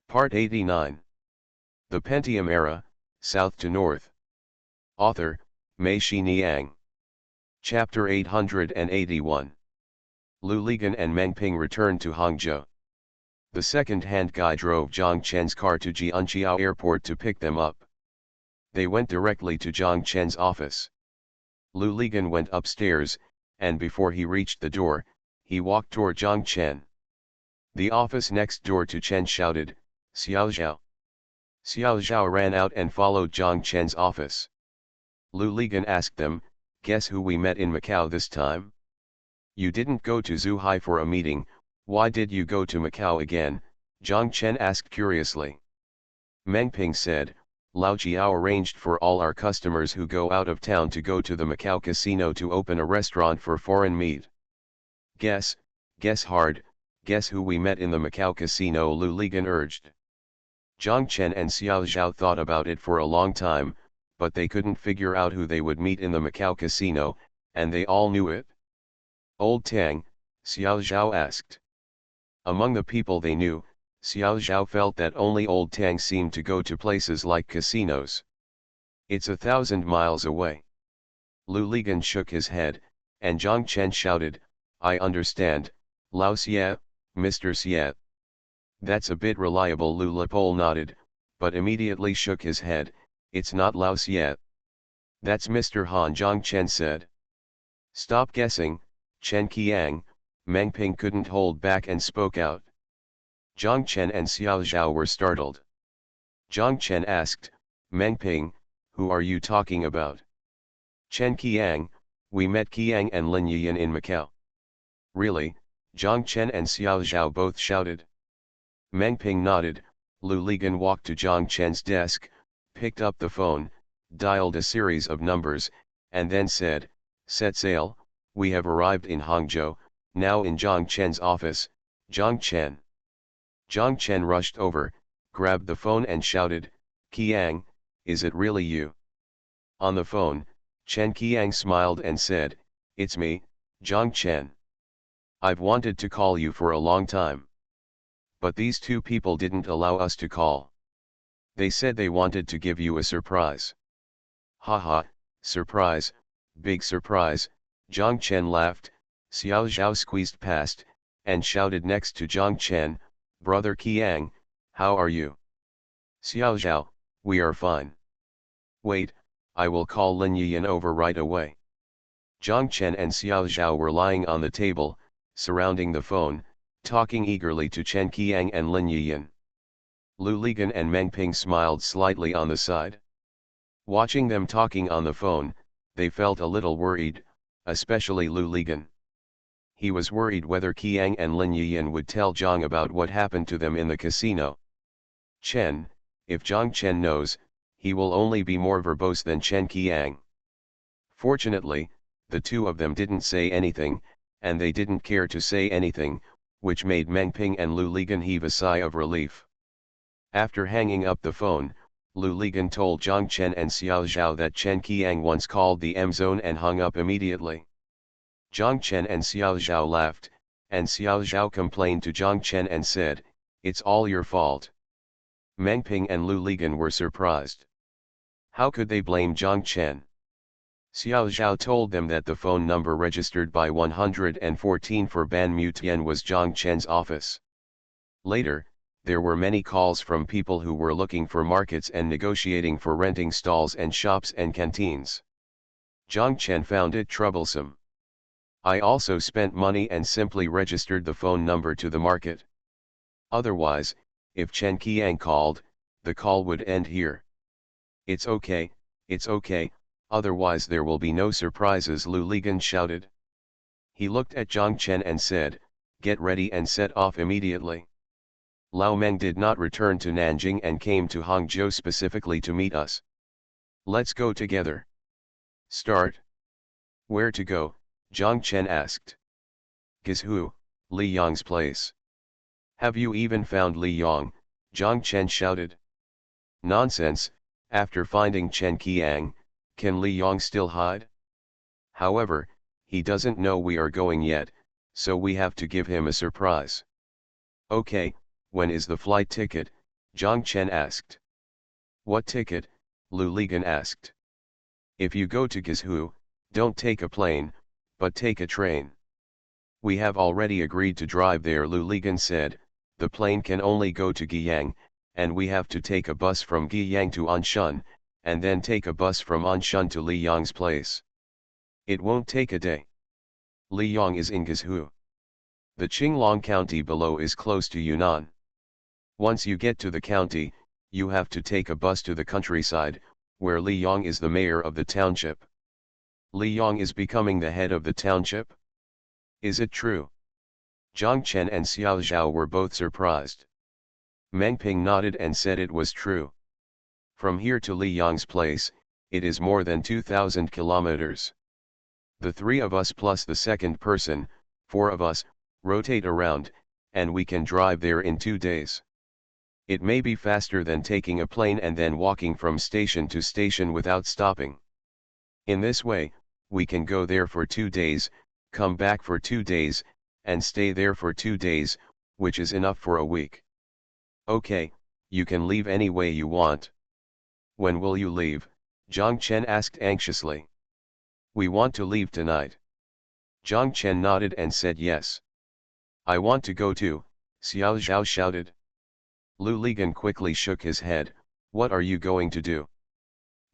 Part 89. The Pentium Era, South to North. Author, Mei-Shi Niang. Chapter 881. Lu Ligan and Meng Ping returned to Hangzhou. The second-hand guy drove Zhang Chen's car to Jianqiao Airport to pick them up. They went directly to Zhang Chen's office. Lu Ligan went upstairs, and before he reached the door, he walked toward Zhang Chen. The office next door to Chen shouted, "Xiao Zhao." Xiao Zhao ran out and followed Zhang Chen's office. Lu Ligan asked them, "Guess who we met in Macau this time? You didn't go to Zhuhai for a meeting, why did you go to Macau again?" Zhang Chen asked curiously. Meng Ping said, "Lao Jiao arranged for all our customers who go out of town to go to the Macau casino to open a restaurant for foreign meat." Guess hard, guess who we met in the Macau casino," Lu Ligan urged. Zhang Chen and Xiao Zhao thought about it for a long time, but they couldn't figure out who they would meet in the Macau casino, and they all knew it. "Old Tang?" Xiao Zhao asked. Among the people they knew, Xiao Zhao felt that only Old Tang seemed to go to places like casinos. "It's 1,000 miles away." Lu Ligan shook his head, and Zhang Chen shouted, "I understand, Lao Xie, Mr. Xie." "That's a bit reliable," Lu Lipol nodded, but immediately shook his head, "It's not Lao Xie. That's Mr. Han," Zhang Chen said. "Stop guessing, Chen Qiang," Meng Ping couldn't hold back and spoke out. Zhang Chen and Xiao Zhao were startled. Zhang Chen asked, "Meng Ping, who are you talking about?" "Chen Qiang, we met Qiang and Lin Yiyan in Macau." "Really?" Zhang Chen and Xiao Zhao both shouted. Meng Ping nodded. Lu Ligan walked to Zhang Chen's desk, picked up the phone, dialed a series of numbers, and then said, "Set sail, we have arrived in Hangzhou, now in Zhang Chen's office, Zhang Chen." Zhang Chen rushed over, grabbed the phone and shouted, "Qiang, is it really you?" On the phone, Chen Qiang smiled and said, "It's me, Zhang Chen. I've wanted to call you for a long time. But these two people didn't allow us to call. They said they wanted to give you a surprise." "Haha, surprise, big surprise," Zhang Chen laughed. Xiao Zhao squeezed past, and shouted next to Zhang Chen, "Brother Qiang, how are you?" "Xiao Zhao, we are fine." "Wait, I will call Lin Yiyan over right away." Zhang Chen and Xiao Zhao were lying on the table, surrounding the phone, talking eagerly to Chen Qiang and Lin Yiyan. Lu Ligan and Meng Ping smiled slightly on the side. Watching them talking on the phone, they felt a little worried, especially Lu Ligan. He was worried whether Qiang and Lin Yiyan would tell Zhang about what happened to them in the casino. If Zhang Chen knows, he will only be more verbose than Chen Qiang. Fortunately, the two of them didn't say anything, and they didn't care to say anything, which made Meng Ping and Lu Ligan heave a sigh of relief. After hanging up the phone, Lu Ligan told Zhang Chen and Xiao Zhao that Chen Qiang once called the M-Zone and hung up immediately. Zhang Chen and Xiao Zhao laughed, and Xiao Zhao complained to Zhang Chen and said, "It's all your fault." Meng Ping and Lu Ligan were surprised. How could they blame Zhang Chen? Xiao Zhao told them that the phone number registered by 114 for Ban Mu Tian was Zhang Chen's office. Later, there were many calls from people who were looking for markets and negotiating for renting stalls and shops and canteens. Zhang Chen found it troublesome. "I also spent money and simply registered the phone number to the market. Otherwise, if Chen Qiang called, the call would end here." It's okay, otherwise there will be no surprises," Lu Ligan shouted. He looked at Zhang Chen and said, "Get ready and set off immediately." Lao Meng did not return to Nanjing and came to Hangzhou specifically to meet us. "Let's go together." "Start?" "Where to go?" Zhang Chen asked. "Guess who? Li Yang's place." "Have you even found Li Yang?" Zhang Chen shouted. "Nonsense, after finding Chen Qiang, can Li Yang still hide? However, he doesn't know we are going yet, so we have to give him a surprise." "Okay, when is the flight ticket?" Zhang Chen asked. What ticket? Lu Ligan asked. If you go to Guizhou, don't take a plane, but take a train. We have already agreed to drive there, Lu Ligan said. The plane can only go to Guiyang, and we have to take a bus from Guiyang to Anshan, and then take a bus from Anshan to Li Yang's place. It won't take a day. Li Yang is in Guizhou. The Qinglong County below is close to Yunnan. Once you get to the county, you have to take a bus to the countryside, where Li Yang is the mayor of the township. Li Yang is becoming the head of the township? Is it true? Zhang Chen and Xiao Zhao were both surprised. Meng Ping nodded and said it was true. From here to Li Yang's place, it is more than 2,000 kilometers. The three of us plus the second person, 4 of us, rotate around, and we can drive there in 2 days. It may be faster than taking a plane and then walking from station to station without stopping. In this way, we can go there for 2 days, come back for 2 days, and stay there for 2 days, which is enough for a week. Okay, you can leave any way you want. When will you leave? Zhang Chen asked anxiously. We want to leave tonight. Zhang Chen nodded and said yes. I want to go too, Xiao Zhao shouted. Lu Ligan quickly shook his head. What are you going to do?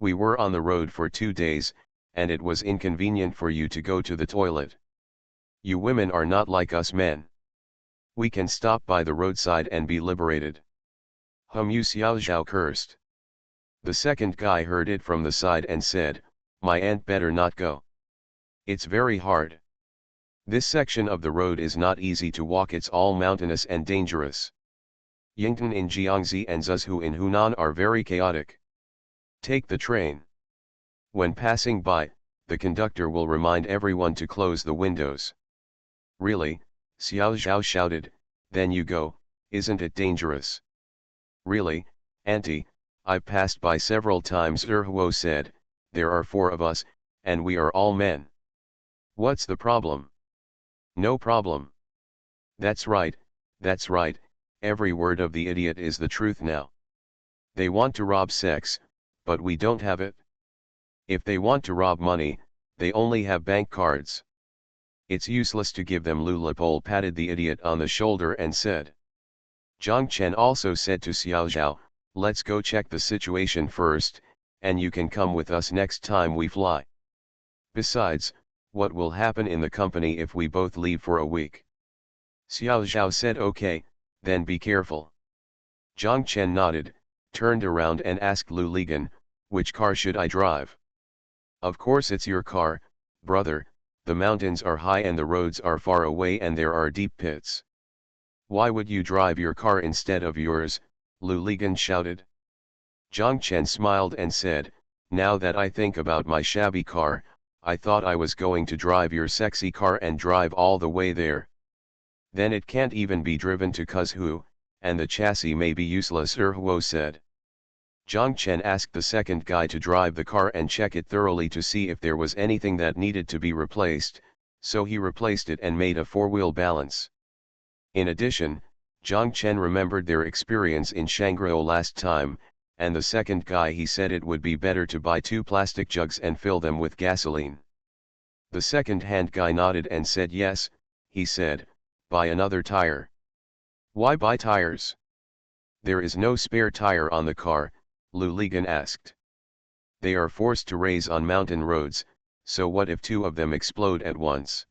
We were on the road for 2 days, and it was inconvenient for you to go to the toilet. You women are not like us men. We can stop by the roadside and be liberated. You, Xiao Zhao cursed. The second guy heard it from the side and said, my aunt better not go. It's very hard. This section of the road is not easy to walk, it's all mountainous and dangerous. Yingtan in Jiangxi and Zhuzhou in Hunan are very chaotic. Take the train. When passing by, the conductor will remind everyone to close the windows. Really? Xiao Zhao shouted, then you go, isn't it dangerous? Really, auntie, I've passed by several times, Huo said, there are 4 of us, and we are all men. What's the problem? No problem. That's right, every word of the idiot is the truth now. They want to rob sex, but we don't have it. If they want to rob money, they only have bank cards. It's useless to give them. Lu Lipol patted the idiot on the shoulder and said. Zhang Chen also said to Xiao Zhao, let's go check the situation first, and you can come with us next time we fly. Besides, what will happen in the company if we both leave for a week? Xiao Zhao said okay, then be careful. Zhang Chen nodded, turned around and asked Lu Ligan, which car should I drive? Of course it's your car, brother, the mountains are high and the roads are far away and there are deep pits. Why would you drive your car instead of yours? Lu Ligan shouted. Zhang Chen smiled and said, now that I think about my shabby car, I thought I was going to drive your sexy car and drive all the way there. Then it can't even be driven to Guizhou, and the chassis may be useless, Huo said. Zhang Chen asked the second guy to drive the car and check it thoroughly to see if there was anything that needed to be replaced, so he replaced it and made a 4-wheel balance. In addition, Zhang Chen remembered their experience in Shangri-La last time, and the second guy he said it would be better to buy 2 plastic jugs and fill them with gasoline. The second-hand guy nodded and said yes, he said, buy another tire. Why buy tires? There is no spare tire on the car, Lu Ligan asked. They are forced to race on mountain roads, so what if 2 of them explode at once?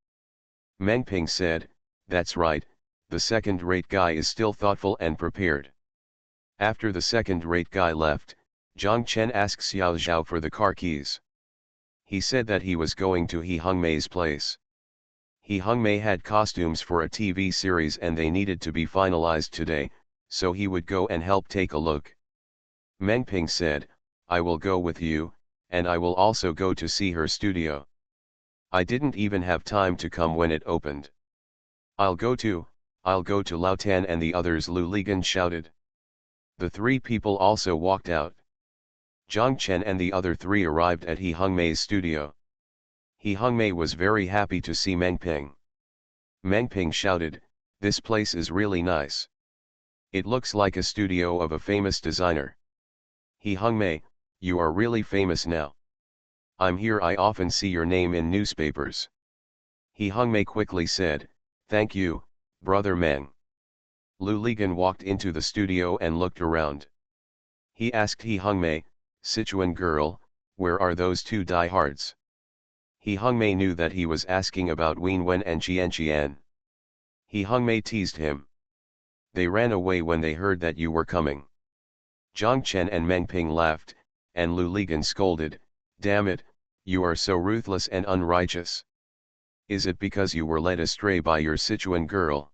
Meng Ping said, that's right, the second-rate guy is still thoughtful and prepared. After the second-rate guy left, Zhang Chen asked Xiao Zhao for the car keys. He said that he was going to He Hongmei's place. He Hongmei had costumes for a TV series and they needed to be finalized today, so he would go and help take a look. Meng Ping said, I will go with you, and I will also go to see her studio. I didn't even have time to come when it opened. I'll go to Lao Tan and the others, Lu Ligan shouted. The 3 people also walked out. Zhang Chen and the other 3 arrived at He Hongmei's studio. He Hongmei was very happy to see Meng Ping. Meng Ping shouted, this place is really nice. It looks like a studio of a famous designer. He hung Mei, you are really famous now. I'm here, I often see your name in newspapers. He hung Mei quickly said, thank you, brother Meng. Lu Ligan walked into the studio and looked around. He asked He hung Mei, Sichuan girl, where are those two diehards? He hung Mei knew that he was asking about Wen Wen and Qian Qian. He hung Mei teased him. They ran away when they heard that you were coming. Zhang Chen and Meng Ping laughed, and Lu Ligan scolded, damn it, you are so ruthless and unrighteous. Is it because you were led astray by your Sichuan girl?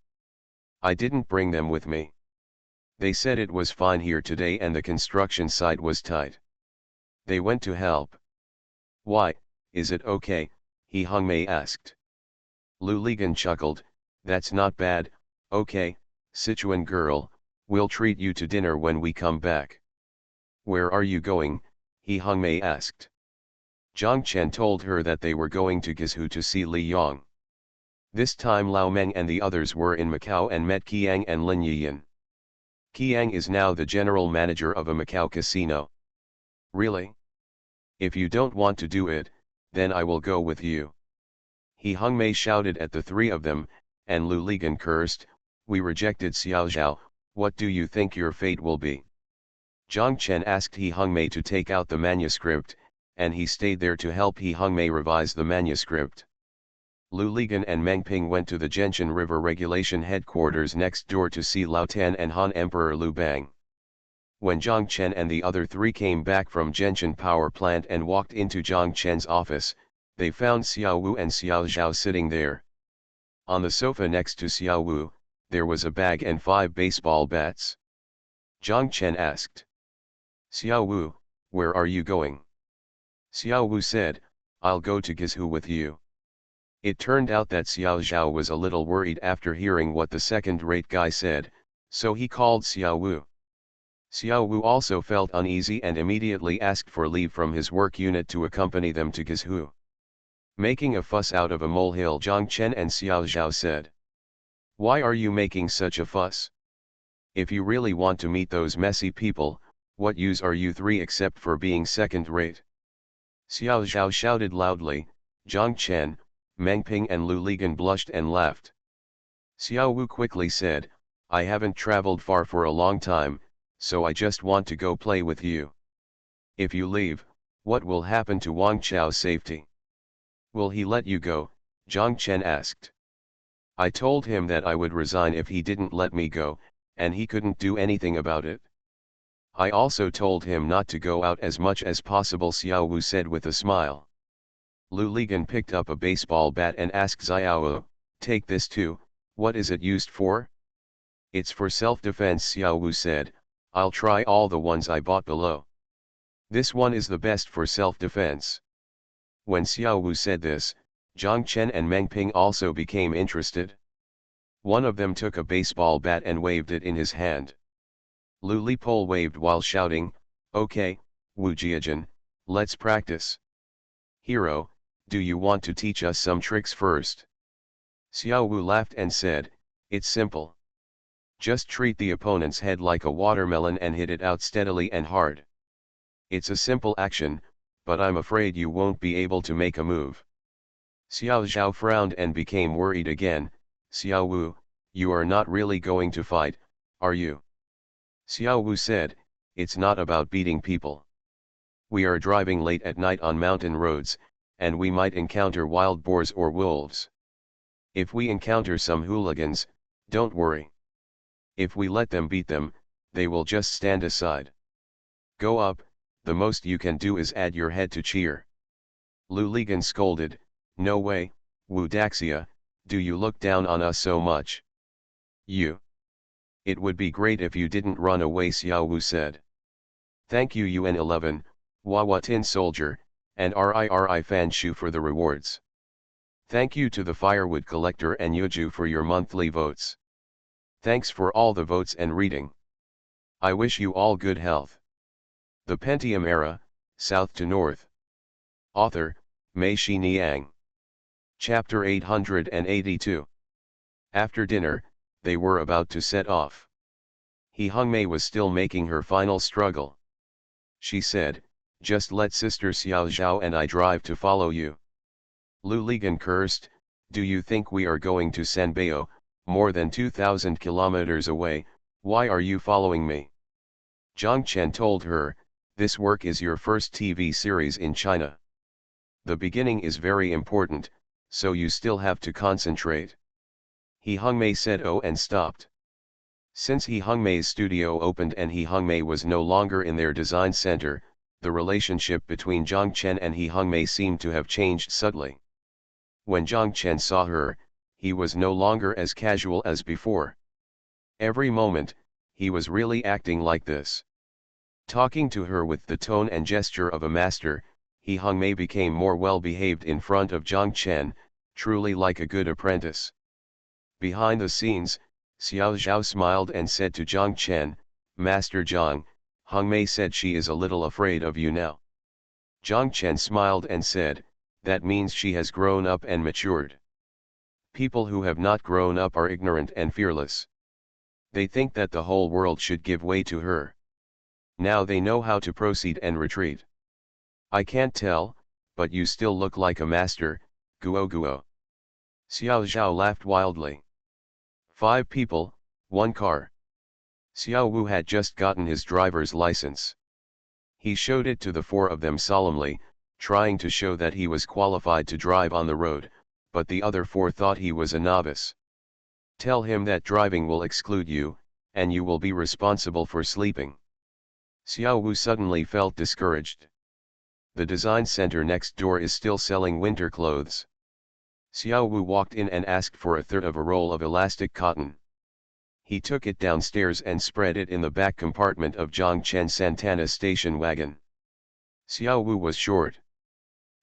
I didn't bring them with me. They said it was fine here today and the construction site was tight. They went to help. Why, is it okay? He hung Mei asked. Lu Ligan chuckled, that's not bad, okay, Sichuan girl, we'll treat you to dinner when we come back. Where are you going? He hung Mei asked. Zhang Chen told her that they were going to Guizhou to see Li Yong. This time Lao Meng and the others were in Macau and met Qiang and Lin Yiyan. Qiang is now the general manager of a Macau casino. Really? If you don't want to do it, then I will go with you. He hung Mei shouted at the three of them, and Lu Ligan cursed, we rejected Xiao Zhao, what do you think your fate will be? Zhang Chen asked He hung Mei to take out the manuscript, and he stayed there to help He hung Mei revise the manuscript. Lu Ligan and Meng Ping went to the Gentian River Regulation headquarters next door to see Lao Tan and Han Emperor Lu Bang. When Zhang Chen and the other three came back from Gentian power plant and walked into Zhang Chen's office, they found Xiao Wu and Xiao Zhao sitting there. On the sofa next to Xiao Wu, there was a bag and 5 baseball bats. Zhang Chen asked. Xiao Wu, where are you going? Xiao Wu said, I'll go to Guizhou with you. It turned out that Xiao Zhao was a little worried after hearing what the second-rate guy said, so he called Xiao Wu. Xiao Wu also felt uneasy and immediately asked for leave from his work unit to accompany them to Guizhou. Making a fuss out of a molehill, Zhang Chen and Xiao Zhao said. Why are you making such a fuss? If you really want to meet those messy people, what use are you three except for being second-rate? Xiao Zhao shouted loudly. Zhang Chen, Meng Ping and Lu Ligan blushed and laughed. Xiao Wu quickly said, I haven't traveled far for a long time, so I just want to go play with you. If you leave, what will happen to Wang Chao's safety? Will he let you go? Zhang Chen asked. I told him that I would resign if he didn't let me go, and he couldn't do anything about it. I also told him not to go out as much as possible, Xiao Wu said with a smile. Lu Ligan picked up a baseball bat and asked Xiao Wu, take this too, what is it used for? It's for self-defense, Xiao Wu said, I'll try all the ones I bought below. This one is the best for self-defense. When Xiao Wu said this, Zhang Chen and Meng Ping also became interested. One of them took a baseball bat and waved it in his hand. Lu Lipol waved while shouting, okay, Wu Jiajin, let's practice. Hero, do you want to teach us some tricks first? Xiao Wu laughed and said, it's simple. Just treat the opponent's head like a watermelon and hit it out steadily and hard. It's a simple action, but I'm afraid you won't be able to make a move. Xiao Zhao frowned and became worried again. Xiao Wu, you are not really going to fight, are you? Xiao Wu said, it's not about beating people. We are driving late at night on mountain roads, and we might encounter wild boars or wolves. If we encounter some hooligans, don't worry. If we let them beat them, they will just stand aside. Go up, the most you can do is add your head to cheer. Lu Ligan scolded, no way, Wu Daxia, do you look down on us so much? You. It would be great if you didn't run away, Xiao Wu said. Thank you UN11, Wawa Tin Soldier, and RIRI Fan Shu for the rewards. Thank you to the Firewood Collector and Yuju for your monthly votes. Thanks for all the votes and reading. I wish you all good health. The Pentium Era, South to North. Author, Mei Shi Niang. Chapter 882. After dinner, they were about to set off. He Hongmei was still making her final struggle. She said, "Just let Sister Xiao Zhao and I drive to follow you." Lu Ligan cursed, "Do you think we are going to Sanbao, more than 2,000 kilometers away, why are you following me?" Zhang Chen told her, "This work is your first TV series in China. The beginning is very important, so you still have to concentrate." He Hongmei said oh and stopped. Since He Hongmei's studio opened and He Hongmei was no longer in their design center, the relationship between Zhang Chen and He Hongmei seemed to have changed subtly. When Zhang Chen saw her, he was no longer as casual as before. Every moment, he was really acting like this. Talking to her with the tone and gesture of a master, He Hongmei became more well-behaved in front of Zhang Chen, truly like a good apprentice. Behind the scenes, Xiao Zhao smiled and said to Zhang Chen, "Master Zhang, Hongmei said she is a little afraid of you now." Zhang Chen smiled and said, "That means she has grown up and matured. People who have not grown up are ignorant and fearless. They think that the whole world should give way to her. Now they know how to proceed and retreat. I can't tell, but you still look like a master, Guo Guo." Xiao Zhao laughed wildly. 5 people, 1 car. Xiao Wu had just gotten his driver's license. He showed it to the 4 of them solemnly, trying to show that he was qualified to drive on the road, but the other 4 thought he was a novice. "Tell him that driving will exclude you, and you will be responsible for sleeping." Xiao Wu suddenly felt discouraged. The design center next door is still selling winter clothes. Xiao Wu walked in and asked for a third of a roll of elastic cotton. He took it downstairs and spread it in the back compartment of Zhang Chen Santana's station wagon. Xiao Wu was short.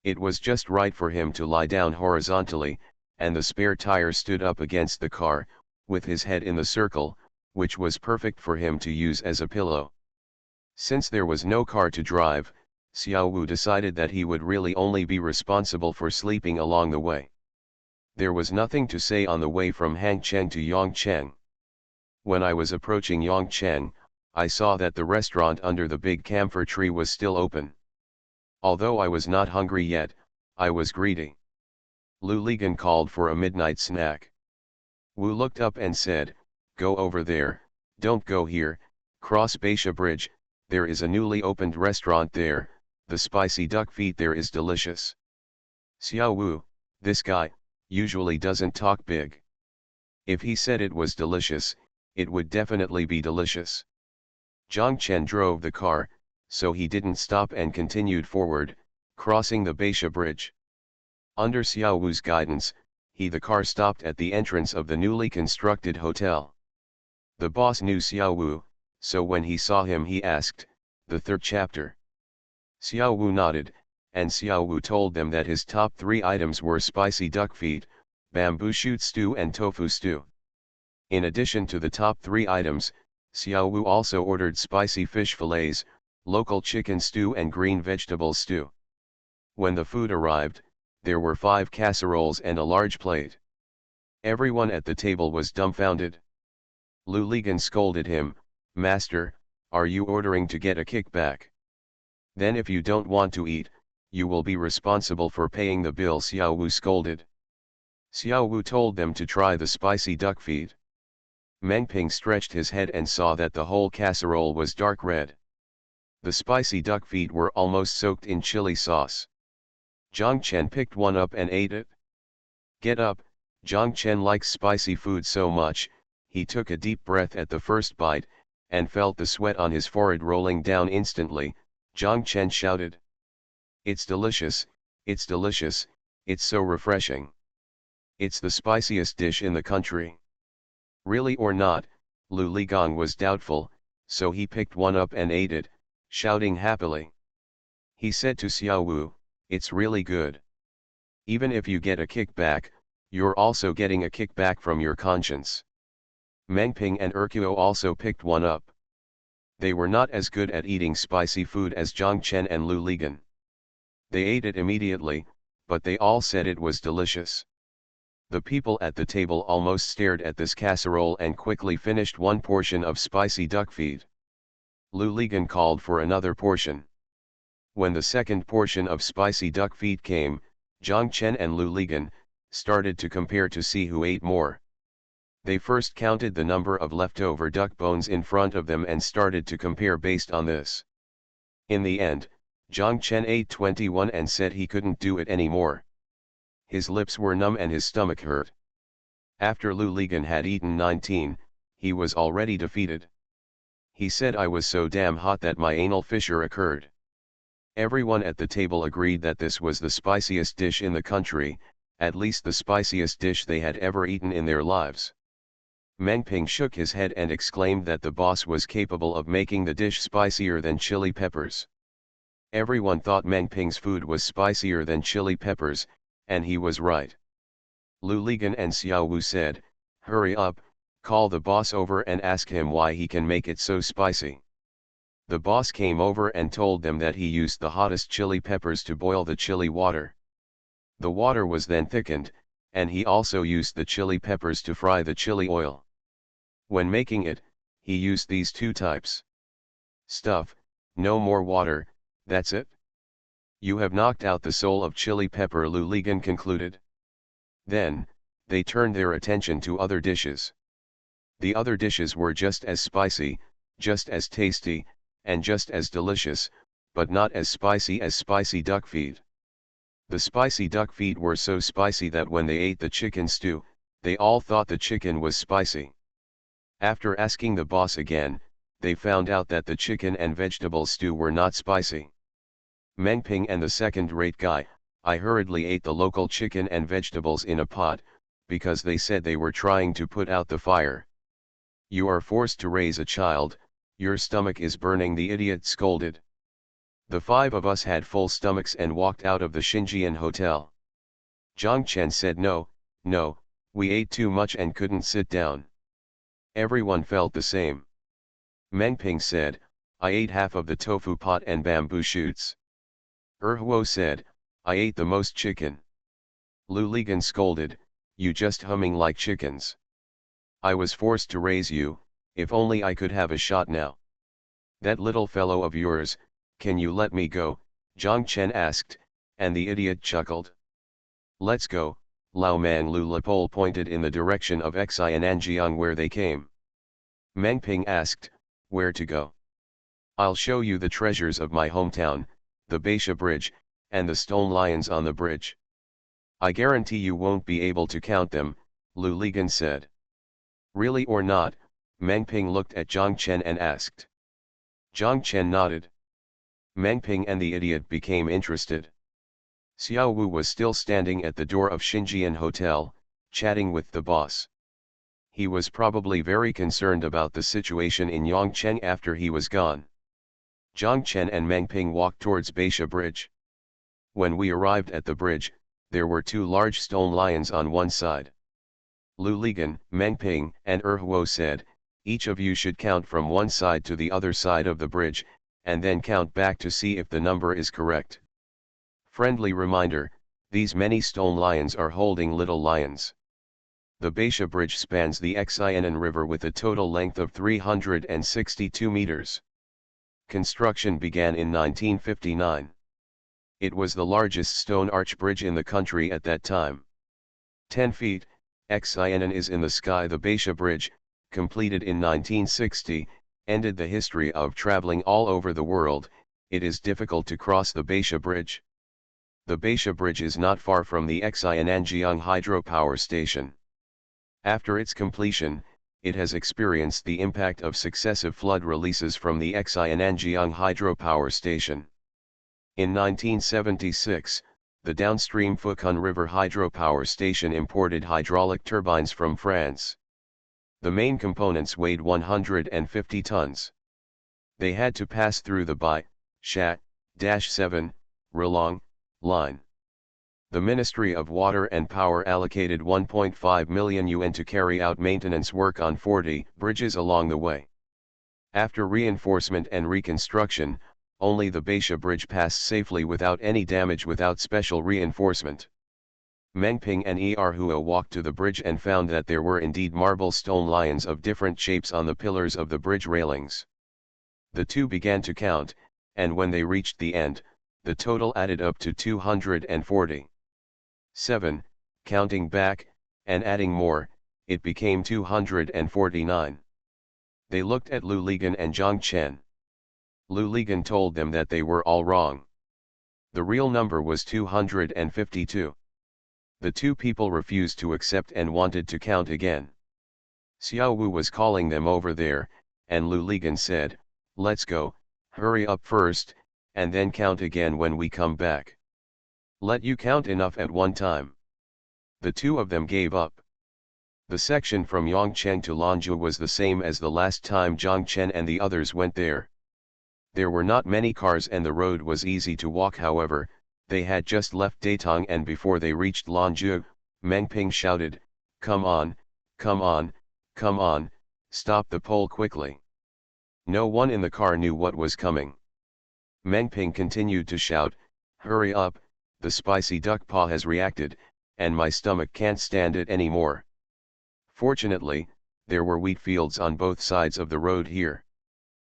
It was just right for him to lie down horizontally, and the spare tire stood up against the car, with his head in the circle, which was perfect for him to use as a pillow. Since there was no car to drive, Xiao Wu decided that he would really only be responsible for sleeping along the way. There was nothing to say on the way from Hangcheng to Yongcheng. When I was approaching Yongcheng, I saw that the restaurant under the big camphor tree was still open. Although I was not hungry yet, I was greedy. Lu Ligan called for a midnight snack. Wu looked up and said, "Go over there, don't go here, cross Baisha Bridge, there is a newly opened restaurant there, the spicy duck feet there is delicious." Xiao Wu, this guy, usually doesn't talk big. If he said it was delicious, it would definitely be delicious. Zhang Chen drove the car, so he didn't stop and continued forward, crossing the Baisha Bridge. Under Xiao Wu's guidance, the car stopped at the entrance of the newly constructed hotel. The boss knew Xiao Wu, so when he saw him he asked, "The 3rd chapter?" Xiao Wu nodded, and Xiao Wu told them that his top 3 items were spicy duck feet, bamboo shoot stew and tofu stew. In addition to the top 3 items, Xiao Wu also ordered spicy fish fillets, local chicken stew and green vegetable stew. When the food arrived, there were 5 casseroles and a large plate. Everyone at the table was dumbfounded. Lu Ligan scolded him, "Master, are you ordering to get a kickback? Then if you don't want to eat, you will be responsible for paying the bill." Xiao Wu scolded. Xiao Wu told them to try the spicy duck feet. Meng Ping stretched his head and saw that the whole casserole was dark red. The spicy duck feet were almost soaked in chili sauce. Zhang Chen picked one up and ate it. Get up, Zhang Chen likes spicy food so much, he took a deep breath at the first bite, and felt the sweat on his forehead rolling down instantly. Zhang Chen shouted, "It's delicious, it's delicious, it's so refreshing. It's the spiciest dish in the country." Really or not, Lu Ligang was doubtful, so he picked one up and ate it, shouting happily. He said to Xiao Wu, "It's really good. Even if you get a kickback, you're also getting a kickback from your conscience." Meng Ping and Erkuo also picked one up. They were not as good at eating spicy food as Zhang Chen and Lu Ligan. They ate it immediately, but they all said it was delicious. The people at the table almost stared at this casserole and quickly finished one portion of spicy duck feed. Lu Ligan called for another portion. When the second portion of spicy duck feed came, Zhang Chen and Lu Ligan started to compare to see who ate more. They first counted the number of leftover duck bones in front of them and started to compare based on this. In the end, Zhang Chen ate 21 and said he couldn't do it anymore. His lips were numb and his stomach hurt. After Lu Ligan had eaten 19, he was already defeated. He said, "I was so damn hot that my anal fissure occurred." Everyone at the table agreed that this was the spiciest dish in the country, at least the spiciest dish they had ever eaten in their lives. Meng Ping shook his head and exclaimed that the boss was capable of making the dish spicier than chili peppers. Everyone thought Meng Ping's food was spicier than chili peppers, and he was right. Lu Ligan and Xiao Wu said, "Hurry up, call the boss over and ask him why he can make it so spicy." The boss came over and told them that he used the hottest chili peppers to boil the chili water. The water was then thickened, and he also used the chili peppers to fry the chili oil. When making it, he used these two types. Stuff, no more water, that's it? You have knocked out the soul of chili pepper, Lu Ligan concluded. Then, they turned their attention to other dishes. The other dishes were just as spicy, just as tasty, and just as delicious, but not as spicy duck feed. The spicy duck feet were so spicy that when they ate the chicken stew, they all thought the chicken was spicy. After asking the boss again, they found out that the chicken and vegetable stew were not spicy. Meng Ping and the second-rate guy, I hurriedly ate the local chicken and vegetables in a pot, because they said they were trying to put out the fire. "You are forced to raise a child, your stomach is burning," the idiot scolded. The five of us had full stomachs and walked out of the Xinjian hotel. Zhang Chen said, No, we ate too much and couldn't sit down." Everyone felt the same. Meng Ping said, "I ate half of the tofu pot and bamboo shoots." Huo said, "I ate the most chicken." Lu Ligan scolded, "You just humming like chickens. I was forced to raise you, if only I could have a shot now." "That little fellow of yours, can you let me go?" Zhang Chen asked, and the idiot chuckled. "Let's go," Lao Man Lu Lepole pointed in the direction of Xi and Anjiang where they came. Meng Ping asked, "Where to go?" "I'll show you the treasures of my hometown, the Beisha Bridge, and the stone lions on the bridge. I guarantee you won't be able to count them," Lu Ligan said. "Really or not?" Meng Ping looked at Zhang Chen and asked. Zhang Chen nodded. Meng Ping and the idiot became interested. Xiao Wu was still standing at the door of Xinjian Hotel, chatting with the boss. He was probably very concerned about the situation in Yongcheng after he was gone. Zhang Chen and Meng Ping walked towards Beisha Bridge. When we arrived at the bridge, there were two large stone lions on one side. Lu Ligan, Meng Ping, and Huo said, "Each of you should count from one side to the other side of the bridge, and then count back to see if the number is correct." Friendly reminder, these many stone lions are holding little lions. The Beisha Bridge spans the Xianan River with a total length of 362 meters. Construction began in 1959. It was the largest stone arch bridge in the country at that time. 10 feet, Xianan is in the sky. The Beisha Bridge, completed in 1960, ended the history of traveling all over the world. It is difficult to cross the Beisha Bridge. The Beisha Bridge is not far from the Xiananjiang hydropower station. After its completion, it has experienced the impact of successive flood releases from the Xiananjiang hydropower station. In 1976, the downstream Fukun River hydropower station imported hydraulic turbines from France. The main components weighed 150 tons. They had to pass through the Bai-Sha-7 Ralong line. The Ministry of Water and Power allocated 1.5 million yuan to carry out maintenance work on 40 bridges along the way. After reinforcement and reconstruction, only the Beisha Bridge passed safely without any damage without special reinforcement. Meng Ping and Erhua walked to the bridge and found that there were indeed marble stone lions of different shapes on the pillars of the bridge railings. The two began to count, and when they reached the end, the total added up to 240. 7, counting back, and adding more, it became 249. They looked at Lu Ligan and Zhang Chen. Lu Ligan told them that they were all wrong. The real number was 252. The two people refused to accept and wanted to count again. Xiao Wu was calling them over there, and Lu Ligan said, "Let's go, hurry up first, and then count again when we come back. Let you count enough at one time." The two of them gave up. The section from Yongcheng to Lanzhou was the same as the last time Zhang Chen and the others went there. There were not many cars and the road was easy to walk. However, they had just left Datong, and before they reached Lanzhou, Meng Ping shouted, "Come on, come on, come on, stop the pole quickly." No one in the car knew what was coming. Meng Ping continued to shout, "Hurry up, the spicy duck paw has reacted, and my stomach can't stand it anymore." Fortunately, there were wheat fields on both sides of the road here.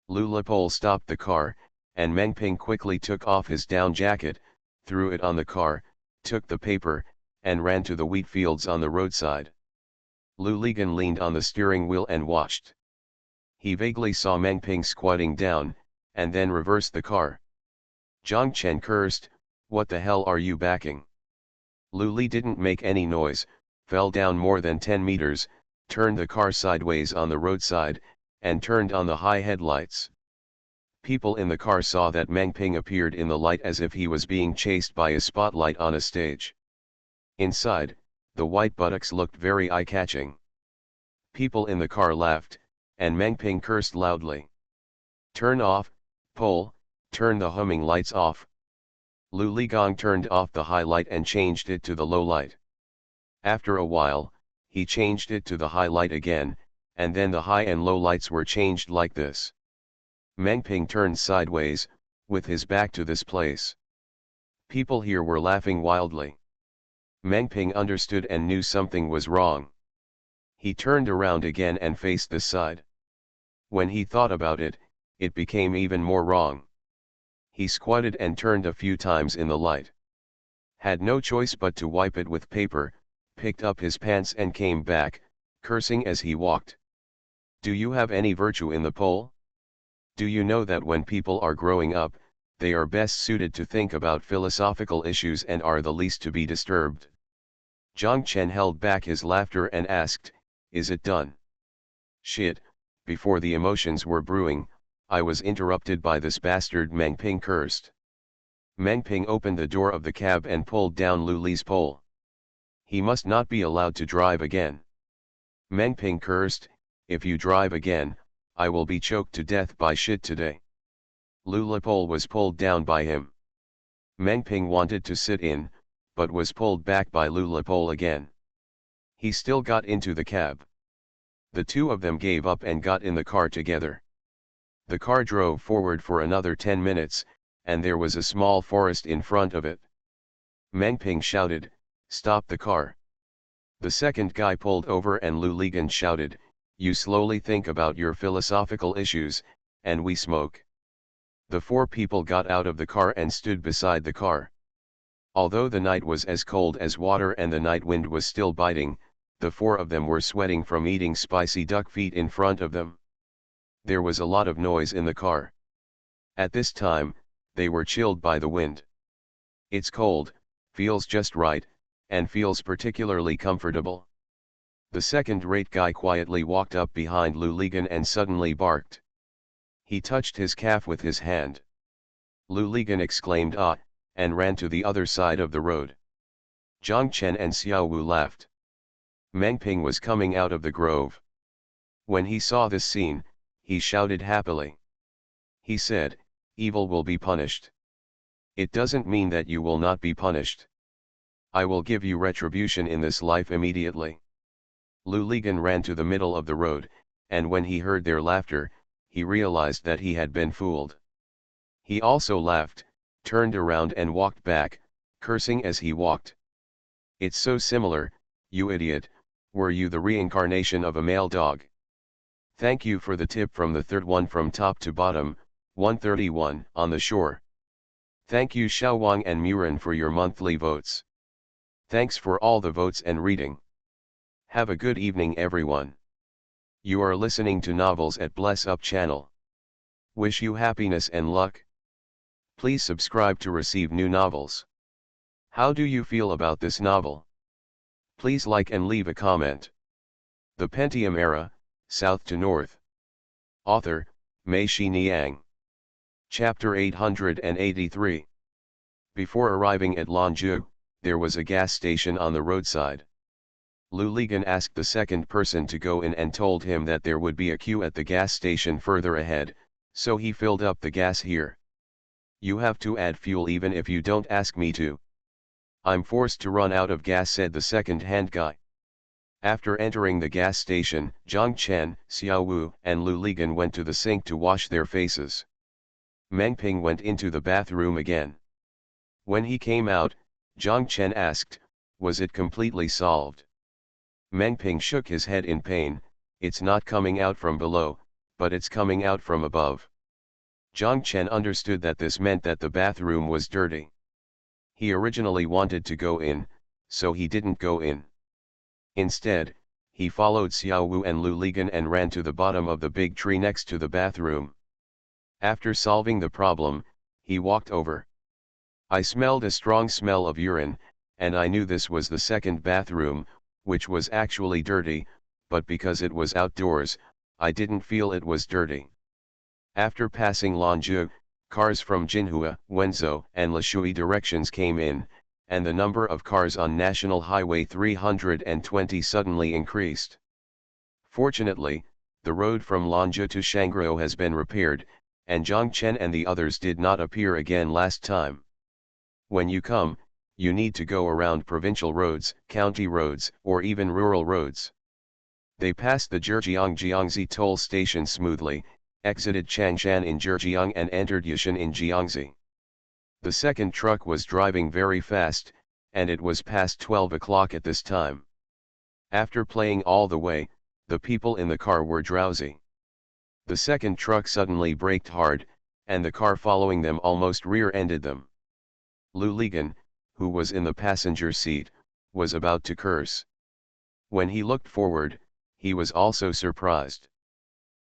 Lu Lipol stopped the car, and Meng Ping quickly took off his down jacket, threw it on the car, took the paper, and ran to the wheat fields on the roadside. Lu Ligan leaned on the steering wheel and watched. He vaguely saw Meng Ping squatting down, and then reversed the car. Zhang Chen cursed, "What the hell are you backing?" Lu Li didn't make any noise, fell down more than 10 meters, turned the car sideways on the roadside, and turned on the high headlights. People in the car saw that Meng Ping appeared in the light as if he was being chased by a spotlight on a stage. Inside, the white buttocks looked very eye-catching. People in the car laughed, and Meng Ping cursed loudly. "Turn off, pole, turn the humming lights off." Lu Ligong turned off the high light and changed it to the low light. After a while, he changed it to the high light again, and then the high and low lights were changed like this. Meng Ping turned sideways, with his back to this place. People here were laughing wildly. Meng Ping understood and knew something was wrong. He turned around again and faced this side. When he thought about it, it became even more wrong. He squatted and turned a few times in the light. Had no choice but to wipe it with paper, picked up his pants and came back, cursing as he walked. Do you have any virtue in the pole? Do you know that when people are growing up, they are best suited to think about philosophical issues and are the least to be disturbed? Zhang Chen held back his laughter and asked, "Is it done?" "Shit," before the emotions were brewing, I was interrupted by this bastard, Meng Ping cursed. Meng Ping opened the door of the cab and pulled down Lu Li's pole. He must not be allowed to drive again. Meng Ping cursed, "If you drive again, I will be choked to death by shit today." Lu Li pole was pulled down by him. Meng Ping wanted to sit in, but was pulled back by Lu Li pole again. He still got into the cab. The two of them gave up and got in the car together. The car drove forward for another 10 minutes, and there was a small forest in front of it. Meng Ping shouted, "Stop the car." The second guy pulled over and Lu Ligan shouted, "You slowly think about your philosophical issues, and we smoke." The four people got out of the car and stood beside the car. Although the night was as cold as water and the night wind was still biting, the four of them were sweating from eating spicy duck feet in front of them. There was a lot of noise in the car. At this time, they were chilled by the wind. It's cold, feels just right, and feels particularly comfortable. The second-rate guy quietly walked up behind Lu Ligan and suddenly barked. He touched his calf with his hand. Lu Ligan exclaimed "Ah!" and ran to the other side of the road. Zhang Chen and Xiao Wu laughed. Meng Ping was coming out of the grove. When he saw this scene, he shouted happily. He said, "Evil will be punished. It doesn't mean that you will not be punished. I will give you retribution in this life immediately." Lu Ligan ran to the middle of the road, and when he heard their laughter, he realized that he had been fooled. He also laughed, turned around and walked back, cursing as he walked. It's so similar, you idiot, were you the reincarnation of a male dog? Thank you for the tip from the third one from top to bottom, 131, on the shore. Thank you Xiaowang and Muran for your monthly votes. Thanks for all the votes and reading. Have a good evening everyone. You are listening to Novels at Bless Up channel. Wish you happiness and luck. Please subscribe to receive new novels. How do you feel about this novel? Please like and leave a comment. The Pentium Era, South to North. Author, Mei-Shi Niang. Chapter 883. Before arriving at Lanzhou, there was a gas station on the roadside. Lu Ligan asked the second person to go in and told him that there would be a queue at the gas station further ahead, so he filled up the gas here. You have to add fuel even if you don't ask me to. I'm forced to run out of gas, said the second-hand guy. After entering the gas station, Zhang Chen, Xiao Wu, and Lu Ligan went to the sink to wash their faces. Meng Ping went into the bathroom again. When he came out, Zhang Chen asked, was it completely solved? Meng Ping shook his head in pain. It's not coming out from below, but it's coming out from above. Zhang Chen understood that this meant that the bathroom was dirty. He originally wanted to go in, so he didn't go in. Instead, he followed Xiao Wu and Lu Ligan and ran to the bottom of the big tree next to the bathroom. After solving the problem, he walked over. I smelled a strong smell of urine, and I knew this was the second bathroom, which was actually dirty, but because it was outdoors, I didn't feel it was dirty. After passing Lanzhou, cars from Jinhua, Wenzhou, and Lishui directions came in, and the number of cars on National Highway 320 suddenly increased. Fortunately, the road from Lanzhou to Shangriu has been repaired, and Zhang Chen and the others did not appear again last time. When you come, you need to go around provincial roads, county roads, or even rural roads. They passed the Zhejiang-Jiangxi toll station smoothly, exited Changshan in Zhejiang and entered Yushan in Jiangxi. The second truck was driving very fast, and it was past 12 o'clock at this time. After playing all the way, the people in the car were drowsy. The second truck suddenly braked hard, and the car following them almost rear-ended them. Lu Ligan, who was in the passenger seat, was about to curse. When he looked forward, he was also surprised.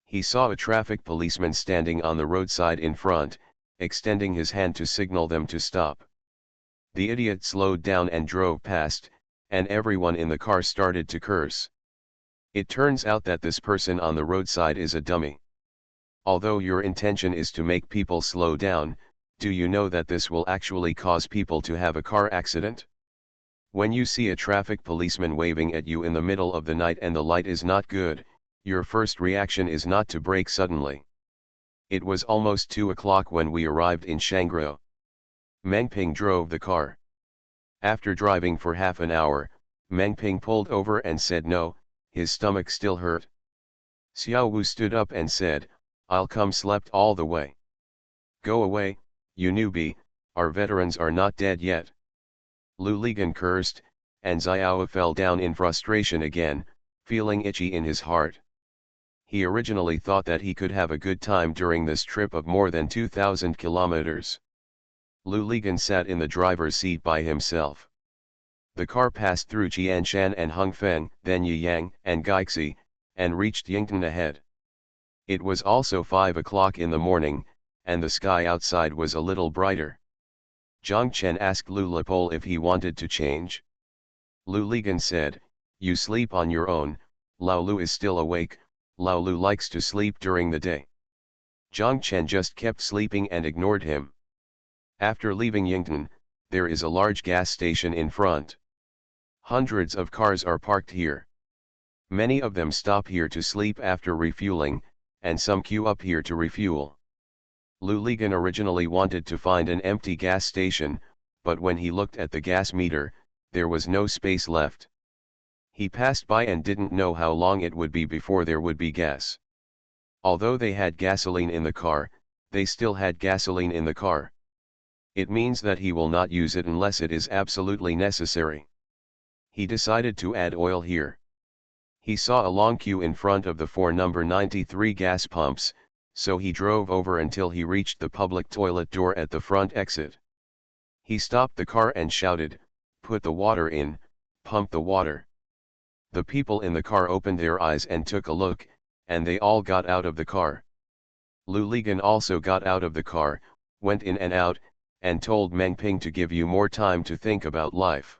He saw a traffic policeman standing on the roadside in front, extending his hand to signal them to stop. The idiot slowed down and drove past, and everyone in the car started to curse. It turns out that this person on the roadside is a dummy. Although your intention is to make people slow down, do you know that this will actually cause people to have a car accident? When you see a traffic policeman waving at you in the middle of the night and the light is not good, your first reaction is not to brake suddenly. It was almost 2 o'clock when we arrived in Shangriu. Meng Ping drove the car. After driving for half an hour, Meng Ping pulled over and said no, his stomach still hurt. Xiao Wu stood up and said, I'll come, slept all the way. Go away, you newbie, our veterans are not dead yet. Lu Ligan cursed, and Xiao fell down in frustration again, feeling itchy in his heart. He originally thought that he could have a good time during this trip of more than 2,000 kilometers. Lu Ligan sat in the driver's seat by himself. The car passed through Jianshan and Hongfeng, then Yiyang and Gaixi, and reached Yingtan ahead. It was also 5 o'clock in the morning, and the sky outside was a little brighter. Zhang Chen asked Lu Lipol if he wanted to change. Lu Ligan said, you sleep on your own, Lao Lu is still awake, Lao Lu likes to sleep during the day. Zhang Chen just kept sleeping and ignored him. After leaving Yingtan, there is a large gas station in front. Hundreds of cars are parked here. Many of them stop here to sleep after refueling, and some queue up here to refuel. Lu Ligan originally wanted to find an empty gas station, but when he looked at the gas meter, there was no space left. He passed by and didn't know how long it would be before there would be gas. Although they had gasoline in the car, they still had gasoline in the car. It means that he will not use it unless it is absolutely necessary. He decided to add oil here. He saw a long queue in front of the 4 number 93 gas pumps, so he drove over until he reached the public toilet door at the front exit. He stopped the car and shouted, "Put the water in, pump the water." The people in the car opened their eyes and took a look, and they all got out of the car. Lu Ligan also got out of the car, went in and out, and told Meng Ping to give you more time to think about life.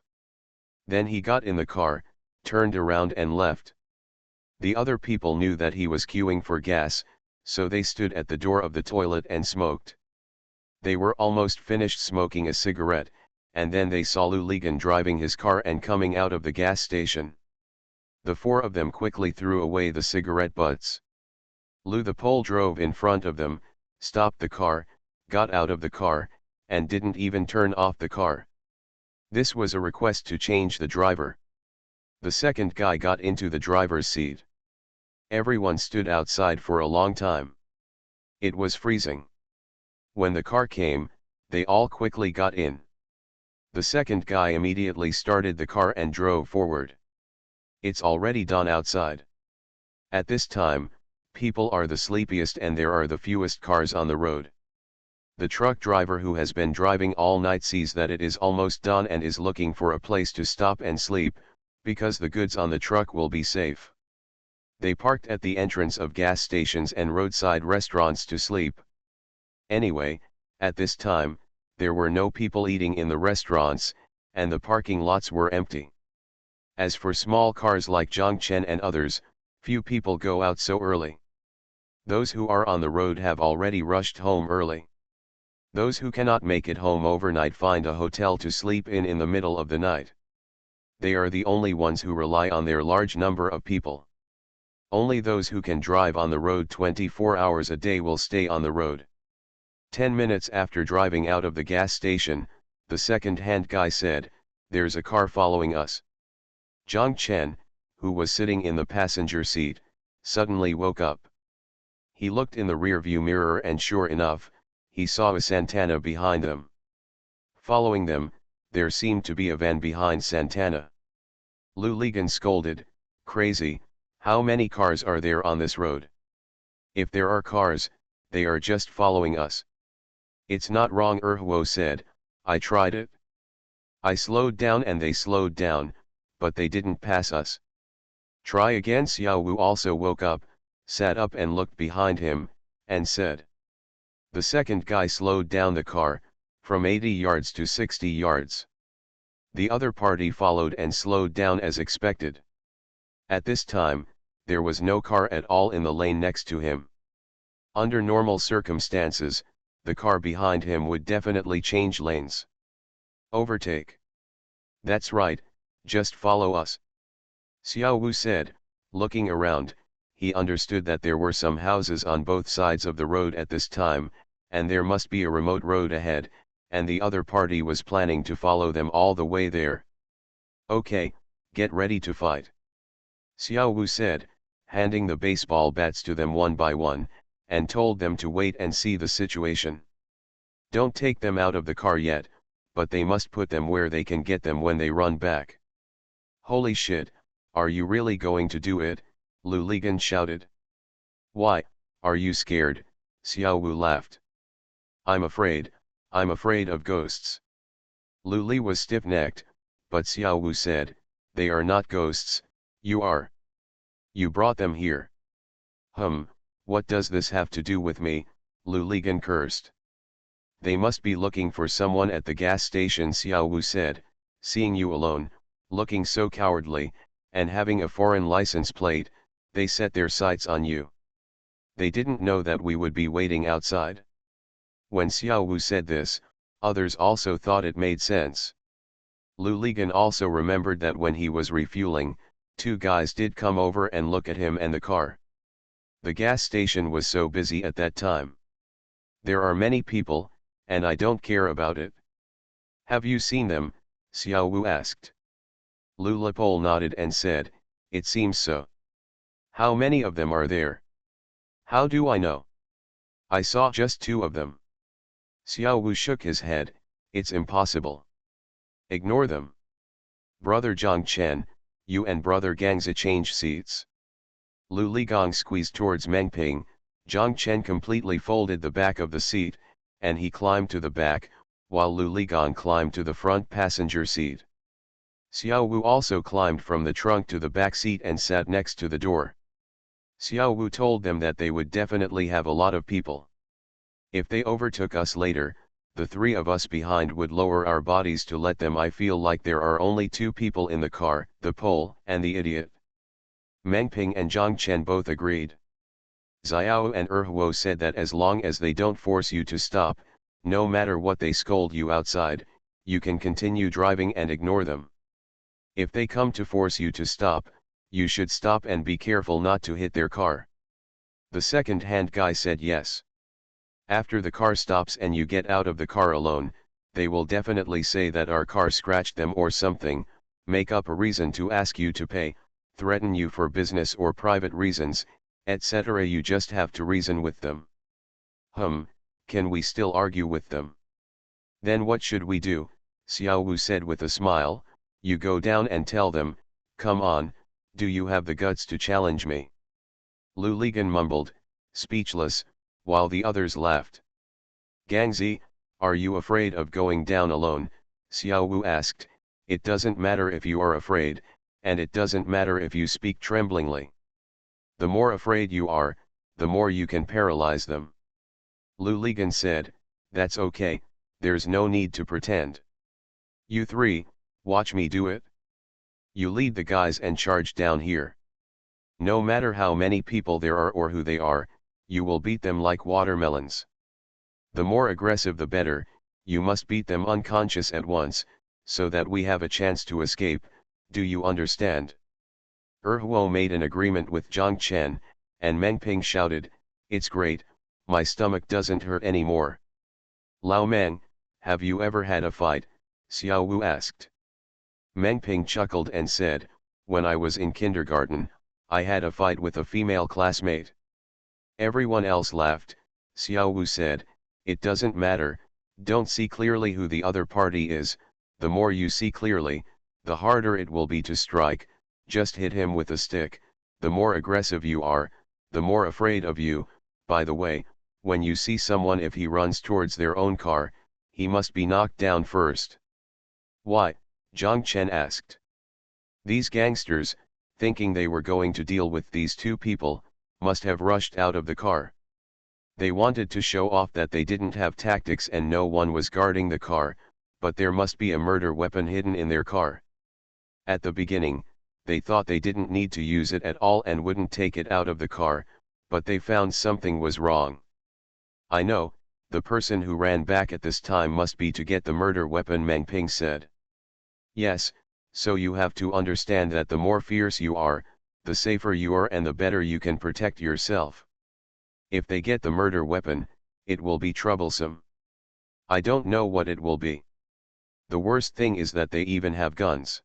Then he got in the car, turned around and left. The other people knew that he was queuing for gas, so they stood at the door of the toilet and smoked. They were almost finished smoking a cigarette, and then they saw Lu Ligan driving his car and coming out of the gas station. The 4 of them quickly threw away the cigarette butts. Lu the Pole drove in front of them, stopped the car, got out of the car, and didn't even turn off the car. This was a request to change the driver. The second guy got into the driver's seat. Everyone stood outside for a long time. It was freezing. When the car came, they all quickly got in. The second guy immediately started the car and drove forward. It's already dawn outside. At this time, people are the sleepiest and there are the fewest cars on the road. The truck driver who has been driving all night sees that it is almost dawn and is looking for a place to stop and sleep, because the goods on the truck will be safe. They parked at the entrance of gas stations and roadside restaurants to sleep. Anyway, at this time, there were no people eating in the restaurants, and the parking lots were empty. As for small cars like Zhang Chen and others, few people go out so early. Those who are on the road have already rushed home early. Those who cannot make it home overnight find a hotel to sleep in the middle of the night. They are the only ones who rely on their large number of people. Only those who can drive on the road 24 hours a day will stay on the road. 10 minutes after driving out of the gas station, the second-hand guy said, "There's a car following us." Zhang Chen, who was sitting in the passenger seat, suddenly woke up. He looked in the rearview mirror and sure enough, he saw a Santana behind them. Following them, there seemed to be a van behind Santana. Lu Ligan scolded, "Crazy, how many cars are there on this road? If there are cars, they are just following us." "It's not wrong," Huo said, "I tried it. I slowed down and they slowed down, but they didn't pass us." "Try again." Xiao Wu also woke up, sat up and looked behind him, and said. The second guy slowed down the car, from 80 yards to 60 yards. The other party followed and slowed down as expected. At this time, there was no car at all in the lane next to him. Under normal circumstances, the car behind him would definitely change lanes. "Overtake." "That's right, just follow us." Xiao Wu said, looking around. He understood that there were some houses on both sides of the road at this time, and there must be a remote road ahead, and the other party was planning to follow them all the way there. "Okay, get ready to fight," Xiao Wu said, handing the baseball bats to them one by one, and told them to wait and see the situation. "Don't take them out of the car yet, but they must put them where they can get them when they run back." "Holy shit, are you really going to do it?" Lu Ligan shouted. "Why, are you scared?" Xiao Wu laughed. I'm afraid of ghosts." Lu Li was stiff-necked, but Xiao Wu said, "They are not ghosts, you are. You brought them here." What does this have to do with me?" Lu Ligan cursed. "They must be looking for someone at the gas station," Xiao Wu said, "seeing you alone, looking so cowardly, and having a foreign license plate, they set their sights on you. They didn't know that we would be waiting outside." When Xiao Wu said this, others also thought it made sense. Lu Ligan also remembered that when he was refueling, 2 guys did come over and look at him and the car. The gas station was so busy at that time. "There are many people, and I don't care about it." "Have you seen them?" Xiao Wu asked. Lu Lepole nodded and said, "It seems so." "How many of them are there?" "How do I know? I saw just 2 of them." Xiao Wu shook his head, "It's impossible. Ignore them." Brother Zhang Chen, you and Brother Gangzi change seats. Lu Ligong squeezed towards Meng Ping. Zhang Chen completely folded the back of the seat, and he climbed to the back, while Lu Ligong climbed to the front passenger seat. Xiao Wu also climbed from the trunk to the back seat and sat next to the door. Xiao Wu told them that they would definitely have a lot of people. If they overtook us later, the three of us behind would lower our bodies to let them. I feel like there are only two people in the car, the Pole and the idiot. Meng Ping and Zhang Chen both agreed. Xiao and Erhuo said that as long as they don't force you to stop, no matter what they scold you outside, you can continue driving and ignore them. If they come to force you to stop, you should stop and be careful not to hit their car. The second-hand guy said yes. After the car stops and you get out of the car alone, they will definitely say that our car scratched them or something, make up a reason to ask you to pay, threaten you for business or private reasons, etc. You just have to reason with them. Can we still argue with them? Then what should we do? Xiao Wu said with a smile. You go down and tell them, come on, do you have the guts to challenge me? Lu Ligan mumbled, speechless, while the others laughed. Gangzi, are you afraid of going down alone? Xiao Wu asked. It doesn't matter if you are afraid, and it doesn't matter if you speak tremblingly. The more afraid you are, the more you can paralyze them. Lu Ligan said, that's okay, there's no need to pretend. You three, watch me do it. You lead the guys and charge down here. No matter how many people there are or who they are, you will beat them like watermelons. The more aggressive the better, you must beat them unconscious at once, so that we have a chance to escape, do you understand? Erhuo made an agreement with Zhang Chen, and Meng Ping shouted, it's great, my stomach doesn't hurt anymore. Lao Meng, have you ever had a fight? Xiao Wu asked. Meng Ping chuckled and said, when I was in kindergarten, I had a fight with a female classmate. Everyone else laughed. Xiao Wu said, it doesn't matter, don't see clearly who the other party is, the more you see clearly, the harder it will be to strike, just hit him with a stick, the more aggressive you are, the more afraid of you. By the way, when you see someone, if he runs towards their own car, he must be knocked down first. Why? Zhang Chen asked. These gangsters, thinking they were going to deal with these two people, must have rushed out of the car. They wanted to show off that they didn't have tactics and no one was guarding the car, but there must be a murder weapon hidden in their car. At the beginning, they thought they didn't need to use it at all and wouldn't take it out of the car, but they found something was wrong. I know, the person who ran back at this time must be to get the murder weapon, Meng Ping said. Yes, so you have to understand that the more fierce you are, the safer you are and the better you can protect yourself. If they get the murder weapon, it will be troublesome. I don't know what it will be. The worst thing is that they even have guns.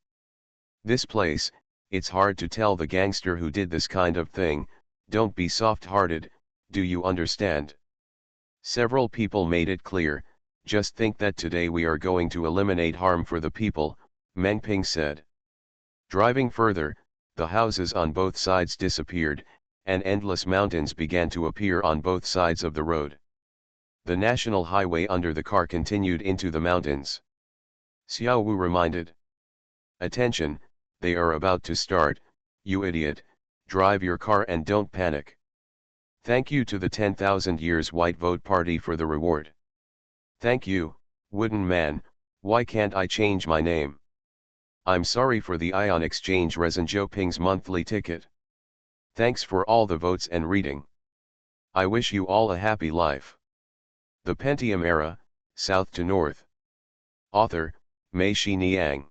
This place, it's hard to tell the gangster who did this kind of thing. Don't be soft-hearted, do you understand? Several people made it clear, just think that today we are going to eliminate harm for the people, Meng Ping said. Driving further, the houses on both sides disappeared, and endless mountains began to appear on both sides of the road. The national highway under the car continued into the mountains. Xiao Wu reminded. Attention, they are about to start, you idiot, drive your car and don't panic. Thank you to the 10,000 Years White Vote Party for the reward. Thank you, Wooden Man, why can't I change my name? I'm sorry for the ion exchange resin Ping's monthly ticket. Thanks for all the votes and reading. I wish you all a happy life. The Pentium Era, South to North. Author, Mei Shi Niang.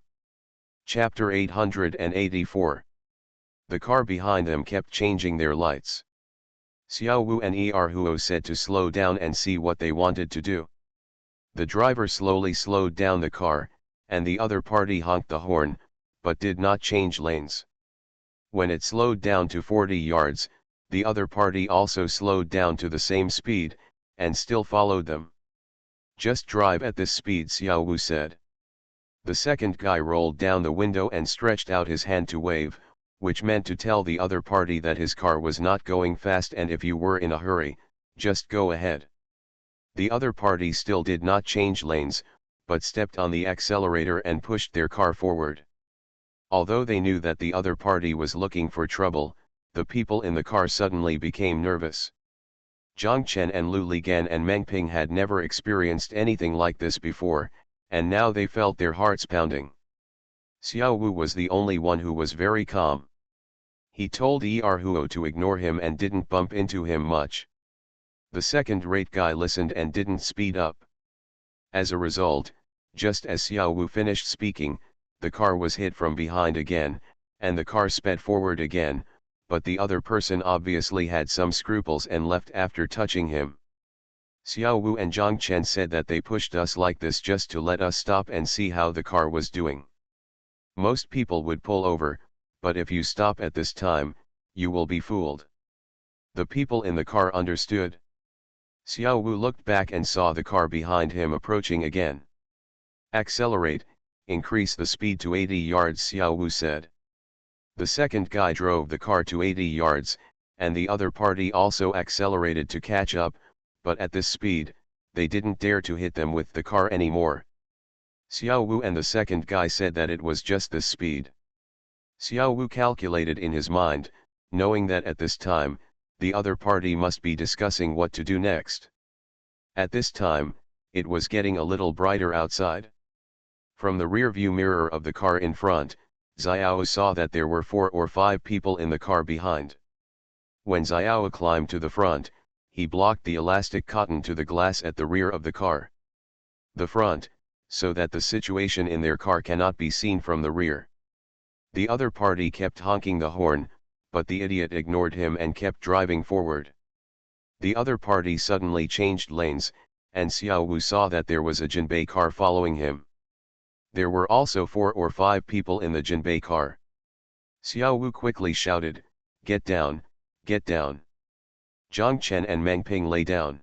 Chapter 884. The car behind them kept changing their lights. Xiao Wu and Erhuo said to slow down and see what they wanted to do. The driver slowly slowed down the car, and the other party honked the horn, but did not change lanes. When it slowed down to 40 yards, the other party also slowed down to the same speed, and still followed them. Just drive at this speed, Xiao Wu said. The second guy rolled down the window and stretched out his hand to wave, which meant to tell the other party that his car was not going fast and if you were in a hurry, just go ahead. The other party still did not change lanes, but stepped on the accelerator and pushed their car forward. Although they knew that the other party was looking for trouble, the people in the car suddenly became nervous. Zhang Chen and Lu Ligan and Meng Ping had never experienced anything like this before, and now they felt their hearts pounding. Xiao Wu was the only one who was very calm. He told Huo to ignore him and didn't bump into him much. The second-rate guy listened and didn't speed up. As a result, just as Xiao Wu finished speaking, the car was hit from behind again, and the car sped forward again, but the other person obviously had some scruples and left after touching him. Xiao Wu and Zhang Chen said that they pushed us like this just to let us stop and see how the car was doing. Most people would pull over, but if you stop at this time, you will be fooled. The people in the car understood. Xiao Wu looked back and saw the car behind him approaching again. Accelerate, increase the speed to 80 yards, Xiao Wu said. The second guy drove the car to 80 yards, and the other party also accelerated to catch up, but at this speed, they didn't dare to hit them with the car anymore. Xiao Wu and the second guy said that it was just this speed. Xiao Wu calculated in his mind, knowing that at this time, the other party must be discussing what to do next. At this time, it was getting a little brighter outside. From the rear-view mirror of the car in front, Xiao saw that there were 4 or 5 people in the car behind. When Xiao climbed to the front, he blocked the elastic cotton to the glass at the rear of the car. The front, so that the situation in their car cannot be seen from the rear. The other party kept honking the horn, but the idiot ignored him and kept driving forward. The other party suddenly changed lanes, and Xiao Wu saw that there was a Jinbei car following him. There were also 4 or 5 people in the Jinbei car. Xiao Wu quickly shouted, "Get down, get down." Zhang Chen and Meng Ping lay down.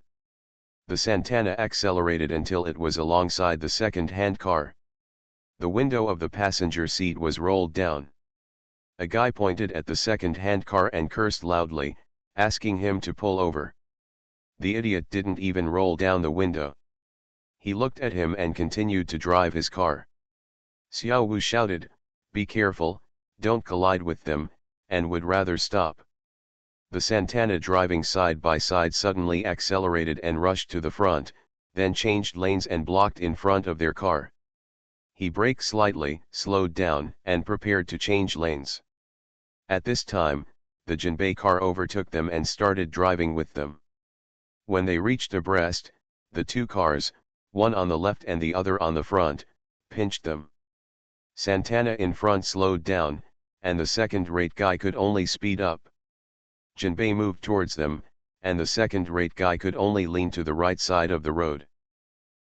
The Santana accelerated until it was alongside the second-hand car. The window of the passenger seat was rolled down. A guy pointed at the second-hand car and cursed loudly, asking him to pull over. The idiot didn't even roll down the window. He looked at him and continued to drive his car. Xiao Wu shouted, "Be careful, don't collide with them," and would rather stop. The Santana driving side by side suddenly accelerated and rushed to the front, then changed lanes and blocked in front of their car. He braked slightly, slowed down, and prepared to change lanes. At this time, the Jinbei car overtook them and started driving with them. When they reached abreast, the 2 cars, one on the left and the other on the front, pinched them. Santana in front slowed down, and the second-rate guy could only speed up. Jinbei moved towards them, and the second-rate guy could only lean to the right side of the road.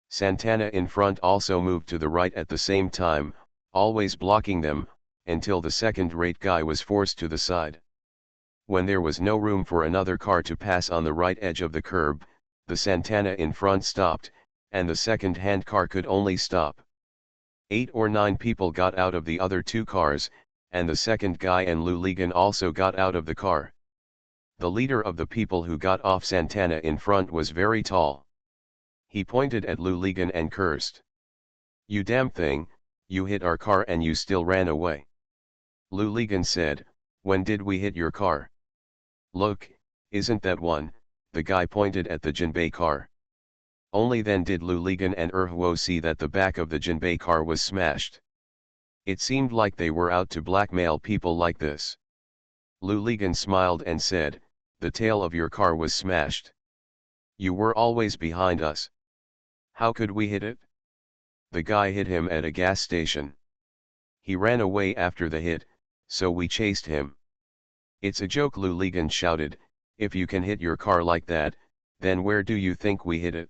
Santana in front also moved to the right at the same time, always blocking them, until the second-rate guy was forced to the side. When there was no room for another car to pass on the right edge of the curb, the Santana in front stopped, and the second-hand car could only stop. 8 or 9 people got out of the other 2 cars, and the second guy and Lu Ligan also got out of the car. The leader of the people who got off Santana in front was very tall. He pointed at Lu Ligan and cursed. "You damn thing, you hit our car and you still ran away." Lu Ligan said, "When did we hit your car?" "Look, isn't that one?" The guy pointed at the Jinbei car. Only then did Lu Ligan and Huo see that the back of the Jinbei car was smashed. It seemed like they were out to blackmail people like this. Lu Ligan smiled and said, "The tail of your car was smashed. You were always behind us. How could we hit it?" "The guy hit him at a gas station. He ran away after the hit, so we chased him." "It's a joke," Lu Ligan shouted. "If you can hit your car like that, then where do you think we hit it?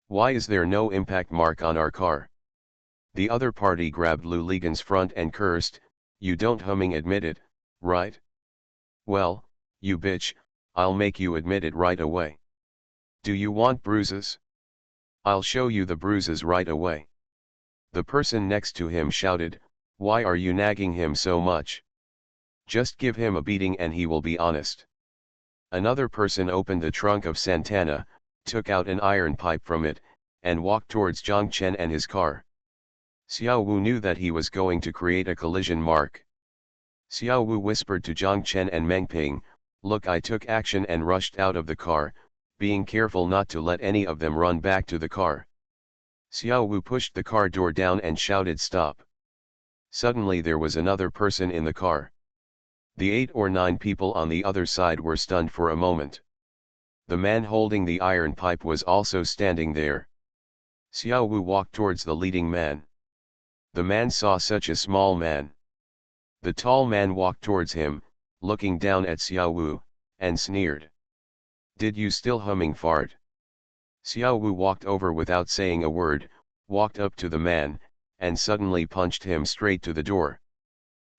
Why is there no impact mark on our car?" The other party grabbed Lu Ligan's front and cursed, "You don't humming admit it, right? Well, you bitch, I'll make you admit it right away. Do you want bruises? I'll show you the bruises right away." The person next to him shouted, "Why are you nagging him so much? Just give him a beating and he will be honest." Another person opened the trunk of Santana, took out an iron pipe from it, and walked towards Zhang Chen and his car. Xiao Wu knew that he was going to create a collision mark. Xiao Wu whispered to Zhang Chen and Meng Ping, "Look, I took action and rushed out of the car, being careful not to let any of them run back to the car." Xiao Wu pushed the car door down and shouted, "Stop." Suddenly there was another person in the car. The 8 or 9 people on the other side were stunned for a moment. The man holding the iron pipe was also standing there. Xiao Wu walked towards the leading man. The man saw such a small man. The tall man walked towards him, looking down at Xiao Wu, and sneered. "Did you still humming fart?" Xiao Wu walked over without saying a word, walked up to the man, and suddenly punched him straight to the door.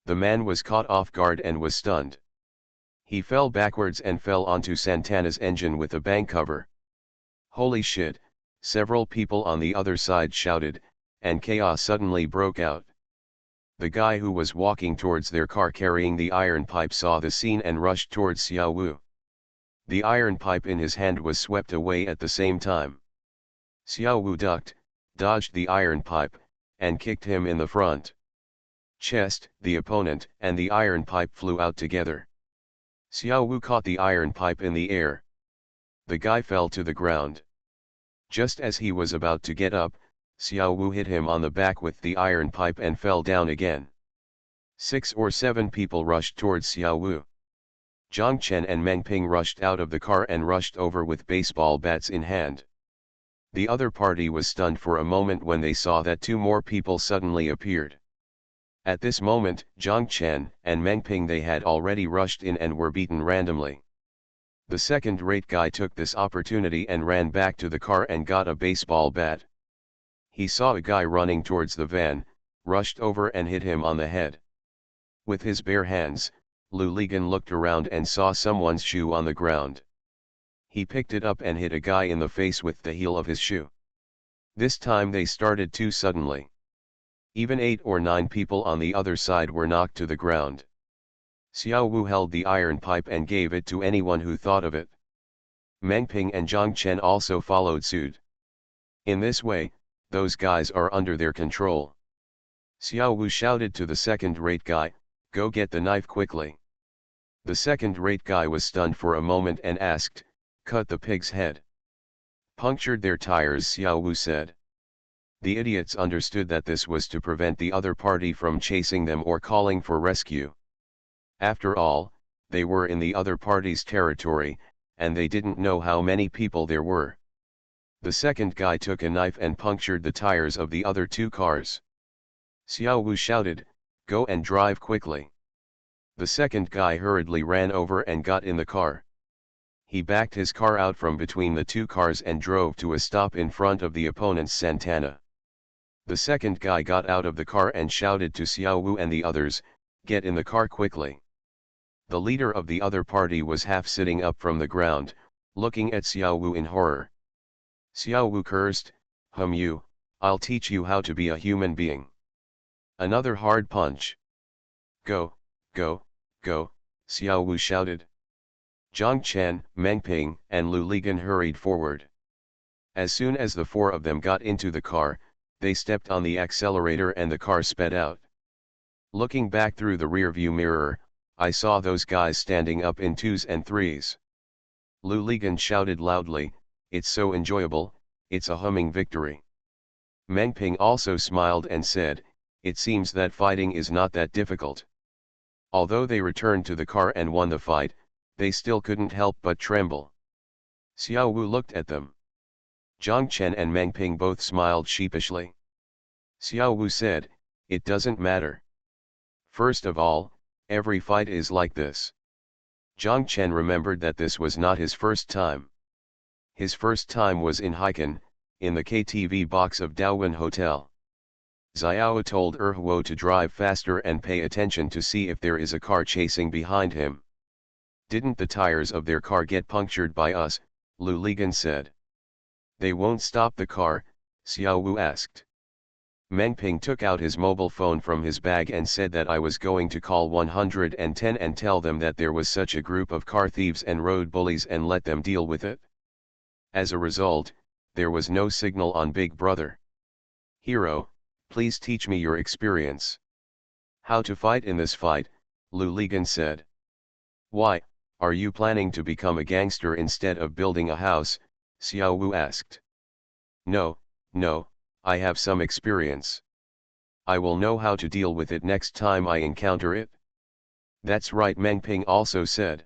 The man was caught off guard and was stunned. He fell backwards and fell onto Santana's engine with a bang cover. "Holy shit," several people on the other side shouted, and chaos suddenly broke out. The guy who was walking towards their car carrying the iron pipe saw the scene and rushed towards Xiao Wu. The iron pipe in his hand was swept away at the same time. Xiao Wu ducked, dodged the iron pipe, and kicked him in the front chest. The opponent and the iron pipe flew out together. Xiao Wu caught the iron pipe in the air. The guy fell to the ground. Just as he was about to get up, Xiao Wu hit him on the back with the iron pipe and fell down again. 6 or 7 people rushed towards Xiao Wu. Zhang Chen and Meng Ping rushed out of the car and rushed over with baseball bats in hand. The other party was stunned for a moment when they saw that 2 more people suddenly appeared. At this moment, Zhang Chen and Meng Ping they had already rushed in and were beaten randomly. The second-rate guy took this opportunity and ran back to the car and got a baseball bat. He saw a guy running towards the van, rushed over and hit him on the head. With his bare hands, Lu Ligan looked around and saw someone's shoe on the ground. He picked it up and hit a guy in the face with the heel of his shoe. This time they started too suddenly. Even 8 or 9 people on the other side were knocked to the ground. Xiao Wu held the iron pipe and gave it to anyone who thought of it. Meng Ping and Zhang Chen also followed suit. In this way, those guys are under their control. Xiao Wu shouted to the second-rate guy, "Go get the knife quickly." The second-rate guy was stunned for a moment and asked, "Cut the pig's head." "Punctured their tires," Xiao Wu said. The idiots understood that this was to prevent the other party from chasing them or calling for rescue. After all, they were in the other party's territory, and they didn't know how many people there were. The second guy took a knife and punctured the tires of the other 2 cars. Xiao Wu shouted, "Go and drive quickly." The second guy hurriedly ran over and got in the car. He backed his car out from between the 2 cars and drove to a stop in front of the opponent's Santana. The second guy got out of the car and shouted to Xiao Wu and the others, "Get in the car quickly." The leader of the other party was half sitting up from the ground, looking at Xiao Wu in horror. Xiao Wu cursed, you, I'll teach you how to be a human being." Another hard punch. "Go, go, go," Xiao Wu shouted. Zhang Chen, Meng Ping, and Lu Ligan hurried forward. As soon as the 4 of them got into the car, they stepped on the accelerator and the car sped out. Looking back through the rearview mirror, I saw those guys standing up in 2s and 3s. Lu Ligan shouted loudly, "It's so enjoyable, it's a humming victory." Meng Ping also smiled and said, "It seems that fighting is not that difficult." Although they returned to the car and won the fight, they still couldn't help but tremble. Xiao Wu looked at them. Zhang Chen and Meng Ping both smiled sheepishly. Xiao Wu said, "It doesn't matter. First of all, every fight is like this." Zhang Chen remembered that this was not his first time. His first time was in Haikan, in the KTV box of Daowen Hotel. Xiao told Huo to drive faster and pay attention to see if there is a car chasing behind him. "Didn't the tires of their car get punctured by us?" Lu Ligan said. "They won't stop the car," Xiao Wu asked. Meng Ping took out his mobile phone from his bag and said that I was going to call 110 and tell them that there was such a group of car thieves and road bullies and let them deal with it. As a result, there was no signal on Big Brother. Hero, please teach me your experience. How to fight in this fight, Lu Ligan said. Why, are you planning to become a gangster instead of building a house? Xiao Wu asked. No, I have some experience. I will know how to deal with it next time I encounter it. That's right, Meng Ping also said.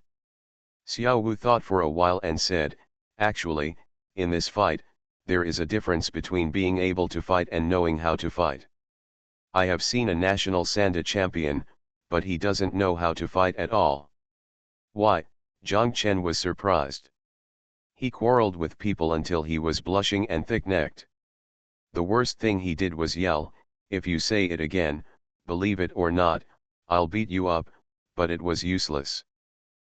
Xiao Wu thought for a while and said, actually, in this fight, there is a difference between being able to fight and knowing how to fight. I have seen a national Sanda champion, but he doesn't know how to fight at all. Why? Zhang Chen was surprised. He quarreled with people until he was blushing and thick-necked. The worst thing he did was yell, if you say it again, believe it or not, I'll beat you up, but it was useless.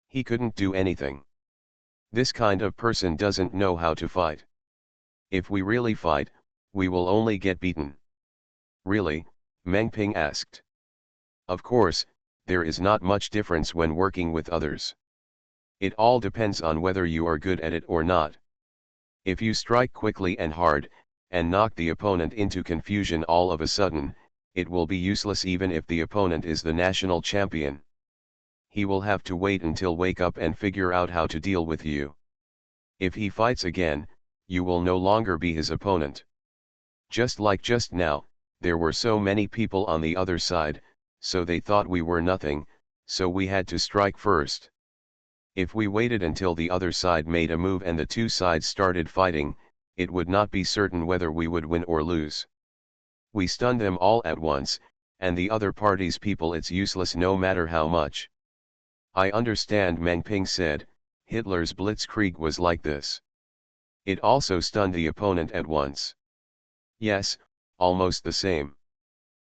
He couldn't do anything. This kind of person doesn't know how to fight. If we really fight, we will only get beaten. Really? Meng Ping asked. Of course, there is not much difference when working with others. It all depends on whether you are good at it or not. If you strike quickly and hard, and knock the opponent into confusion all of a sudden, it will be useless even if the opponent is the national champion. He will have to wait until wake up and figure out how to deal with you. If he fights again, you will no longer be his opponent. Just like just now, there were so many people on the other side, so they thought we were nothing, so we had to strike first. If we waited until the other side made a move and the two sides started fighting, it would not be certain whether we would win or lose. We stunned them all at once, and the other party's people it's useless no matter how much. I understand, Meng Ping said. Hitler's blitzkrieg was like this. It also stunned the opponent at once. Yes, almost the same.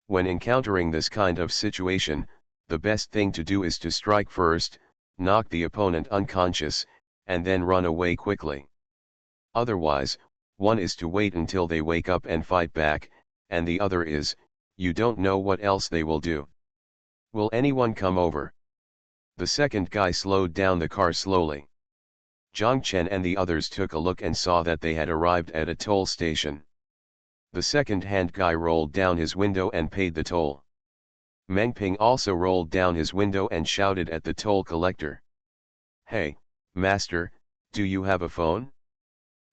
When encountering this kind of situation, the best thing to do is to strike first, knock the opponent unconscious, and then run away quickly. Otherwise, one is to wait until they wake up and fight back, and the other is, you don't know what else they will do. Will anyone come over? The second guy slowed down the car slowly. Zhang Chen and the others took a look and saw that they had arrived at a toll station. The second-hand guy rolled down his window and paid the toll. Meng Ping also rolled down his window and shouted at the toll collector. Hey, master, do you have a phone?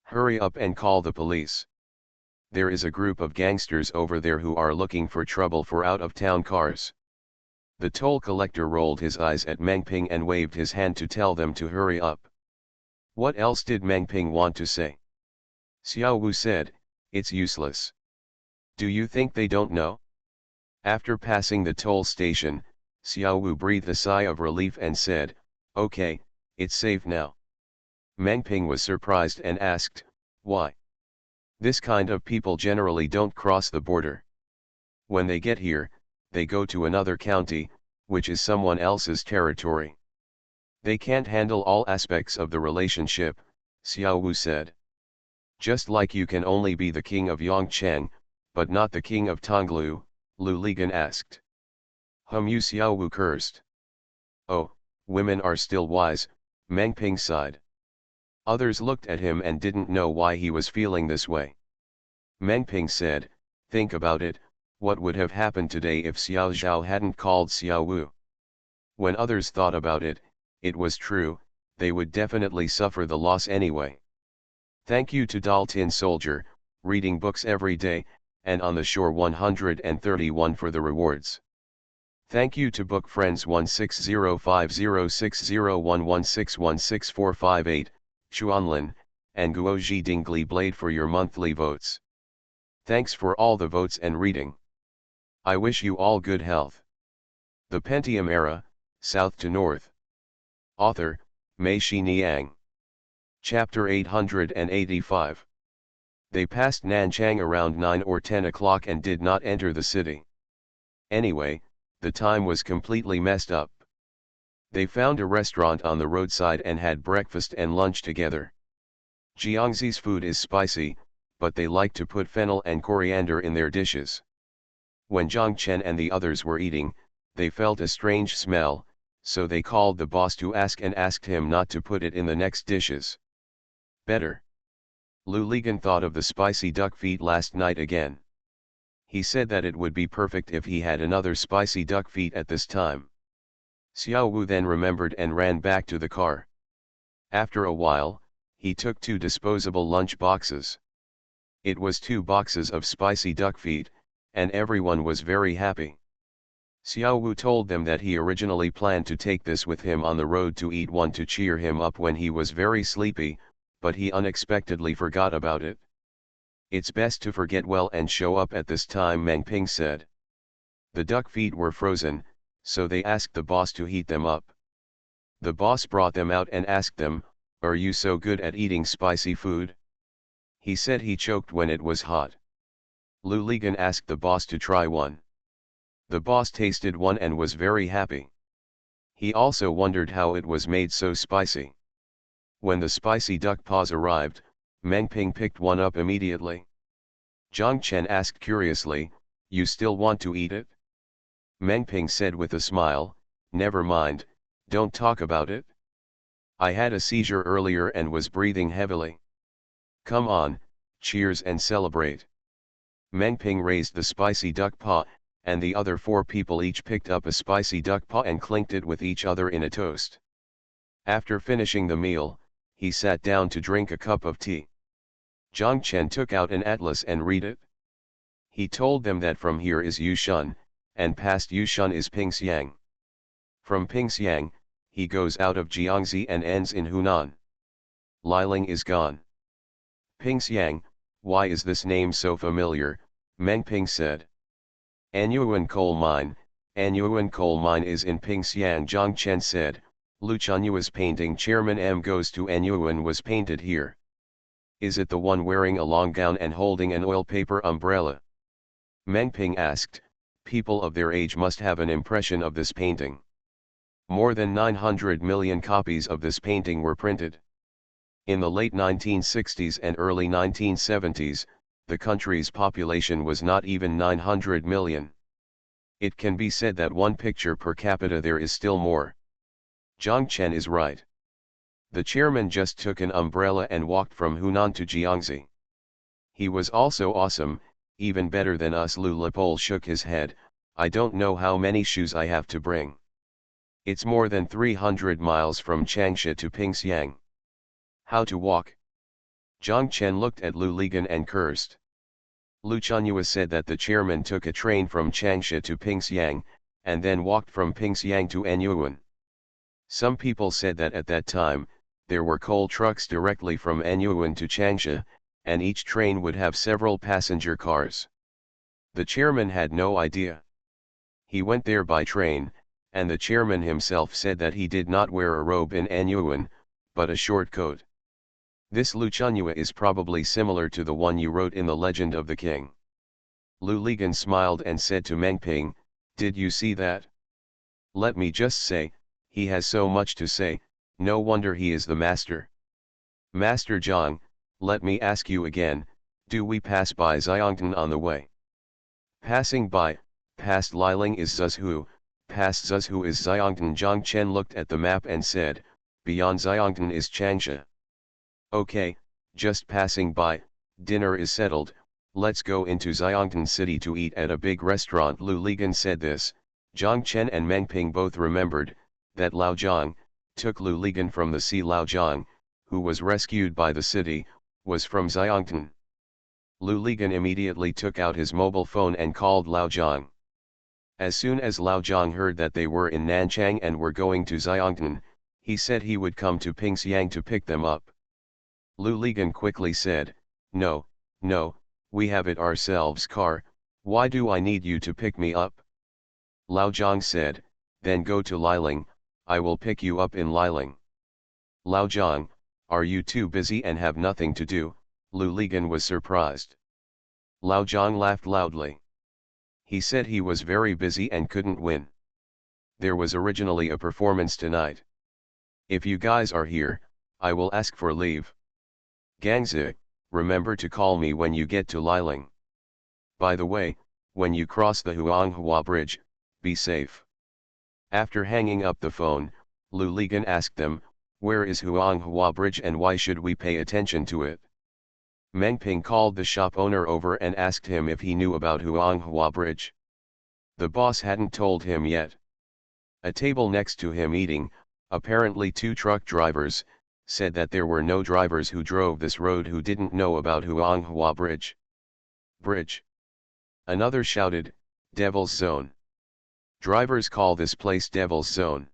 Hurry up and call the police. There is a group of gangsters over there who are looking for trouble for out-of-town cars. The toll collector rolled his eyes at Meng Ping and waved his hand to tell them to hurry up. What else did Meng Ping want to say? Xiao Wu said, it's useless. Do you think they don't know? After passing the toll station, Xiao Wu breathed a sigh of relief and said, okay, it's safe now. Meng Ping was surprised and asked, why? This kind of people generally don't cross the border. When they get here, they go to another county, which is someone else's territory. They can't handle all aspects of the relationship, Xiao Wu said. Just like you can only be the king of Yongcheng, but not the king of Tonglu, Lu Ligan asked. You, Xiao Wu cursed. Oh, women are still wise, Meng Ping sighed. Others looked at him and didn't know why he was feeling this way. Meng Ping said, think about it, what would have happened today if Xiao Zhao hadn't called Xiao Wu? When others thought about it, it was true, they would definitely suffer the loss anyway. Thank you to Dal Tin Soldier, reading books every day, and on the shore 131 for the rewards. Thank you to Book Friends 1605060116164458, Chuanlin, and Guoji Dingli Blade for your monthly votes. Thanks for all the votes and reading. I wish you all good health. The Pentium Era, South to North. Author, Mei Shi Niang. Chapter 885. They passed Nanchang around 9 or 10 o'clock and did not enter the city. Anyway, the time was completely messed up. They found a restaurant on the roadside and had breakfast and lunch together. Jiangxi's food is spicy, but they liked to put fennel and coriander in their dishes. When Zhang Chen and the others were eating, they felt a strange smell, so they called the boss to ask and asked him not to put it in the next dishes. Better. Lu Ligan thought of the spicy duck feet last night again. He said that it would be perfect if he had another spicy duck feet at this time. Xiao Wu then remembered and ran back to the car. After a while, he took 2 disposable lunch boxes. It was 2 boxes of spicy duck feet, and everyone was very happy. Xiao Wu told them that he originally planned to take this with him on the road to eat one to cheer him up when he was very sleepy, but he unexpectedly forgot about it. It's best to forget well and show up at this time, Meng Ping said. The duck feet were frozen, so they asked the boss to heat them up. The boss brought them out and asked them, "Are you so good at eating spicy food?" He said he choked when it was hot. Lu Ligan asked the boss to try one. The boss tasted one and was very happy. He also wondered how it was made so spicy. When the spicy duck paws arrived, Meng Ping picked one up immediately. Zhang Chen asked curiously, "You still want to eat it?" Meng Ping said with a smile, "Never mind, don't talk about it. I had a seizure earlier and was breathing heavily. Come on, cheers and celebrate." Meng Ping raised the spicy duck paw, and the other 4 people each picked up a spicy duck paw and clinked it with each other in a toast. After finishing the meal, he sat down to drink a cup of tea. Zhang Chen took out an atlas and read it. He told them that from here is Yushan, and past Yushan is Pingxiang. From Pingxiang, he goes out of Jiangxi and ends in Hunan. Liling is gone. Pingxiang, why is this name so familiar? Meng Ping said. Anyuan coal mine is in Pingxiang, Zhang Chen said. Lu Chunyua's painting Chairman M Goes to Anyuan was painted here. Is it the one wearing a long gown and holding an oil paper umbrella? Meng Ping asked. People of their age must have an impression of this painting. More than 900 million copies of this painting were printed. In the late 1960s and early 1970s, the country's population was not even 900 million. It can be said that 1 picture per capita there is still more. Zhang Chen is right. The chairman just took an umbrella and walked from Hunan to Jiangxi. He was also awesome, even better than us. Lu Lepol shook his head. I don't know how many shoes I have to bring. It's more than 300 miles from Changsha to Pingxiang. How to walk? Zhang Chen looked at Lu Ligan and cursed. Lu Chunyua said that the chairman took a train from Changsha to Pingxiang, and then walked from Pingxiang to Anyuan. Some people said that at that time, there were coal trucks directly from Anyuan to Changsha, and each train would have several passenger cars. The chairman had no idea. He went there by train, and the chairman himself said that he did not wear a robe in Anyuan, but a short coat. This Lu Chunyua is probably similar to the one you wrote in the Legend of the King. Lu Ligan smiled and said to Meng Ping, "Did you see that? Let me just say, he has so much to say, no wonder he is the master." Master Zhang, let me ask you again, do we pass by Xiangtan on the way? Passing by, past Liling is Zhuzhu, past Zhuzhu is Xiangtan. Zhang Chen looked at the map and said, beyond Xiangtan is Changsha. Okay, just passing by, dinner is settled, let's go into Xiangtan city to eat at a big restaurant. Lu Ligan said this. Zhang Chen and Meng Ping both remembered that Lao Zhang took Lu Ligan from the sea. Lao Zhang, who was rescued by the city, was from Xiangtan. Lu Ligan immediately took out his mobile phone and called Lao Zhang. As soon as Lao Zhang heard that they were in Nanchang and were going to Xiangtan, he said he would come to Pingxiang to pick them up. Lu Ligan quickly said, No, we have it ourselves car, why do I need you to pick me up? Lao Zhang said, then go to Liling, I will pick you up in Liling. Lao Zhang, are you too busy and have nothing to do? Lu Ligan was surprised. Lao Zhang laughed loudly. He said he was very busy and couldn't win. There was originally a performance tonight. If you guys are here, I will ask for leave. Gangzi, remember to call me when you get to Liling. By the way, when you cross the Huanghua Bridge, be safe. After hanging up the phone, Lu Ligan asked them, where is Huanghua Bridge and why should we pay attention to it? Meng Ping called the shop owner over and asked him if he knew about Huanghua Bridge. The boss hadn't told him yet. A table next to him eating, apparently two truck drivers, said that there were no drivers who drove this road who didn't know about Huanghua Bridge. Bridge. Another shouted, Devil's Zone. Drivers call this place Devil's Zone.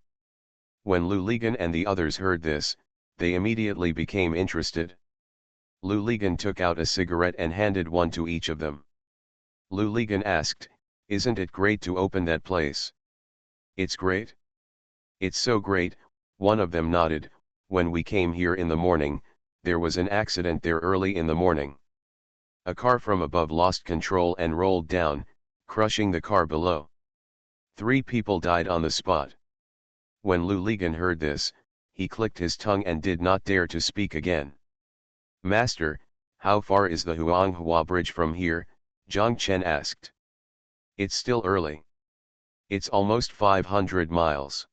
When Lu Ligan and the others heard this, they immediately became interested. Lu Ligan took out a cigarette and handed one to each of them. Lu Ligan asked, isn't it great to open that place? It's great. It's so great, one of them nodded. When we came here in the morning, there was an accident there early in the morning. A car from above lost control and rolled down, crushing the car below. 3 people died on the spot. When Lu Ligan heard this, he clicked his tongue and did not dare to speak again. Master, how far is the Huanghua Bridge from here? Zhang Chen asked. It's still early. It's almost 500 miles.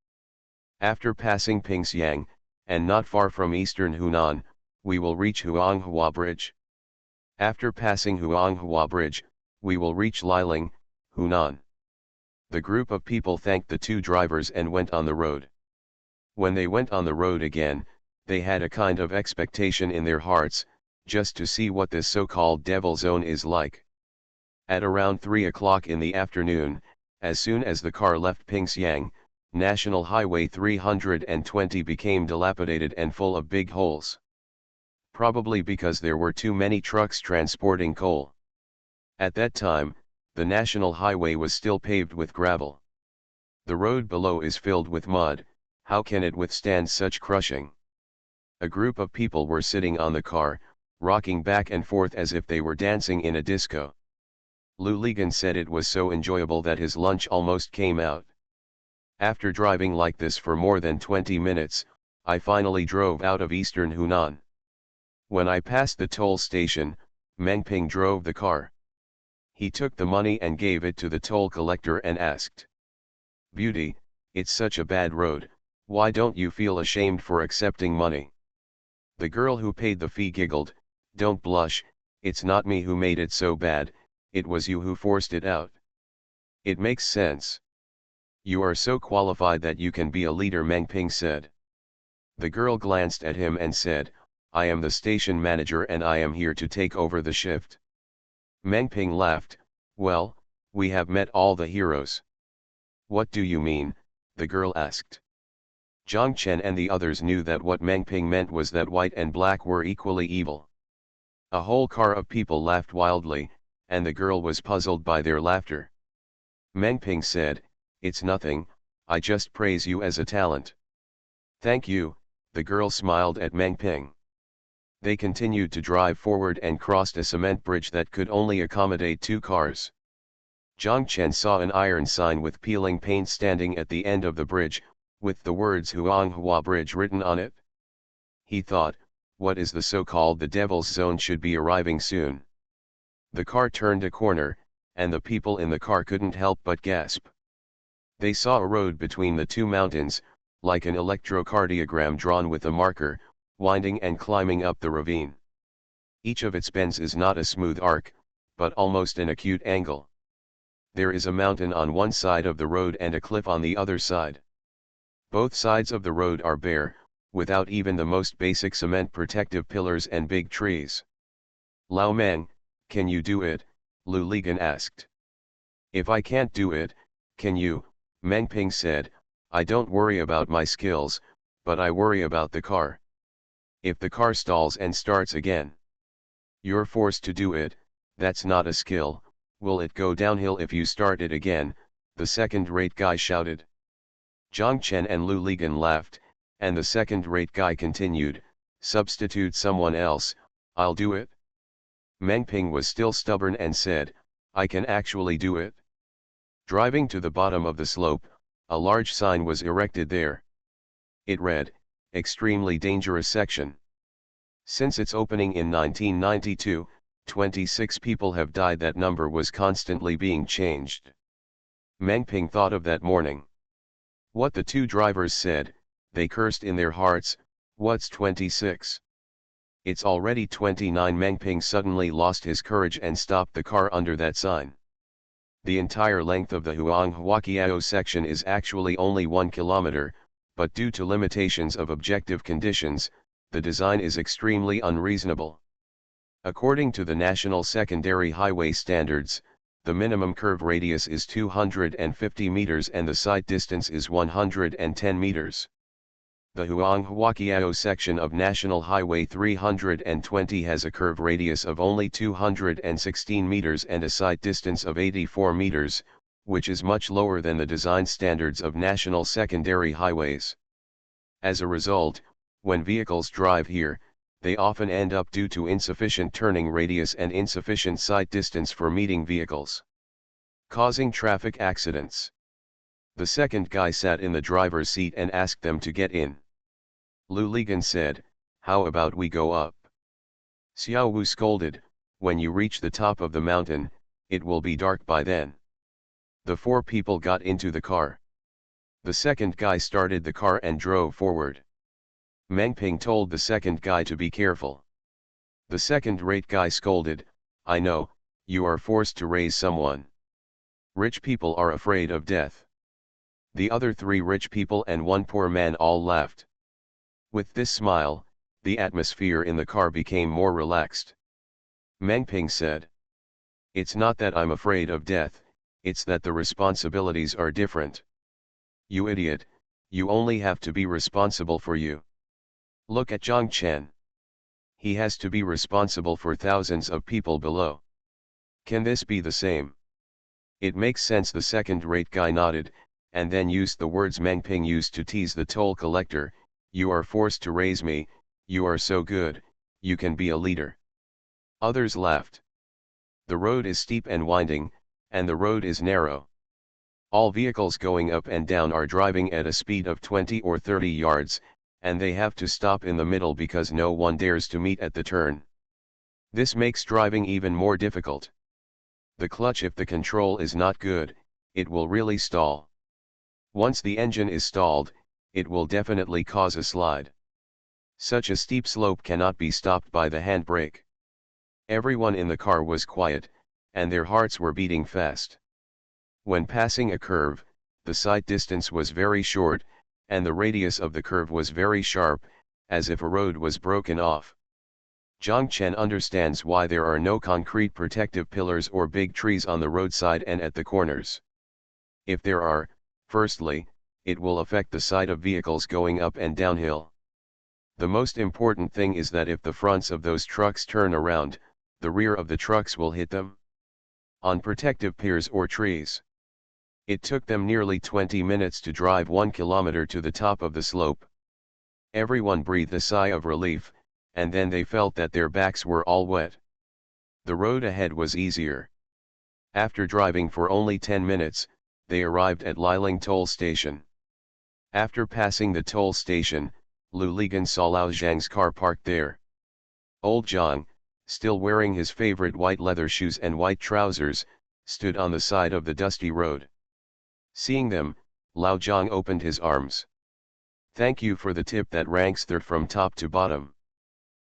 After passing Pingxiang, and not far from eastern Hunan, we will reach Huanghua Bridge. After passing Huanghua Bridge, we will reach Liling, Hunan. The group of people thanked the 2 drivers and went on the road. When they went on the road again, they had a kind of expectation in their hearts, just to see what this so-called Devil Zone is like. At around 3 o'clock in the afternoon, as soon as the car left Pingxiang, National Highway 320 became dilapidated and full of big holes. Probably because there were too many trucks transporting coal. At that time, the National Highway was still paved with gravel. The road below is filled with mud, how can it withstand such crushing? A group of people were sitting on the car, rocking back and forth as if they were dancing in a disco. Lu Ligan said it was so enjoyable that his lunch almost came out. After driving like this for more than 20 minutes, I finally drove out of eastern Hunan. When I passed the toll station, Meng Ping drove the car. He took the money and gave it to the toll collector and asked, Beauty, it's such a bad road, why don't you feel ashamed for accepting money? The girl who paid the fee giggled, don't blush, it's not me who made it so bad, it was you who forced it out. It makes sense. You are so qualified that you can be a leader, Meng Ping said. The girl glanced at him and said, I am the station manager and I am here to take over the shift. Meng Ping laughed, well, we have met all the heroes. What do you mean? The girl asked. Zhang Chen and the others knew that what Meng Ping meant was that white and black were equally evil. A whole car of people laughed wildly, and the girl was puzzled by their laughter. Meng Ping said, it's nothing, I just praise you as a talent. Thank you, the girl smiled at Meng Ping. They continued to drive forward and crossed a cement bridge that could only accommodate 2 cars. Zhang Chen saw an iron sign with peeling paint standing at the end of the bridge, with the words Huanghua Bridge written on it. He thought, what is the so-called the Devil's Zone should be arriving soon. The car turned a corner, and the people in the car couldn't help but gasp. They saw a road between the 2 mountains, like an electrocardiogram drawn with a marker, winding and climbing up the ravine. Each of its bends is not a smooth arc, but almost an acute angle. There is a mountain on one side of the road and a cliff on the other side. Both sides of the road are bare, without even the most basic cement protective pillars and big trees. Lao Meng, can you do it? Lu Ligan asked. If I can't do it, can you? Meng Ping said, I don't worry about my skills, but I worry about the car. If the car stalls and starts again, you're forced to do it, that's not a skill, will it go downhill if you start it again? The second-rate guy shouted. Zhang Chen and Lu Ligan laughed, and the second-rate guy continued, substitute someone else, I'll do it. Meng Ping was still stubborn and said, I can actually do it. Driving to the bottom of the slope, a large sign was erected there. It read, Extremely Dangerous Section. Since its opening in 1992, 26 people have died. That number was constantly being changed. Meng Ping thought of that morning. What the two drivers said, they cursed in their hearts. What's 26? It's already 29. Meng Ping suddenly lost his courage and stopped the car under that sign. The entire length of the Huanghuaqiao section is actually only 1 kilometer, but due to limitations of objective conditions, the design is extremely unreasonable. According to the National Secondary Highway Standards, the minimum curve radius is 250 meters and the side distance is 110 meters. The Huanghuaqiao section of National Highway 320 has a curve radius of only 216 meters and a side distance of 84 meters, which is much lower than the design standards of national secondary highways. As a result, when vehicles drive here, they often end up due to insufficient turning radius and insufficient side distance for meeting vehicles, causing traffic accidents. The second guy sat in the driver's seat and asked them to get in. Lu Ligan said, "How about we go up?" Xiao Wu scolded, "When you reach the top of the mountain, it will be dark by then." The four people got into the car. The second guy started the car and drove forward. Meng Ping told the second guy to be careful. The second-rate guy scolded, "I know, you are forced to raise someone. Rich people are afraid of death." The other three rich people and one poor man all laughed. With this smile, the atmosphere in the car became more relaxed. Meng Ping said, "It's not that I'm afraid of death, it's that the responsibilities are different. You idiot, you only have to be responsible for you. Look at Zhang Chen. He has to be responsible for thousands of people below. Can this be the same?" "It makes sense." The second-rate guy nodded, and then used the words Meng Ping used to tease the toll collector, "You are forced to raise me, you are so good, you can be a leader." Others laughed. The road is steep and winding, and the road is narrow. All vehicles going up and down are driving at a speed of 20 or 30 yards, and they have to stop in the middle because no one dares to meet at the turn. This makes driving even more difficult. The clutch, if the control is not good, it will really stall. Once the engine is stalled, it will definitely cause a slide. Such a steep slope cannot be stopped by the handbrake. Everyone in the car was quiet, and their hearts were beating fast. When passing a curve, the side distance was very short, and the radius of the curve was very sharp, as if a road was broken off. Zhang Chen understands why there are no concrete protective pillars or big trees on the roadside and at the corners. If there are, firstly, it will affect the sight of vehicles going up and downhill. The most important thing is that if the fronts of those trucks turn around, the rear of the trucks will hit them on protective piers or trees. It took them nearly 20 minutes to drive 1 kilometer to the top of the slope. Everyone breathed a sigh of relief, and then they felt that their backs were all wet. The road ahead was easier. After driving for only 10 minutes, they arrived at Liling toll station. After passing the toll station, Lu Ligan saw Lao Zhang's car parked there. Old Zhang, still wearing his favorite white leather shoes and white trousers, stood on the side of the dusty road. Seeing them, Lao Zhang opened his arms. "Thank you for the tip that ranks third from top to bottom.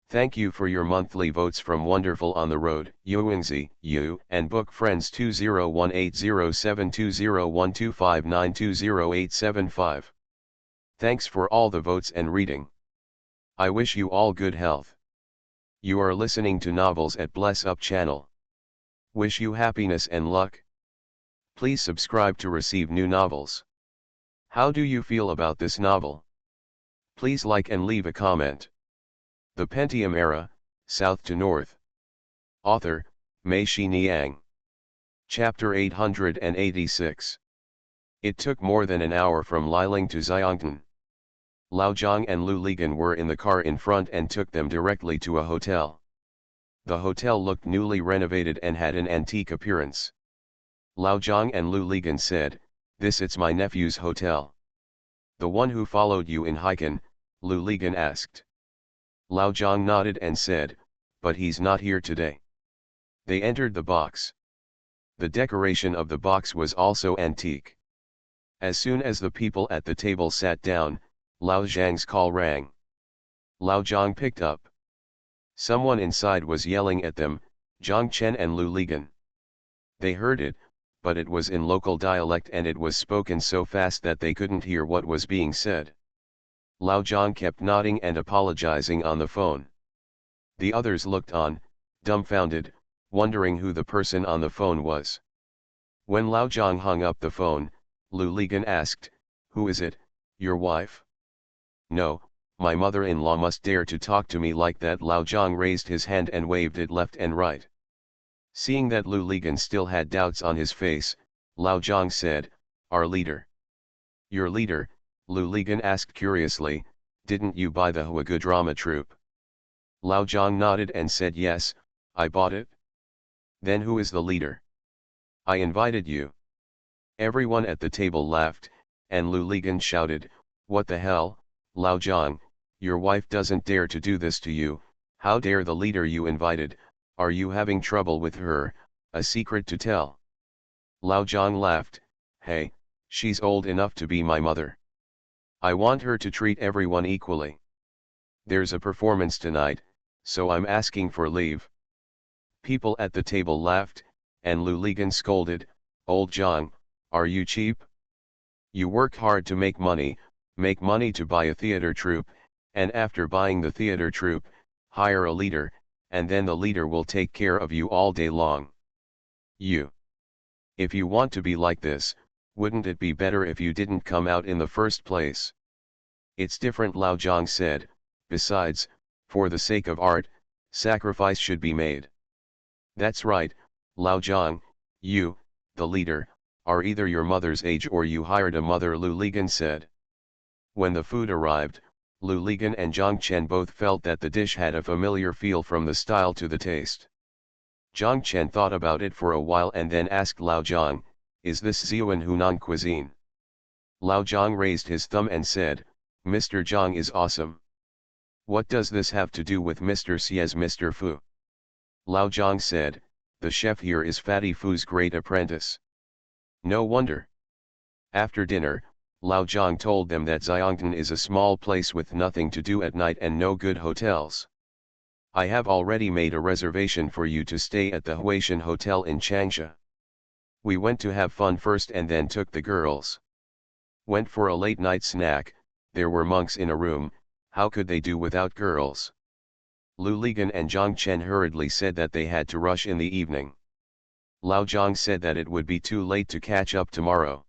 Thank you for your monthly votes from Wonderful on the Road, Yuingzi, Yu, and Book Friends 20180720125920875. Thanks for all the votes and reading. I wish you all good health. You are listening to Novels at Bless Up channel. Wish you happiness and luck. Please subscribe to receive new novels. How do you feel about this novel? Please like and leave a comment. The Pentium Era, South to North. Author, Mei Xiniang. Chapter 886. It took more than an hour from Liling to Xiangtan. Lao Zhang and Lu Ligan were in the car in front and took them directly to a hotel. The hotel looked newly renovated and had an antique appearance. Lao Zhang and Lu Ligan said, It's my nephew's hotel." "The one who followed you in Hiken?" Lu Ligan asked. Lao Zhang nodded and said, but he's not here today. They entered the box. The decoration of the box was also antique. As soon as the people at the table sat down, Lao Zhang's call rang. Lao Zhang picked up. Someone inside was yelling at them, Zhang Chen and Lu Ligan. They heard it, but it was in local dialect and it was spoken so fast that they couldn't hear what was being said. Lao Zhang kept nodding and apologizing on the phone. The others looked on, dumbfounded, wondering who the person on the phone was. When Lao Zhang hung up the phone, Lu Ligan asked, who is it, your wife? No, my mother-in-law must dare to talk to me like that. Lao Zhang raised his hand and waved it left and right. Seeing that Lu Ligan still had doubts on his face, Lao Zhang said, our leader. Your leader, Lu Ligan asked curiously, didn't you buy the Huagu drama troupe? Lao Zhang nodded and said yes, I bought it. Then who is the leader? I invited you. Everyone at the table laughed, and Lu Ligan shouted, what the hell, Lao Zhang, your wife doesn't dare to do this to you, how dare the leader you invited, are you having trouble with her, a secret to tell? Lao Zhang laughed, hey, she's old enough to be my mother. I want her to treat everyone equally. There's a performance tonight, so I'm asking for leave. People at the table laughed, and Lu Ligan scolded, old Zhang, are you cheap? You work hard to make money to buy a theater troupe, and after buying the theater troupe, hire a leader, and then the leader will take care of you all day long. If you want to be like this, wouldn't it be better if you didn't come out in the first place? It's different, Lao Zhang said, besides, for the sake of art, sacrifice should be made. That's right, Lao Zhang, you, the leader, are either your mother's age or you hired a mother, Lu Ligan said. When the food arrived, Lu Ligan and Zhang Chen both felt that the dish had a familiar feel from the style to the taste. Zhang Chen thought about it for a while and then asked Lao Zhang, is this Zhuan Hunan cuisine? Lao Zhang raised his thumb and said, Mr. Zhang is awesome. What does this have to do with Mr. Xie's Mr. Fu? Lao Zhang said, the chef here is Fatty Fu's great apprentice. No wonder. After dinner, Lao Zhang told them that Xiangtan is a small place with nothing to do at night and no good hotels. I have already made a reservation for you to stay at the Huaishan Hotel in Changsha. We went to have fun first and then took the girls. Went for a late night snack, there were monks in a room, how could they do without girls? Lu Ligan and Zhang Chen hurriedly said that they had to rush in the evening. Lao Zhang said that it would be too late to catch up tomorrow.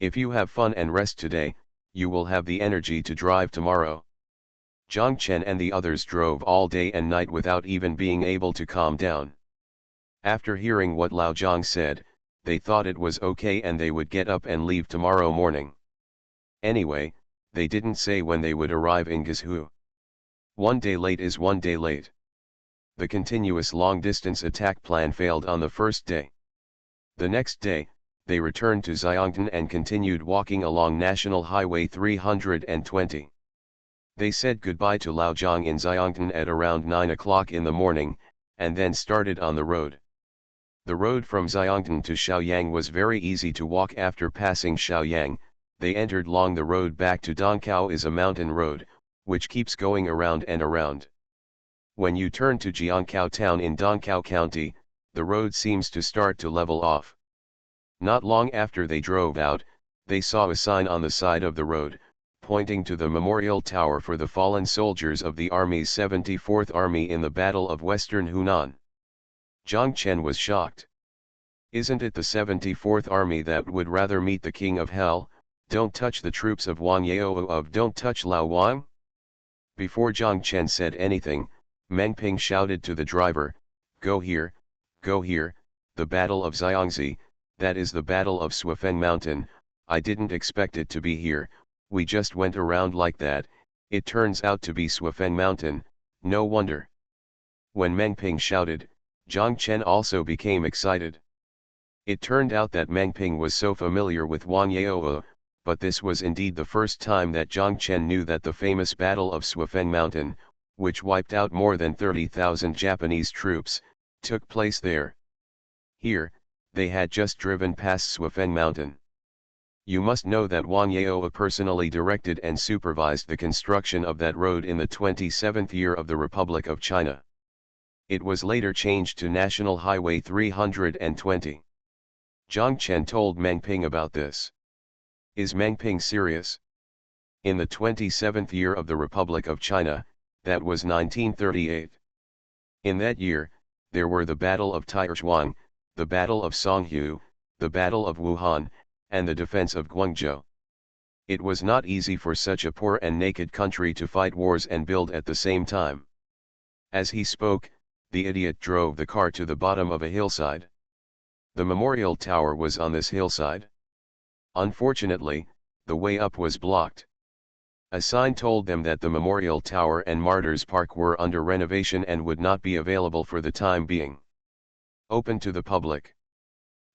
If you have fun and rest today, you will have the energy to drive tomorrow. Zhang Chen and the others drove all day and night without even being able to calm down. After hearing what Lao Zhang said, they thought it was okay and they would get up and leave tomorrow morning. Anyway, they didn't say when they would arrive in Guizhou. One day late is one day late. The continuous long-distance attack plan failed on the first day. The next day, they returned to Xiangtan and continued walking along National Highway 320. They said goodbye to Lao Zhang in Xiangtan at around 9 o'clock in the morning, and then started on the road. The road from Xiangtan to Shaoyang was very easy to walk. After passing Shaoyang, they entered along the road back to Dongkao is a mountain road, which keeps going around and around. When you turn to Jiangkao town in Dongkao County, the road seems to start to level off. Not long after they drove out, they saw a sign on the side of the road, pointing to the memorial tower for the fallen soldiers of the Army's 74th Army in the Battle of Western Hunan. Zhang Chen was shocked. Isn't it the 74th Army that would rather meet the King of Hell, don't touch the troops of Wang Yao of don't touch Lao Wang? Before Zhang Chen said anything, Meng Ping shouted to the driver, go here, the Battle of Xiangzi, that is the Battle of Suifeng Mountain. I didn't expect it to be here, we just went around like that, it turns out to be Suifeng Mountain, no wonder. When Meng Ping shouted, Zhang Chen also became excited. It turned out that Meng Ping was so familiar with Wang Yao, but this was indeed the first time that Zhang Chen knew that the famous Battle of Suifeng Mountain, which wiped out more than 30,000 Japanese troops, took place there. Here, they had just driven past Swifeng Mountain. You must know that Wang Yao personally directed and supervised the construction of that road in the 27th year of the Republic of China. It was later changed to National Highway 320. Zhang Chen told Meng Ping about this. Is Meng Ping serious? In the 27th year of the Republic of China, that was 1938. In that year, there were the Battle of Taizhuang, the Battle of Songhu, the Battle of Wuhan, and the defense of Guangzhou. It was not easy for such a poor and naked country to fight wars and build at the same time. As he spoke, the idiot drove the car to the bottom of a hillside. The memorial tower was on this hillside. Unfortunately, the way up was blocked. A sign told them that the memorial tower and Martyrs Park were under renovation and would not be available for the time being. Open to the public.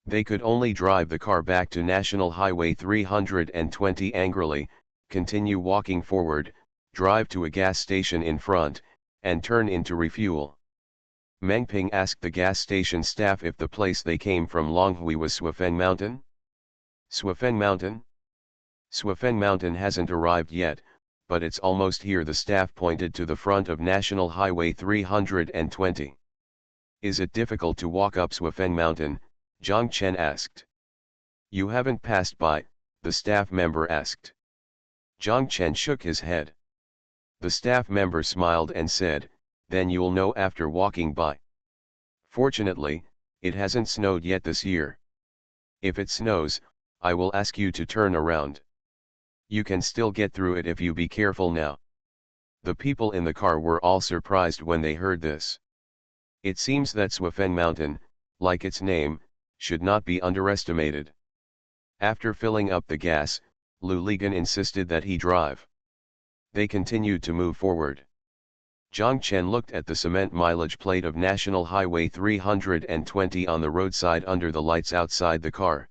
They could only drive the car back to National Highway 320 angrily, continue walking forward, drive to a gas station in front, and turn in to refuel. Meng Ping asked the gas station staff if the place they came from Longhui was Swifeng Mountain. Swifeng Mountain? Swifeng Mountain hasn't arrived yet, but it's almost here. The staff pointed to the front of National Highway 320. Is it difficult to walk up Swifeng Mountain? Zhang Chen asked. You haven't passed by, the staff member asked. Zhang Chen shook his head. The staff member smiled and said, then you'll know after walking by. Fortunately, it hasn't snowed yet this year. If it snows, I will ask you to turn around. You can still get through it if you be careful now. The people in the car were all surprised when they heard this. It seems that Swifeng Mountain, like its name, should not be underestimated. After filling up the gas, Lu Ligan insisted that he drive. They continued to move forward. Zhang Chen looked at the cement mileage plate of National Highway 320 on the roadside under the lights outside the car.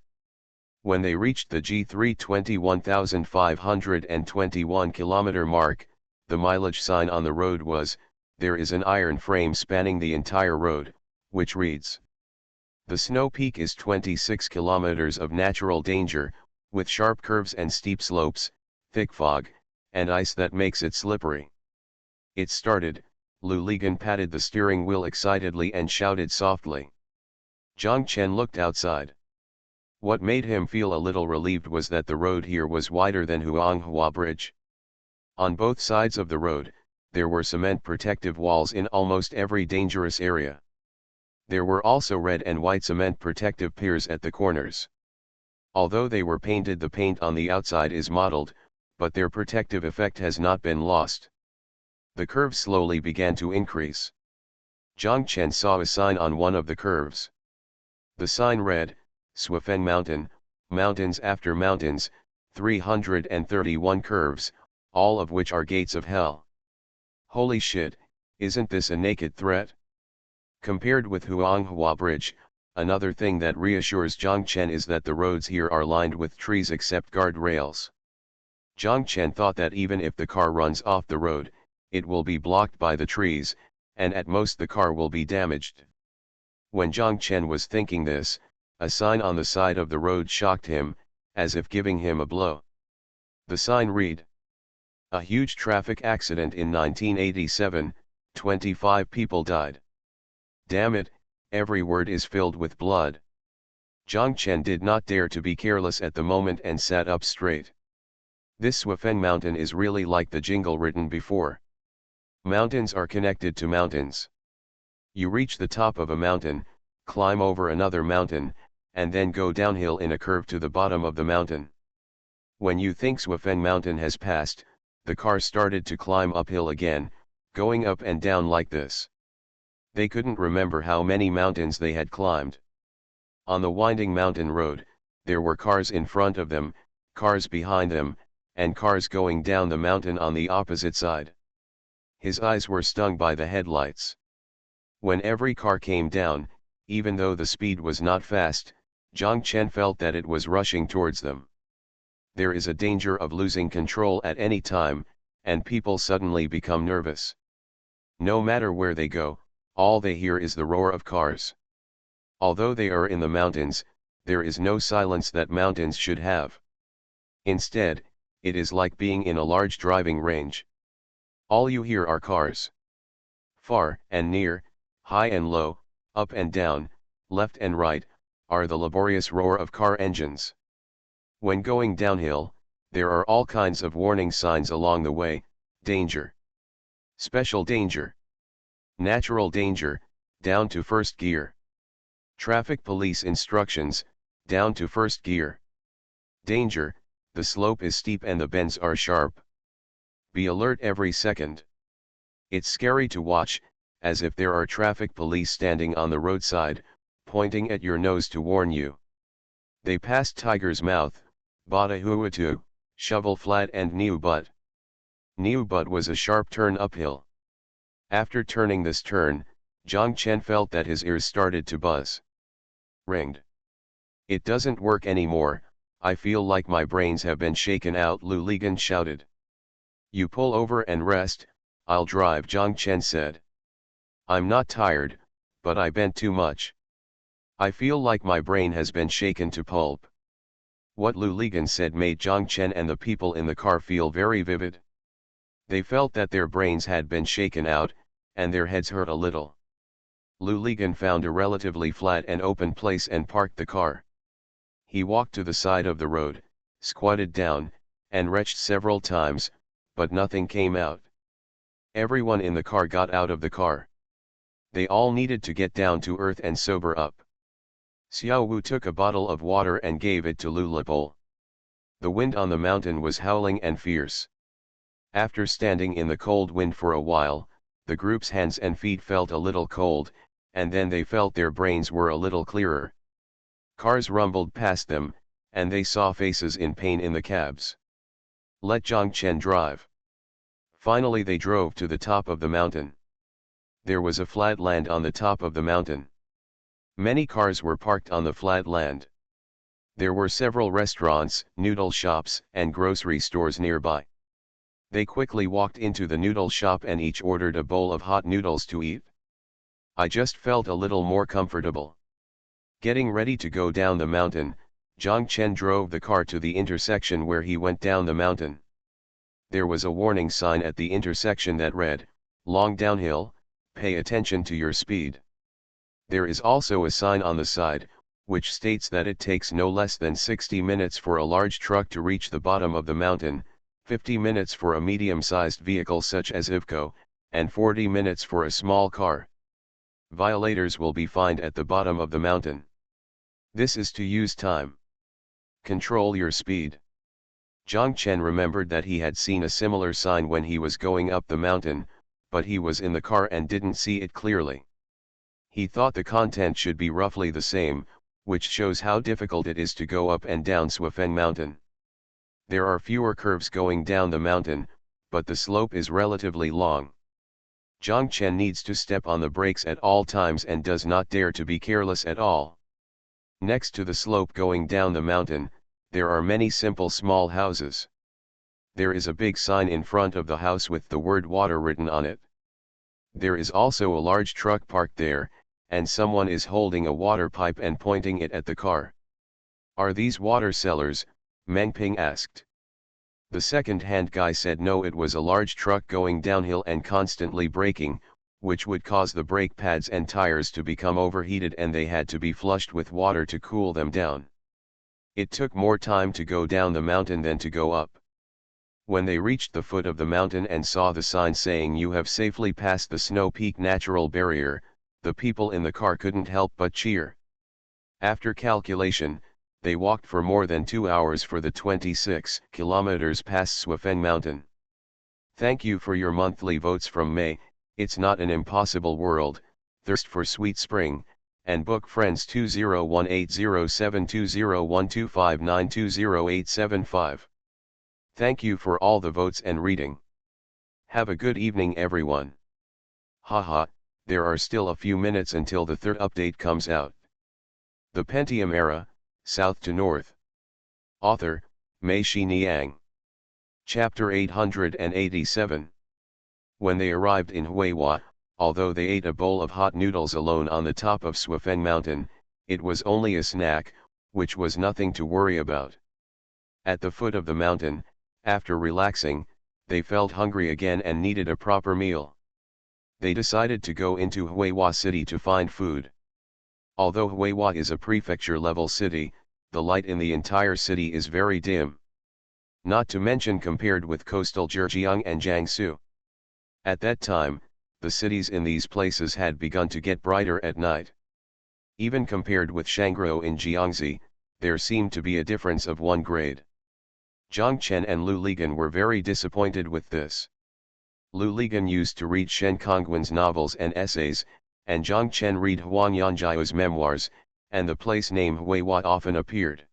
When they reached the G320 1,521 kilometer mark, the mileage sign on the road was, there is an iron frame spanning the entire road, which reads, the snow peak is 26 kilometers of natural danger, with sharp curves and steep slopes, thick fog, and ice that makes it slippery. It started. Lu Ligan patted the steering wheel excitedly and shouted softly. Zhang Chen looked outside. What made him feel a little relieved was that the road here was wider than Huanghua Bridge. On both sides of the road, there were cement protective walls in almost every dangerous area. There were also red and white cement protective piers at the corners. Although they were painted, the paint on the outside is mottled, but their protective effect has not been lost. The curves slowly began to increase. Zhang Chen saw a sign on one of the curves. The sign read, Swifeng Mountain, mountains after mountains, 331 curves, all of which are gates of hell. Holy shit, isn't this a naked threat? Compared with Huanghua Bridge, another thing that reassures Zhang Chen is that the roads here are lined with trees except guardrails. Zhang Chen thought that even if the car runs off the road, it will be blocked by the trees, and at most the car will be damaged. When Zhang Chen was thinking this, a sign on the side of the road shocked him, as if giving him a blow. The sign read, a huge traffic accident in 1987, 25 people died. Damn it, every word is filled with blood. Zhang Chen did not dare to be careless at the moment and sat up straight. This Swifeng Mountain is really like the jingle written before. Mountains are connected to mountains. You reach the top of a mountain, climb over another mountain, and then go downhill in a curve to the bottom of the mountain. When you think Swifeng Mountain has passed, the car started to climb uphill again, going up and down like this. They couldn't remember how many mountains they had climbed. On the winding mountain road, there were cars in front of them, cars behind them, and cars going down the mountain on the opposite side. His eyes were stung by the headlights. When every car came down, even though the speed was not fast, Zhang Chen felt that it was rushing towards them. There is a danger of losing control at any time, and people suddenly become nervous. No matter where they go, all they hear is the roar of cars. Although they are in the mountains, there is no silence that mountains should have. Instead, it is like being in a large driving range. All you hear are cars. Far and near, high and low, up and down, left and right, are the laborious roar of car engines. When going downhill, there are all kinds of warning signs along the way: danger, special danger, natural danger, down to first gear, traffic police instructions, down to first gear, danger, the slope is steep and the bends are sharp. Be alert every second. It's scary to watch, as if there are traffic police standing on the roadside, pointing at your nose to warn you. They passed Tiger's Mouth, Batahuatu, Shovel Flat and New Butt. New Butt was a sharp turn uphill. After turning this turn, Zhang Chen felt that his ears started to buzz. Ringed. It doesn't work anymore, I feel like my brains have been shaken out, Lu Ligan shouted. You pull over and rest, I'll drive, Zhang Chen said. I'm not tired, but I bent too much. I feel like my brain has been shaken to pulp. What Lu Ligan said made Zhang Chen and the people in the car feel very vivid. They felt that their brains had been shaken out, and their heads hurt a little. Lu Ligan found a relatively flat and open place and parked the car. He walked to the side of the road, squatted down, and retched several times, but nothing came out. Everyone in the car got out of the car. They all needed to get down to earth and sober up. Xiao Wu took a bottle of water and gave it to Lu Lipol. The wind on the mountain was howling and fierce. After standing in the cold wind for a while, the group's hands and feet felt a little cold, and then they felt their brains were a little clearer. Cars rumbled past them, and they saw faces in pain in the cabs. Let Zhang Chen drive. Finally they drove to the top of the mountain. There was a flat land on the top of the mountain. Many cars were parked on the flat land. There were several restaurants, noodle shops, and grocery stores nearby. They quickly walked into the noodle shop and each ordered a bowl of hot noodles to eat. I just felt a little more comfortable. Getting ready to go down the mountain, Zhang Chen drove the car to the intersection where he went down the mountain. There was a warning sign at the intersection that read, "Long downhill, pay attention to your speed." There is also a sign on the side, which states that it takes no less than 60 minutes for a large truck to reach the bottom of the mountain, 50 minutes for a medium-sized vehicle such as Iveco, and 40 minutes for a small car. Violators will be fined at the bottom of the mountain. This is to use time. Control your speed. Zhang Chen remembered that he had seen a similar sign when he was going up the mountain, but he was in the car and didn't see it clearly. He thought the content should be roughly the same, which shows how difficult it is to go up and down Swifeng Mountain. There are fewer curves going down the mountain, but the slope is relatively long. Zhang Chen needs to step on the brakes at all times and does not dare to be careless at all. Next to the slope going down the mountain, there are many simple small houses. There is a big sign in front of the house with the word water written on it. There is also a large truck parked there, and someone is holding a water pipe and pointing it at the car. Are these water sellers? Meng Ping asked. The second-hand guy said no, it was a large truck going downhill and constantly braking, which would cause the brake pads and tires to become overheated and they had to be flushed with water to cool them down. It took more time to go down the mountain than to go up. When they reached the foot of the mountain and saw the sign saying "You have safely passed the Snow Peak Natural Barrier," the people in the car couldn't help but cheer. After calculation, they walked for more than 2 hours for the 26 kilometers past Swifeng Mountain. Thank you for your monthly votes from May, It's Not an Impossible World, Thirst for Sweet Spring, and Book Friends 20180720125920875. Thank you for all the votes and reading. Have a good evening everyone. Haha, there are still a few minutes until the third update comes out. The Pentium Era, South to North. Author, Mei Shi Niang. Chapter 887. When they arrived in Huiwa, although they ate a bowl of hot noodles alone on the top of Swifeng Mountain, it was only a snack, which was nothing to worry about. At the foot of the mountain, after relaxing, they felt hungry again and needed a proper meal. They decided to go into Huiwa city to find food. Although Huiwa is a prefecture-level city, the light in the entire city is very dim. Not to mention compared with coastal Zhejiang and Jiangsu. At that time, the cities in these places had begun to get brighter at night. Even compared with Shangguo in Jiangxi, there seemed to be a difference of 1 grade. Zhang Chen and Lu Ligan were very disappointed with this. Lu Ligan used to read Shen Kongwen's novels and essays, and Zhang Chen read Huang Yanjiao's memoirs, and the place name Huiwa often appeared.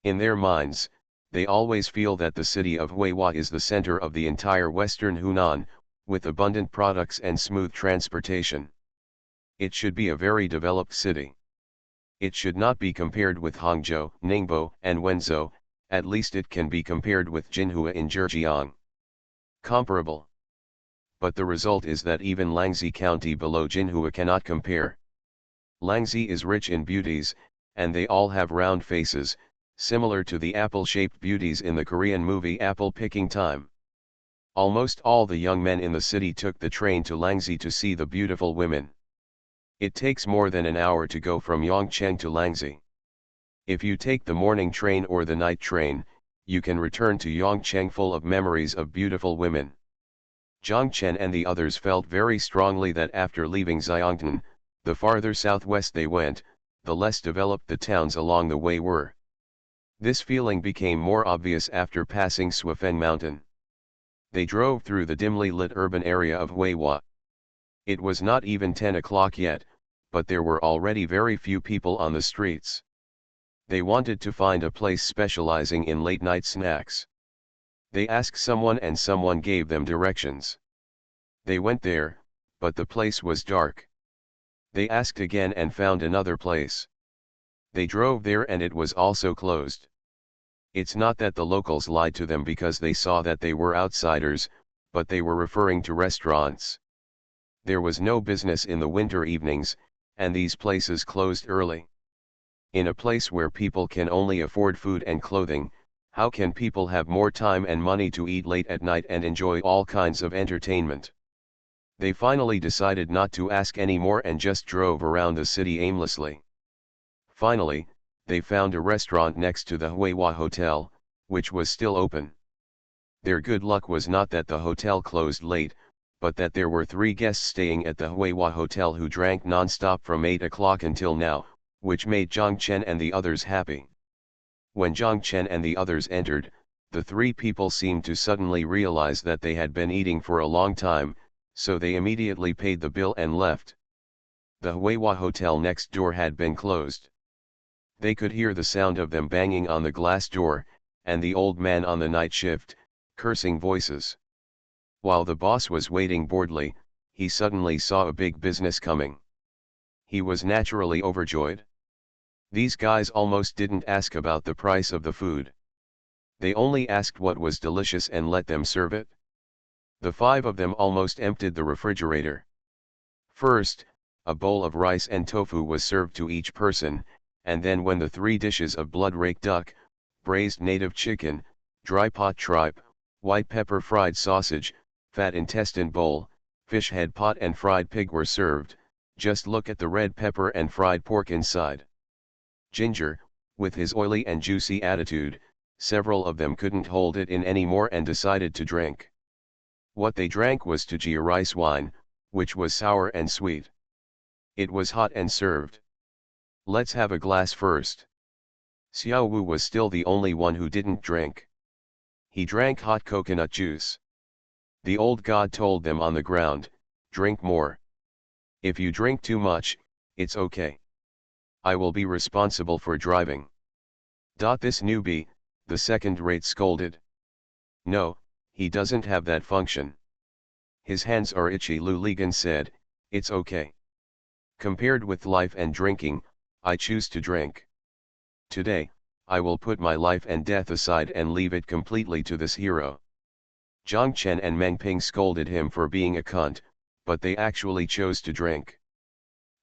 In their minds, they always feel that the city of Huiwa is the center of the entire western Hunan, with abundant products and smooth transportation. It should be a very developed city. It should not be compared with Hangzhou, Ningbo, and Wenzhou, at least it can be compared with Jinhua in Zhejiang. Comparable. But the result is that even Langzi County below Jinhua cannot compare. Langzi is rich in beauties, and they all have round faces, similar to the apple-shaped beauties in the Korean movie Apple Picking Time. Almost all the young men in the city took the train to Langzi to see the beautiful women. It takes more than an hour to go from Yongcheng to Langzi. If you take the morning train or the night train, you can return to Yongcheng full of memories of beautiful women. Zhang Chen and the others felt very strongly that after leaving Xiangtan, the farther southwest they went, the less developed the towns along the way were. This feeling became more obvious after passing Swifeng Mountain. They drove through the dimly lit urban area of Huiwa. It was not even 10 o'clock yet, but there were already very few people on the streets. They wanted to find a place specializing in late-night snacks. They asked someone and someone gave them directions. They went there, but the place was dark. They asked again and found another place. They drove there and it was also closed. It's not that the locals lied to them because they saw that they were outsiders, but they were referring to restaurants. There was no business in the winter evenings, and these places closed early. In a place where people can only afford food and clothing, how can people have more time and money to eat late at night and enjoy all kinds of entertainment? They finally decided not to ask anymore and just drove around the city aimlessly. Finally, they found a restaurant next to the Huiwa Hotel, which was still open. Their good luck was not that the hotel closed late, but that there were 3 guests staying at the Huiwa Hotel who drank non-stop from 8 o'clock until now, which made Zhang Chen and the others happy. When Zhang Chen and the others entered, the 3 people seemed to suddenly realize that they had been eating for a long time, so they immediately paid the bill and left. The Huiwa Hotel next door had been closed. They could hear the sound of them banging on the glass door, and the old man on the night shift, cursing voices. While the boss was waiting boredly, he suddenly saw a big business coming. He was naturally overjoyed. These guys almost didn't ask about the price of the food. They only asked what was delicious and let them serve it. The 5 of them almost emptied the refrigerator. First, a bowl of rice and tofu was served to each person, and then when the 3 dishes of blood-rake duck, braised native chicken, dry pot tripe, white pepper fried sausage, fat intestine bowl, fish head pot and fried pig were served, just look at the red pepper and fried pork inside. Ginger, with his oily and juicy attitude, several of them couldn't hold it in anymore and decided to drink. What they drank was Tujia rice wine, which was sour and sweet. It was hot and served. Let's have a glass first. Xiao Wu was still the only one who didn't drink. He drank hot coconut juice. The old god told them on the ground, drink more. If you drink too much, it's okay. I will be responsible for driving. This newbie, the second-rate scolded. No, he doesn't have that function. His hands are itchy. Lu Ligan said, it's okay. Compared with life and drinking, I choose to drink. Today, I will put my life and death aside and leave it completely to this hero. Zhang Chen and Meng Ping scolded him for being a cunt, but they actually chose to drink.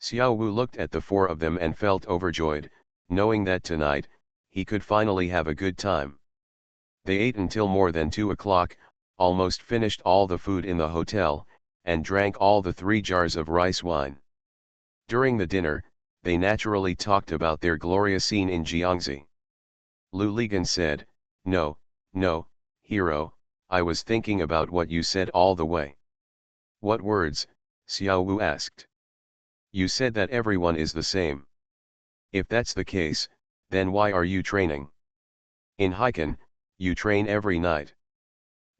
Xiao Wu looked at the four of them and felt overjoyed, knowing that tonight, he could finally have a good time. They ate until more than 2 o'clock, almost finished all the food in the hotel, and drank all the 3 jars of rice wine. During the dinner, they naturally talked about their glorious scene in Jiangxi. Lu Ligan said, No, hero, I was thinking about what you said all the way. What words? Xiao Wu asked. You said that everyone is the same. If that's the case, then why are you training? In Heiken, you train every night.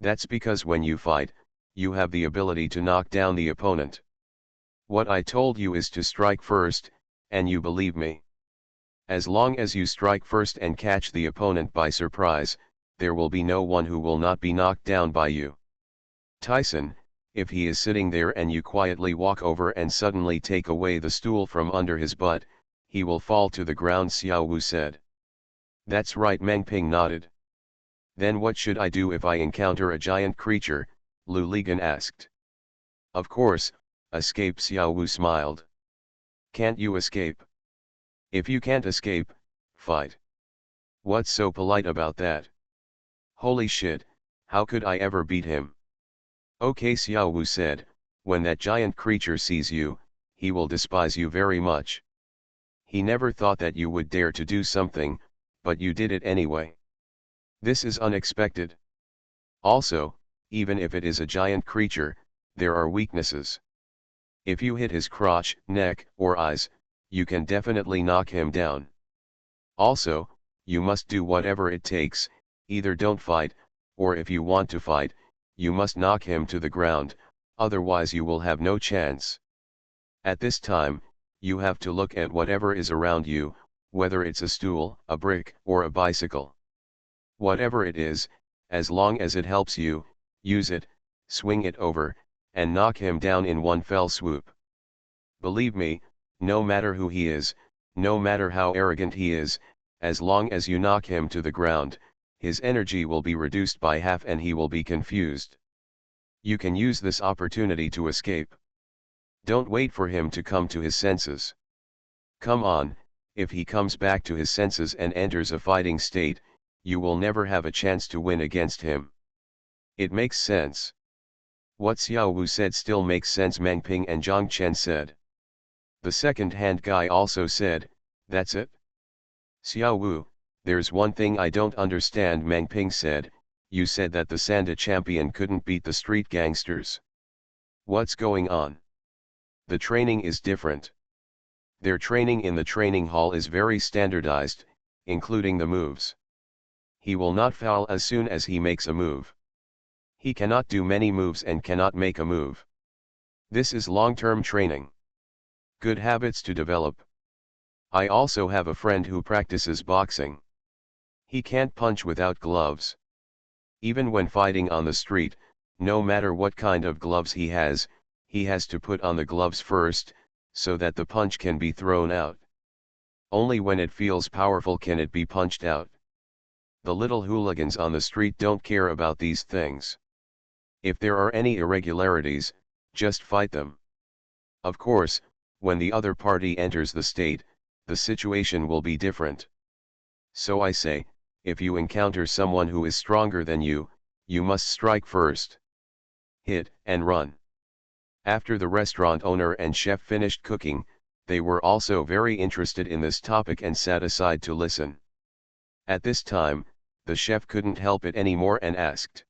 That's because when you fight, you have the ability to knock down the opponent. What I told you is to strike first, and you believe me. As long as you strike first and catch the opponent by surprise, there will be no one who will not be knocked down by you. Tyson, if he is sitting there and you quietly walk over and suddenly take away the stool from under his butt, he will fall to the ground, Xiao Wu said. That's right, Meng Ping nodded. Then what should I do if I encounter a giant creature? Lu Ligan asked. Of course, escape, Xiao Wu smiled. Can't you escape? If you can't escape, fight. What's so polite about that? Holy shit, how could I ever beat him? Okay, Xiao Wu said, when that giant creature sees you, he will despise you very much. He never thought that you would dare to do something, but you did it anyway. This is unexpected. Also, even if it is a giant creature, there are weaknesses. If you hit his crotch, neck, or eyes, you can definitely knock him down. Also, you must do whatever it takes, either don't fight, or if you want to fight, you must knock him to the ground, otherwise you will have no chance. At this time, you have to look at whatever is around you, whether it's a stool, a brick, or a bicycle. Whatever it is, as long as it helps you, use it, swing it over, and knock him down in one fell swoop. Believe me, no matter who he is, no matter how arrogant he is, as long as you knock him to the ground, his energy will be reduced by half and he will be confused. You can use this opportunity to escape. Don't wait for him to come to his senses. Come on, if he comes back to his senses and enters a fighting state, you will never have a chance to win against him. It makes sense. What Xiao Wu said still makes sense, Meng Ping and Zhang Chen said. The second-hand guy also said, that's it? Xiao Wu, there's one thing I don't understand, Meng Ping said, you said that the Sanda champion couldn't beat the street gangsters. What's going on? The training is different. Their training in the training hall is very standardized, including the moves. He will not foul as soon as he makes a move. He cannot do many moves and cannot make a move. This is long-term training. Good habits to develop. I also have a friend who practices boxing. He can't punch without gloves. Even when fighting on the street, no matter what kind of gloves he has to put on the gloves first, so that the punch can be thrown out. Only when it feels powerful can it be punched out. The little hooligans on the street don't care about these things. If there are any irregularities, just fight them. Of course, when the other party enters the state, the situation will be different. So I say, if you encounter someone who is stronger than you, you must strike first. Hit and run. After the restaurant owner and chef finished cooking, they were also very interested in this topic and sat aside to listen. At this time, the chef couldn't help it anymore and asked,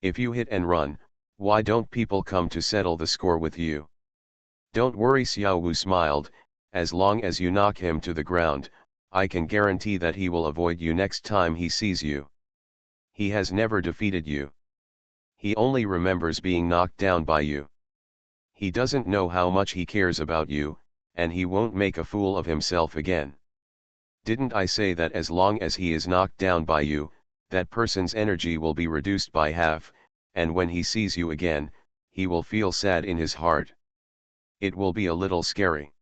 if you hit and run, why don't people come to settle the score with you? Don't worry, Xiao Wu smiled, as long as you knock him to the ground, I can guarantee that he will avoid you next time he sees you. He has never defeated you. He only remembers being knocked down by you. He doesn't know how much he cares about you, and he won't make a fool of himself again. Didn't I say that as long as he is knocked down by you, that person's energy will be reduced by half, and when he sees you again, he will feel sad in his heart. It will be a little scary.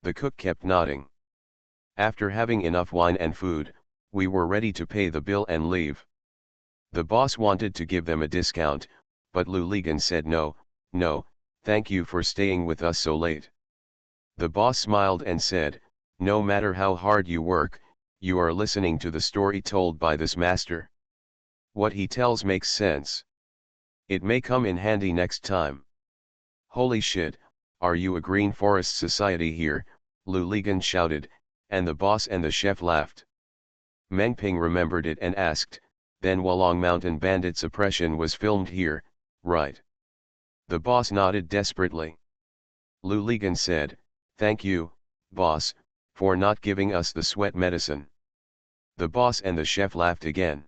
The cook kept nodding. After having enough wine and food, we were ready to pay the bill and leave. The boss wanted to give them a discount, but Lu Ligan said no, thank you for staying with us so late. The boss smiled and said, no matter how hard you work, you are listening to the story told by this master. What he tells makes sense. It may come in handy next time. Holy shit, are you a Green Forest Society here? Lu Ligan shouted, and the boss and the chef laughed. Meng Ping remembered it and asked, then Wolong Mountain Bandit Suppression was filmed here, right? The boss nodded desperately. Lu Ligan said, thank you, boss, for not giving us the sweat medicine. The boss and the chef laughed again.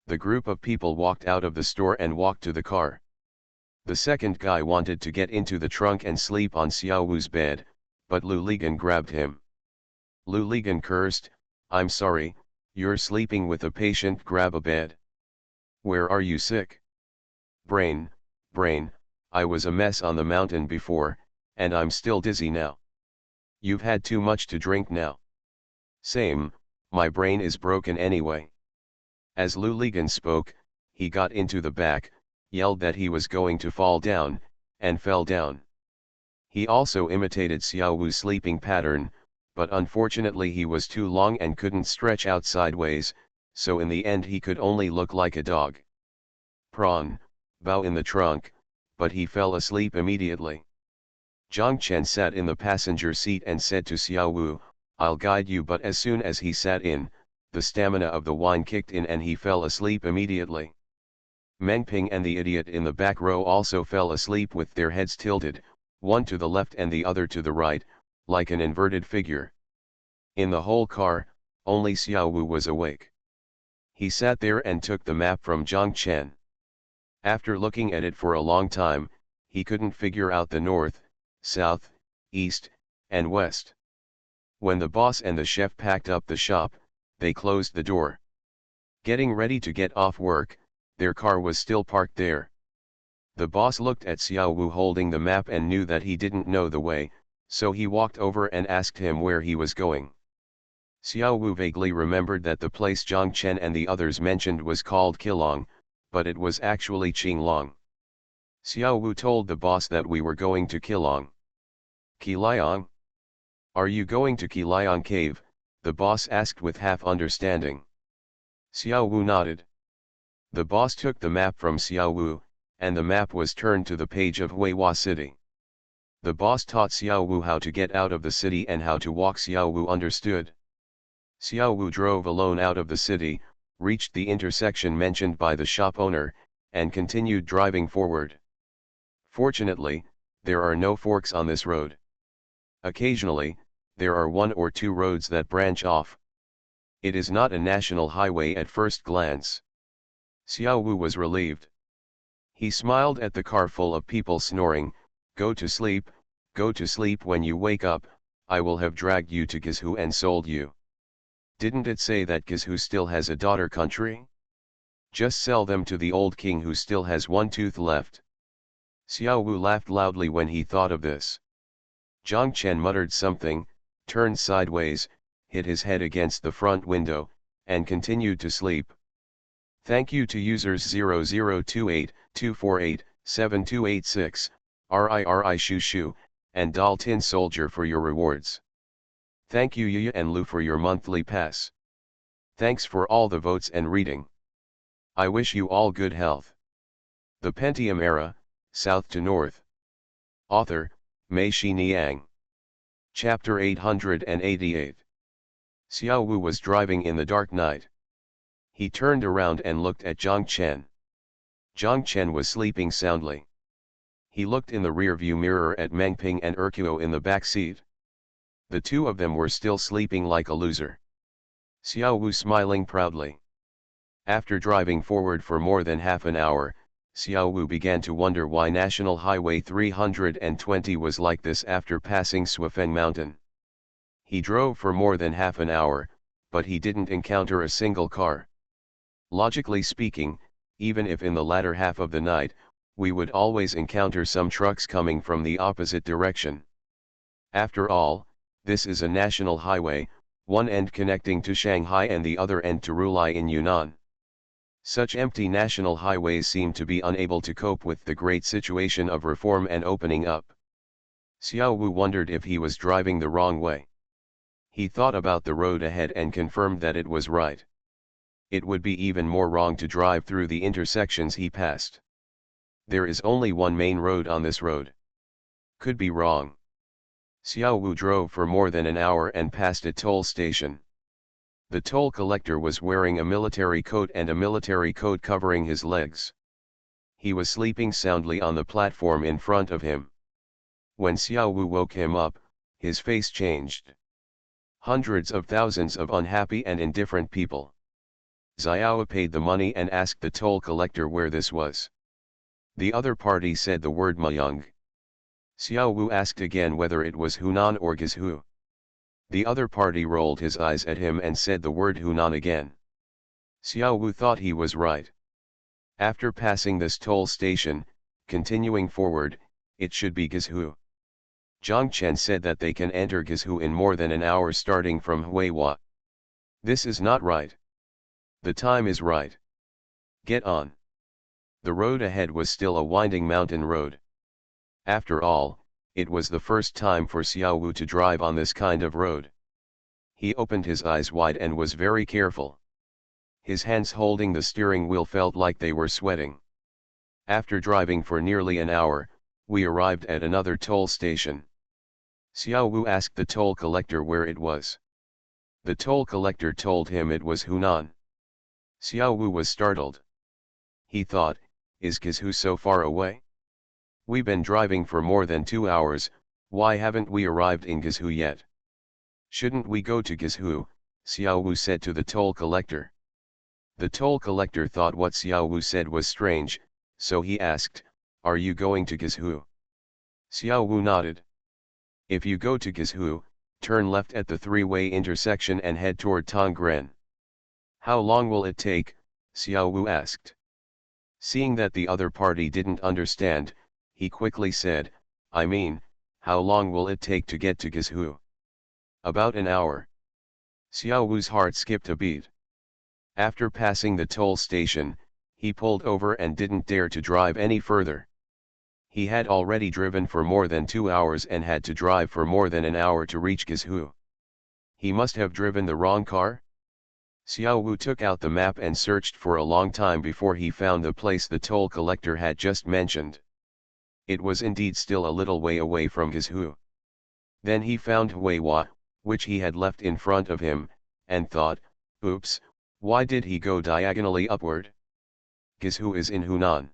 The group of people walked out of the store and walked to the car. The second guy wanted to get into the trunk and sleep on Xiao Wu's bed, but Lu Ligan grabbed him. Lu Ligan cursed, I'm sorry, you're sleeping with a patient, grab a bed. Where are you sick? Brain, I was a mess on the mountain before, and I'm still dizzy now. You've had too much to drink now. Same, my brain is broken anyway. As Lu Ligan spoke, he got into the back, yelled that he was going to fall down, and fell down. He also imitated Xiao Wu's sleeping pattern, but unfortunately he was too long and couldn't stretch out sideways, so in the end he could only look like a dog. Prawn, bow in the trunk, but he fell asleep immediately. Zhang Chen sat in the passenger seat and said to Xiao Wu, I'll guide you, but as soon as he sat in, the stamina of the wine kicked in and he fell asleep immediately. Meng Ping and the idiot in the back row also fell asleep with their heads tilted, one to the left and the other to the right, like an inverted figure. In the whole car, only Xiao Wu was awake. He sat there and took the map from Zhang Chen. After looking at it for a long time, he couldn't figure out the north, south, east, and west. When the boss and the chef packed up the shop, they closed the door. Getting ready to get off work, their car was still parked there. The boss looked at Xiao Wu holding the map and knew that he didn't know the way, so he walked over and asked him where he was going. Xiao Wu vaguely remembered that the place Zhang Chen and the others mentioned was called Qilong, but it was actually Qinglong. Xiao Wu told the boss that we were going to Qilong. Qiliang? Are you going to Qiliang Cave? The boss asked with half understanding. Xiao Wu nodded. The boss took the map from Xiao Wu, and the map was turned to the page of Huihua City. The boss taught Xiao Wu how to get out of the city and how to walk. Xiao Wu understood. Xiao Wu drove alone out of the city, reached the intersection mentioned by the shop owner, and continued driving forward. Fortunately, there are no forks on this road. Occasionally, there are one or two roads that branch off. It is not a national highway at first glance. Xiao Wu was relieved. He smiled at the car full of people snoring, go to sleep when you wake up, I will have dragged you to Gizhu and sold you. Didn't it say that Gizhu still has a daughter country? Just sell them to the old king who still has one tooth left. Xiao Wu laughed loudly when he thought of this. Zhang Chen muttered something, turned sideways, hit his head against the front window, and continued to sleep. Thank you to users 0028-248-7286, RIRI Shushu, and Dal Tin Soldier for your rewards. Thank you Yuya and Lu for your monthly pass. Thanks for all the votes and reading. I wish you all good health. The Pentium Era, South to North. Author, Mei Xiniang. Chapter 888. Xiao Wu was driving in the dark night. He turned around and looked at Zhang Chen. Zhang Chen was sleeping soundly. He looked in the rearview mirror at Meng Ping and Erkuo in the back seat. The two of them were still sleeping like a loser. Xiao Wu smiling proudly. After driving forward for more than half an hour, Xiao Wu began to wonder why National Highway 320 was like this after passing Suifeng Mountain. He drove for more than half an hour, but he didn't encounter a single car. Logically speaking, even if in the latter half of the night, we would always encounter some trucks coming from the opposite direction. After all, this is a national highway, one end connecting to Shanghai and the other end to Rulai in Yunnan. Such empty national highways seemed to be unable to cope with the great situation of reform and opening up. Xiao Wu wondered if he was driving the wrong way. He thought about the road ahead and confirmed that it was right. It would be even more wrong to drive through the intersections he passed. There is only one main road on this road. Could be wrong. Xiao Wu drove for more than an hour and passed a toll station. The toll collector was wearing a military coat and a military coat covering his legs. He was sleeping soundly on the platform in front of him. When Xiao Wu woke him up, his face changed. Hundreds of thousands of unhappy and indifferent people. Xiao paid the money and asked the toll collector where this was. The other party said the word Mayang. Xiao Wu asked again whether it was Hunan or Guizhou. The other party rolled his eyes at him and said the word Hunan again. Xiao Wu thought he was right. After passing this toll station, continuing forward, it should be Guizhou. Zhang Chen said that they can enter Guizhou in more than an hour starting from Huihua. This is not right. The time is right. Get on. The road ahead was still a winding mountain road. After all, it was the first time for Xiao Wu to drive on this kind of road. He opened his eyes wide and was very careful. His hands holding the steering wheel felt like they were sweating. After driving for nearly an hour, we arrived at another toll station. Xiao Wu asked the toll collector where it was. The toll collector told him it was Hunan. Xiao Wu was startled. He thought, is Guizhou so far away? We've been driving for more than 2 hours, why haven't we arrived in Guizhou yet? Shouldn't we go to Guizhou? Xiao Wu said to the toll collector. The toll collector thought what Xiao Wu said was strange, so he asked, are you going to Guizhou? Xiao Wu nodded. If you go to Guizhou, turn left at the three-way intersection and head toward Tongren. How long will it take? Xiao Wu asked. Seeing that the other party didn't understand, he quickly said, I mean, how long will it take to get to Guizhou? About an hour. Xiao Wu's heart skipped a beat. After passing the toll station, he pulled over and didn't dare to drive any further. He had already driven for more than 2 hours and had to drive for more than an hour to reach Guizhou. He must have driven the wrong car? Xiao Wu took out the map and searched for a long time before he found the place the toll collector had just mentioned. It was indeed still a little way away from Guizhou. Then he found Huihua, which he had left in front of him, and thought, oops, why did he go diagonally upward? Guizhou is in Hunan.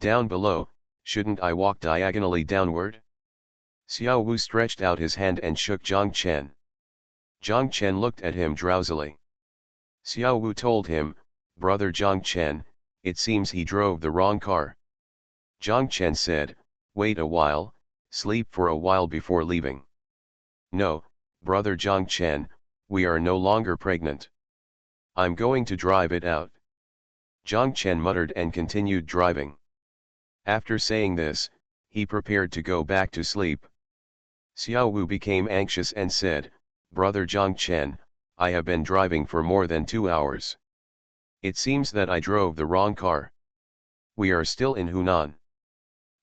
Down below, shouldn't I walk diagonally downward? Xiao Wu stretched out his hand and shook Zhang Chen. Zhang Chen looked at him drowsily. Xiao Wu told him, Brother Zhang Chen, it seems he drove the wrong car. Zhang Chen said, wait a while, sleep for a while before leaving. No, Brother Zhang Chen, we are no longer pregnant. I'm going to drive it out. Zhang Chen muttered and continued driving. After saying this, he prepared to go back to sleep. Xiao Wu became anxious and said, Brother Zhang Chen, I have been driving for more than 2 hours. It seems that I drove the wrong car. We are still in Hunan.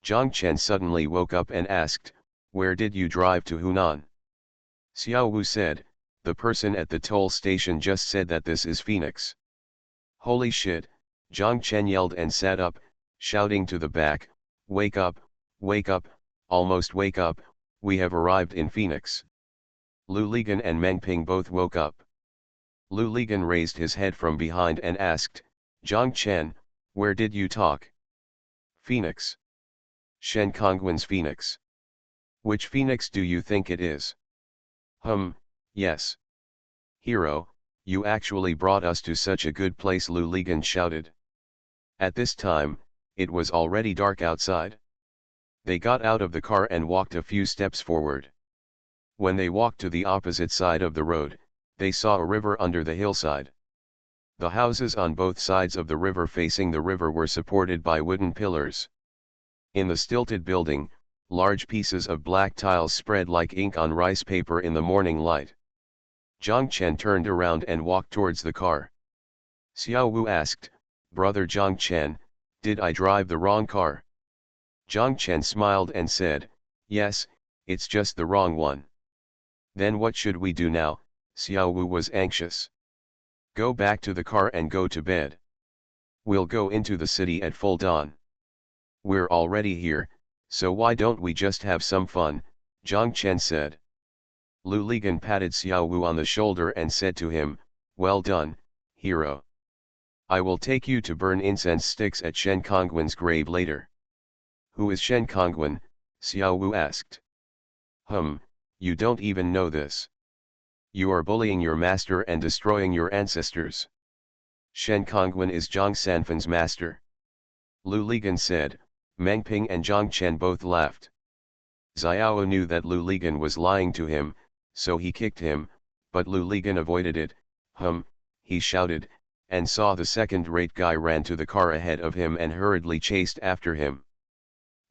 Zhang Chen suddenly woke up and asked, where did you drive to Hunan? Xiao Wu said, the person at the toll station just said that this is Phoenix. Holy shit, Zhang Chen yelled and sat up, shouting to the back, wake up, almost wake up, we have arrived in Phoenix. Lu Ligan and Meng Ping both woke up. Lu Ligan raised his head from behind and asked, Zhang Chen, where did you talk? Phoenix. Shen Kongwen's Phoenix. Which Phoenix do you think it is? Yes. Hero, you actually brought us to such a good place, Lu Ligan shouted. At this time, it was already dark outside. They got out of the car and walked a few steps forward. When they walked to the opposite side of the road, they saw a river under the hillside. The houses on both sides of the river facing the river were supported by wooden pillars. In the stilted building, large pieces of black tiles spread like ink on rice paper in the morning light. Zhang Chen turned around and walked towards the car. Xiao Wu asked, "Brother Zhang Chen, did I drive the wrong car?" Zhang Chen smiled and said, "Yes, it's just the wrong one." "Then what should we do now?" Xiao Wu was anxious. "Go back to the car and go to bed. We'll go into the city at full dawn. We're already here, so why don't we just have some fun?" Zhang Chen said. Lu Ligan patted Xiao Wu on the shoulder and said to him, "Well done, hero. I will take you to burn incense sticks at Shen Kongwen's grave later." "Who is Shen Kongwen?" Xiao Wu asked. You don't even know this. You are bullying your master and destroying your ancestors." "Shen Kongwen is Zhang Sanfan's master," Lu Ligan said. Meng Ping and Zhang Chen both laughed. Xiao knew that Lu Ligan was lying to him, so he kicked him, but Lu Ligan avoided it. He shouted, and saw the second-rate guy ran to the car ahead of him and hurriedly chased after him.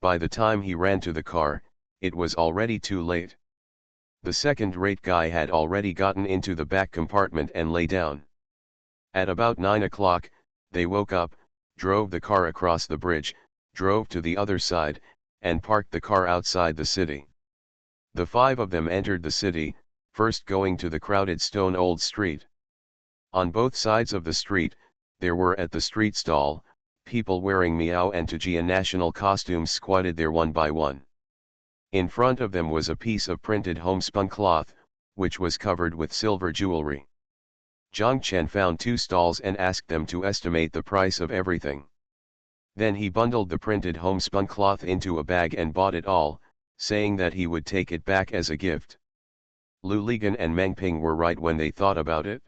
By the time he ran to the car, it was already too late. The second-rate guy had already gotten into the back compartment and lay down. At about 9 o'clock, they woke up, drove the car across the bridge, drove to the other side, and parked the car outside the city. The five of them entered the city, first going to the crowded stone old street. On both sides of the street, there were at the street stall, people wearing Miao and Tujia national costumes squatted there one by one. In front of them was a piece of printed homespun cloth, which was covered with silver jewelry. Zhang Chen found two stalls and asked them to estimate the price of everything. Then he bundled the printed homespun cloth into a bag and bought it all, saying that he would take it back as a gift. Lu Ligan and Meng Ping were right when they thought about it.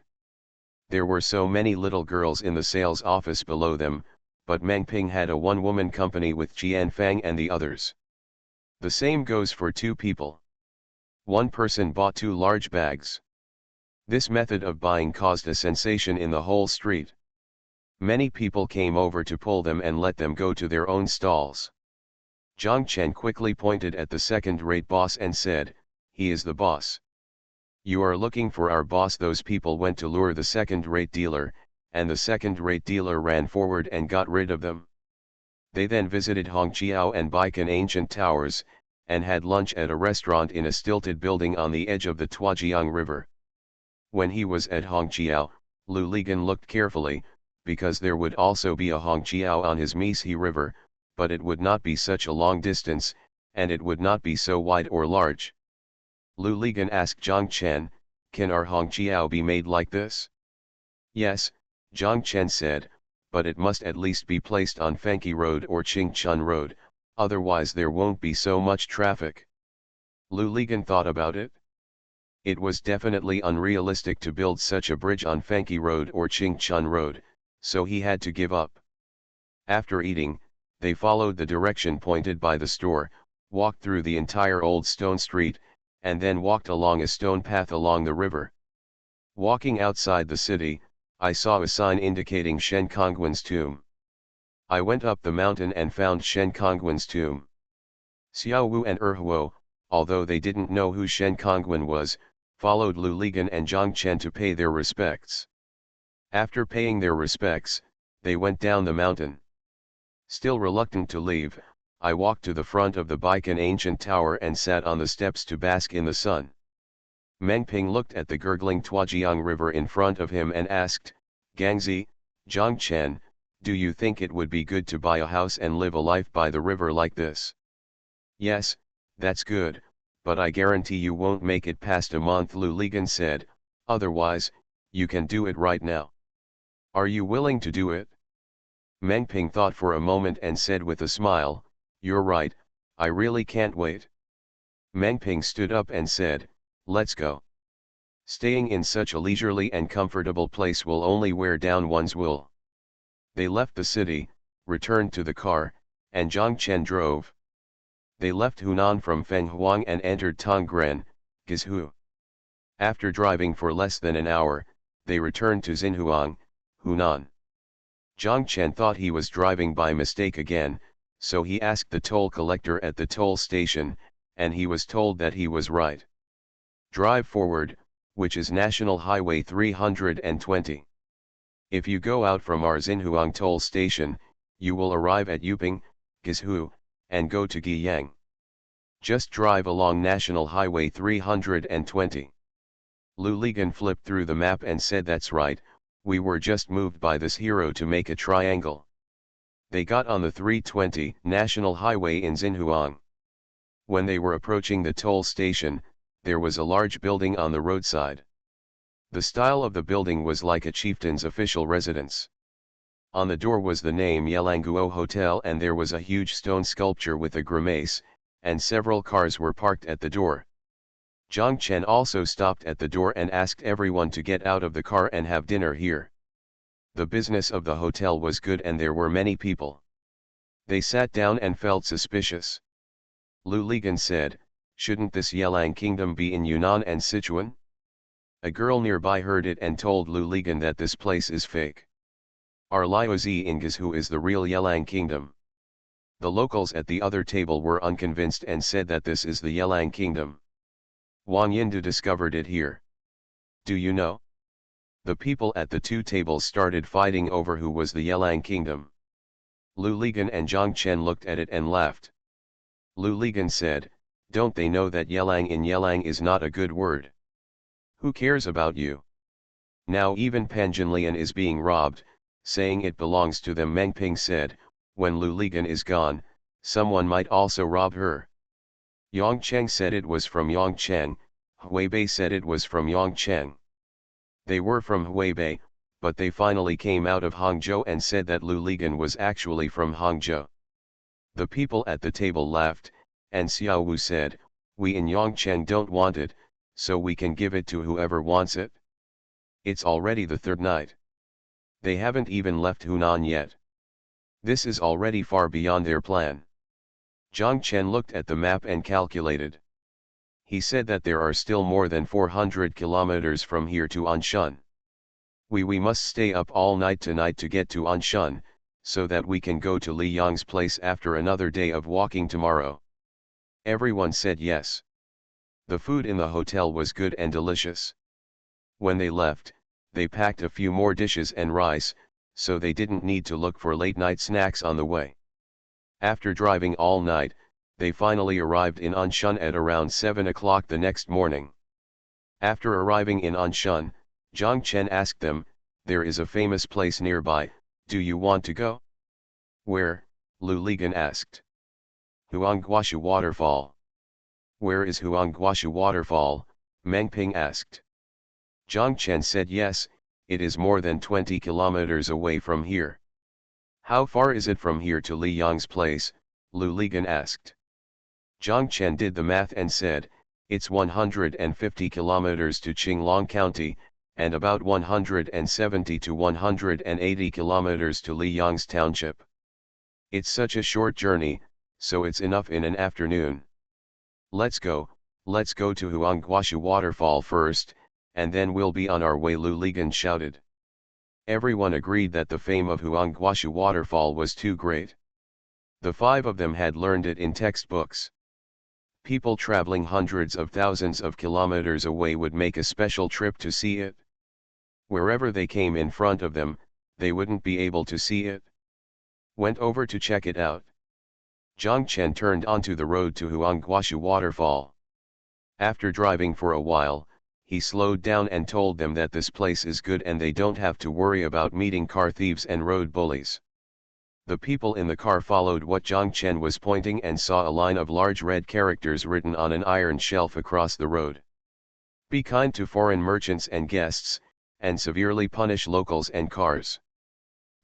There were so many little girls in the sales office below them, but Meng Ping had a one-woman company with Jian Fang and the others. The same goes for two people. One person bought two large bags. This method of buying caused a sensation in the whole street. Many people came over to pull them and let them go to their own stalls. Zhang Chen quickly pointed at the second-rate boss and said, "He is the boss. You are looking for our boss." Those people went to lure the second-rate dealer, and the second-rate dealer ran forward and got rid of them. They then visited Hongqiao and Baikan ancient towers, and had lunch at a restaurant in a stilted building on the edge of the Tuajiang River. When he was at Hongqiao, Lu Ligan looked carefully, because there would also be a Hongqiao on his Misi River, but it would not be such a long distance, and it would not be so wide or large. Lu Ligan asked Zhang Chen, "Can our Hongqiao be made like this?" "Yes," Zhang Chen said, "but it must at least be placed on Fengqi Road or Qingchun Road, otherwise there won't be so much traffic." Lu Ligan thought about it. It was definitely unrealistic to build such a bridge on Fengqi Road or Qingchun Road, so he had to give up. After eating, they followed the direction pointed by the store, walked through the entire old stone street, and then walked along a stone path along the river. Walking outside the city, I saw a sign indicating Shen Kongwen's tomb. I went up the mountain and found Shen Kongwen's tomb. Xiao Wu and Huo, although they didn't know who Shen Kongwen was, followed Lu Ligan and Zhang Chen to pay their respects. After paying their respects, they went down the mountain. Still reluctant to leave, I walked to the front of the Baikan ancient tower and sat on the steps to bask in the sun. Meng Ping looked at the gurgling Tuajiang River in front of him and asked, "Gangzi, Zhang Chen, do you think it would be good to buy a house and live a life by the river like this?" "Yes, that's good, but I guarantee you won't make it past a month," Lu Ligan said, "otherwise, you can do it right now. Are you willing to do it?" Meng Ping thought for a moment and said with a smile, "You're right, I really can't wait." Meng Ping stood up and said, "Let's go. Staying in such a leisurely and comfortable place will only wear down one's wool." They left the city, returned to the car, and Zhang Chen drove. They left Hunan from Fenghuang and entered Tongren, Guizhou. After driving for less than an hour, they returned to Xinhuang, Hunan. Zhang Chen thought he was driving by mistake again, so he asked the toll collector at the toll station, and he was told that he was right. "Drive forward, which is National Highway 320. If you go out from our Xinhuang toll station, you will arrive at Yuping, Guizhou, and go to Guiyang. Just drive along National Highway 320. Lu Ligan flipped through the map and said, that's right, we were just moved by this hero to make a triangle. They got on the 320 National Highway in Xinhuang. When they were approaching the toll station, there was a large building on the roadside. The style of the building was like a chieftain's official residence. On the door was the name Yelanguo Hotel, and there was a huge stone sculpture with a grimace, and several cars were parked at the door. Zhang Chen also stopped at the door and asked everyone to get out of the car and have dinner here. The business of the hotel was good and there were many people. They sat down and felt suspicious. Lu Ligan said, shouldn't this Yelang kingdom be in Yunnan and Sichuan? A girl nearby heard it and told Lu Ligan that this place is fake. Our Liuzi in Guizhou is the real Yelang kingdom. The locals at the other table were unconvinced and said that this is the Yelang kingdom. Wang Yindu discovered it here. Do you know? The people at the two tables started fighting over who was the Yelang kingdom. Lu Ligan and Zhang Chen looked at it and laughed. Lu Ligan said, don't they know that Yelang in Yelang is not a good word? Who cares about you? Now even Panjinlian is being robbed, saying it belongs to them. Meng Ping said, when Lu Ligan is gone, someone might also rob her. Yang Cheng said it was from Yang Cheng, Huibei said it was from Yang Cheng. They were from Huibei, but they finally came out of Hangzhou and said that Lu Ligan was actually from Hangzhou. The people at the table laughed, and Xiao Wu said, we in Yangcheng don't want it, so we can give it to whoever wants it. It's already the third night. They haven't even left Hunan yet. This is already far beyond their plan. Zhang Chen looked at the map and calculated. He said that there are still more than 400 kilometers from here to Anshan. We must stay up all night tonight to get to Anshan, so that we can go to Li Yang's place after another day of walking tomorrow. Everyone said yes. The food in the hotel was good and delicious. When they left, they packed a few more dishes and rice, so they didn't need to look for late-night snacks on the way. After driving all night, they finally arrived in Anshan at around 7 o'clock the next morning. After arriving in Anshan, Zhang Chen asked them, there is a famous place nearby, do you want to go? Where? Lu Ligan asked. Huangguashu Waterfall. Where is Huangguashu Waterfall? Meng Ping asked. Zhang Chen said yes, it is more than 20 kilometers away from here. How far is it from here to Li Yang's place? Lu Ligan asked. Zhang Chen did the math and said, it's 150 kilometers to Qinglong County, and about 170 to 180 kilometers to Li Yang's township. It's such a short journey, so it's enough in an afternoon. Let's go to Huangguashu Waterfall first, and then we'll be on our way, Lu Ligan shouted. Everyone agreed that the fame of Huangguashu Waterfall was too great. The five of them had learned it in textbooks. People traveling hundreds of thousands of kilometers away would make a special trip to see it. Wherever they came in front of them, they wouldn't be able to see it. Went over to check it out. Zhang Chen turned onto the road to Huangguashu Waterfall. After driving for a while, he slowed down and told them that this place is good and they don't have to worry about meeting car thieves and road bullies. The people in the car followed what Zhang Chen was pointing and saw a line of large red characters written on an iron shelf across the road. Be kind to foreign merchants and guests, and severely punish locals and cars.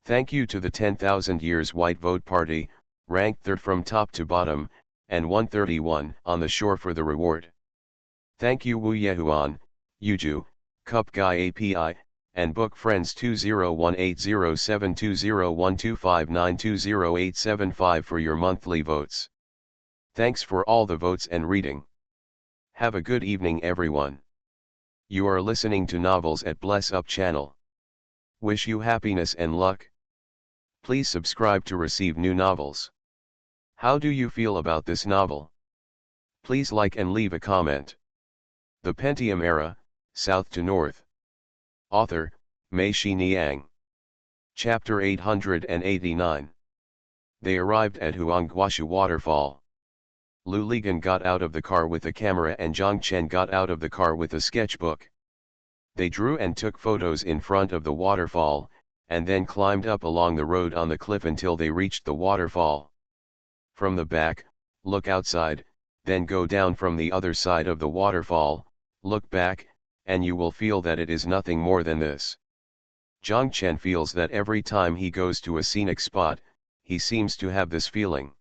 Thank you to the 10,000 Years White Vote Party, ranked third from top to bottom, and 131 on the shore for the reward. Thank you Wu Yehuan, Yuju, Cup Guy API, and Book Friends 20180720125920875 for your monthly votes. Thanks for all the votes and reading. Have a good evening everyone. You are listening to Novels at Bless Up channel. Wish you happiness and luck. Please subscribe to receive new novels. How do you feel about this novel? Please like and leave a comment. The Pentium Era, South to North. Author, Mei Shi Niang. Chapter 889. They arrived at Huangguashu waterfall. Lu Ligan got out of the car with a camera and Zhang Chen got out of the car with a sketchbook. They drew and took photos in front of the waterfall, and then climbed up along the road on the cliff until they reached the waterfall. From the back, look outside, then go down from the other side of the waterfall, look back, and you will feel that it is nothing more than this. Zhang Chen feels that every time he goes to a scenic spot, he seems to have this feeling.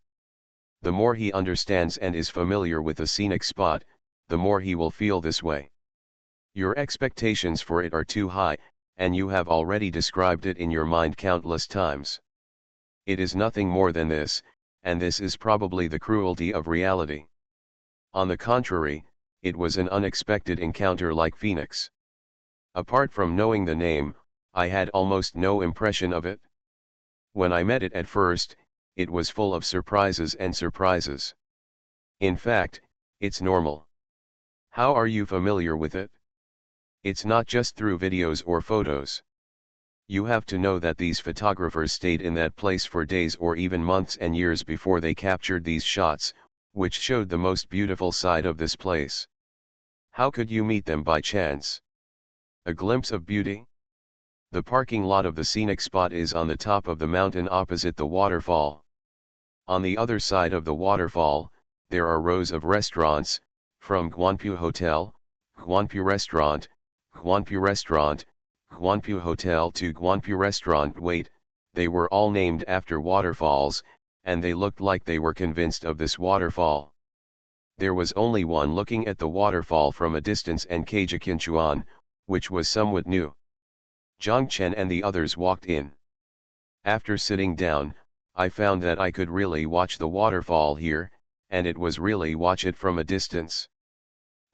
The more he understands and is familiar with a scenic spot, the more he will feel this way. Your expectations for it are too high, and you have already described it in your mind countless times. It is nothing more than this, and this is probably the cruelty of reality. On the contrary, it was an unexpected encounter like Phoenix. Apart from knowing the name, I had almost no impression of it. When I met it at first, it was full of surprises and surprises. In fact, it's normal. How are you familiar with it? It's not just through videos or photos. You have to know that these photographers stayed in that place for days or even months and years before they captured these shots, which showed the most beautiful side of this place. How could you meet them by chance? A glimpse of beauty? The parking lot of the scenic spot is on the top of the mountain opposite the waterfall. On the other side of the waterfall, there are rows of restaurants, from Guanpu Hotel, Guanpu Restaurant, Guanpu Restaurant, Guanpu Hotel to Guanpu Restaurant. Wait, they were all named after waterfalls, and they looked like they were convinced of this waterfall. There was only one looking at the waterfall from a distance and Kajakinchuan, which was somewhat new. Zhang Chen and the others walked in. After sitting down, I found that I could really watch the waterfall here, and it was really watch it from a distance.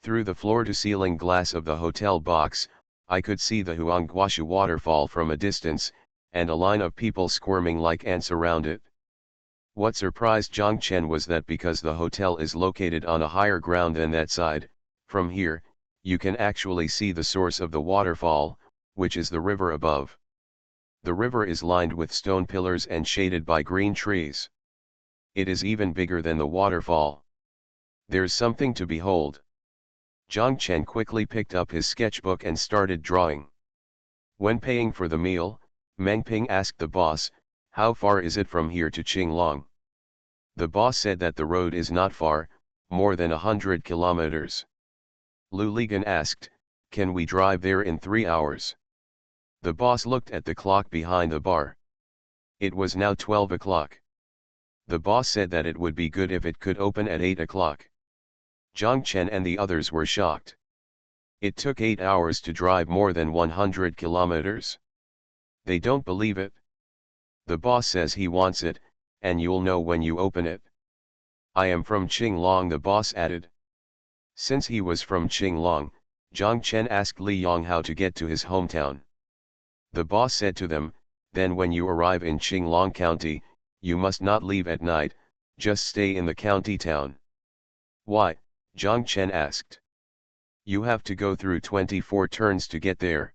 Through the floor-to-ceiling glass of the hotel box, I could see the Huangguashu waterfall from a distance, and a line of people squirming like ants around it. What surprised Zhang Chen was that because the hotel is located on a higher ground than that side, from here, you can actually see the source of the waterfall, which is the river above. The river is lined with stone pillars and shaded by green trees. It is even bigger than the waterfall. There's something to behold. Zhang Chen quickly picked up his sketchbook and started drawing. When paying for the meal, Meng Ping asked the boss, "How far is it from here to Qinglong?" The boss said that the road is not far, more than 100 kilometers. Lu Ligan asked, "Can we drive there in 3 hours?" The boss looked at the clock behind the bar. It was now 12 o'clock. The boss said that it would be good if it could open at 8 o'clock. Zhang Chen and the others were shocked. It took 8 hours to drive more than 100 kilometers. They don't believe it. The boss says he wants it, and you'll know when you open it. I am from Qinglong, the boss added. Since he was from Qinglong, Zhang Chen asked Li Yong how to get to his hometown. The boss said to them, "Then when you arrive in Qinglong County, you must not leave at night, just stay in the county town." "Why?" Zhang Chen asked. "You have to go through 24 turns to get there.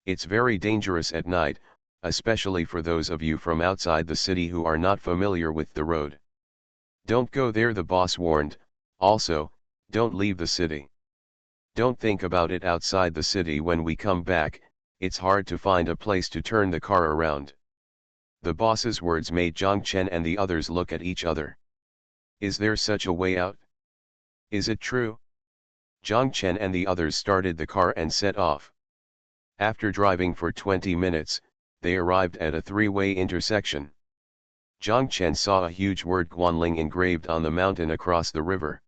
It's very dangerous at night, especially for those of you from outside the city who are not familiar with the road. Don't go there," the boss warned. "Also, don't leave the city. Don't think about it outside the city. When we come back, it's hard to find a place to turn the car around." The boss's words made Zhang Chen and the others look at each other. Is there such a way out? Is it true? Zhang Chen and the others started the car and set off. After driving for 20 minutes, they arrived at a three-way intersection. Zhang Chen saw a huge word Guanling engraved on the mountain across the river.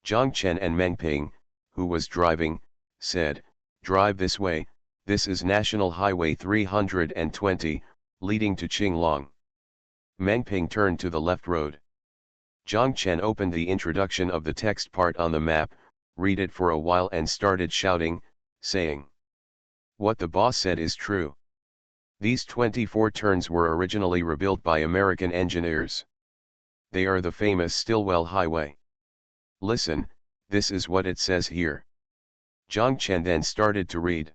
Zhang Chen and Meng Ping, who was driving, said, "Drive this way, this is National Highway 320, leading to Qinglong." Meng Ping turned to the left road. Zhang Chen opened the introduction of the text part on the map, read it for a while and started shouting, saying, "What the boss said is true. These 24 turns were originally rebuilt by American engineers. They are the famous Stillwell Highway. Listen, this is what it says here." Zhang Chen then started to read.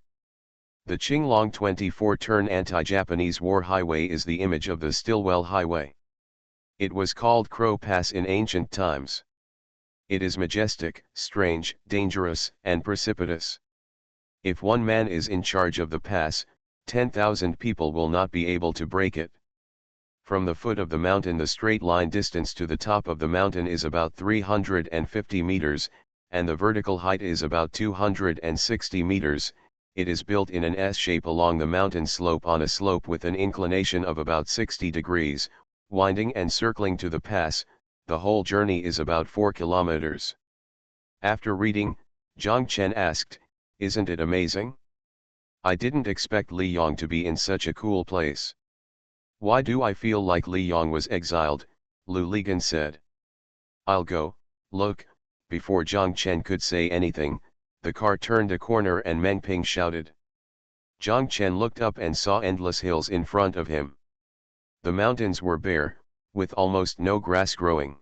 The Qinglong 24-turn anti-Japanese war highway is the image of the Stillwell Highway. It was called Crow Pass in ancient times. It is majestic, strange, dangerous, and precipitous. If one man is in charge of the pass, 10,000 people will not be able to break it. From the foot of the mountain, the straight line distance to the top of the mountain is about 350 meters, and the vertical height is about 260 meters. It is built in an S shape along the mountain slope on a slope with an inclination of about 60 degrees, winding and circling to the pass. The whole journey is about 4 kilometers. After reading, Zhang Chen asked, "Isn't it amazing? I didn't expect Liyang to be in such a cool place." "Why do I feel like Liyang was exiled?" Lu Ligan said. "I'll go, look." Before Zhang Chen could say anything, the car turned a corner and Meng Ping shouted. Zhang Chen looked up and saw endless hills in front of him. The mountains were bare, with almost no grass growing.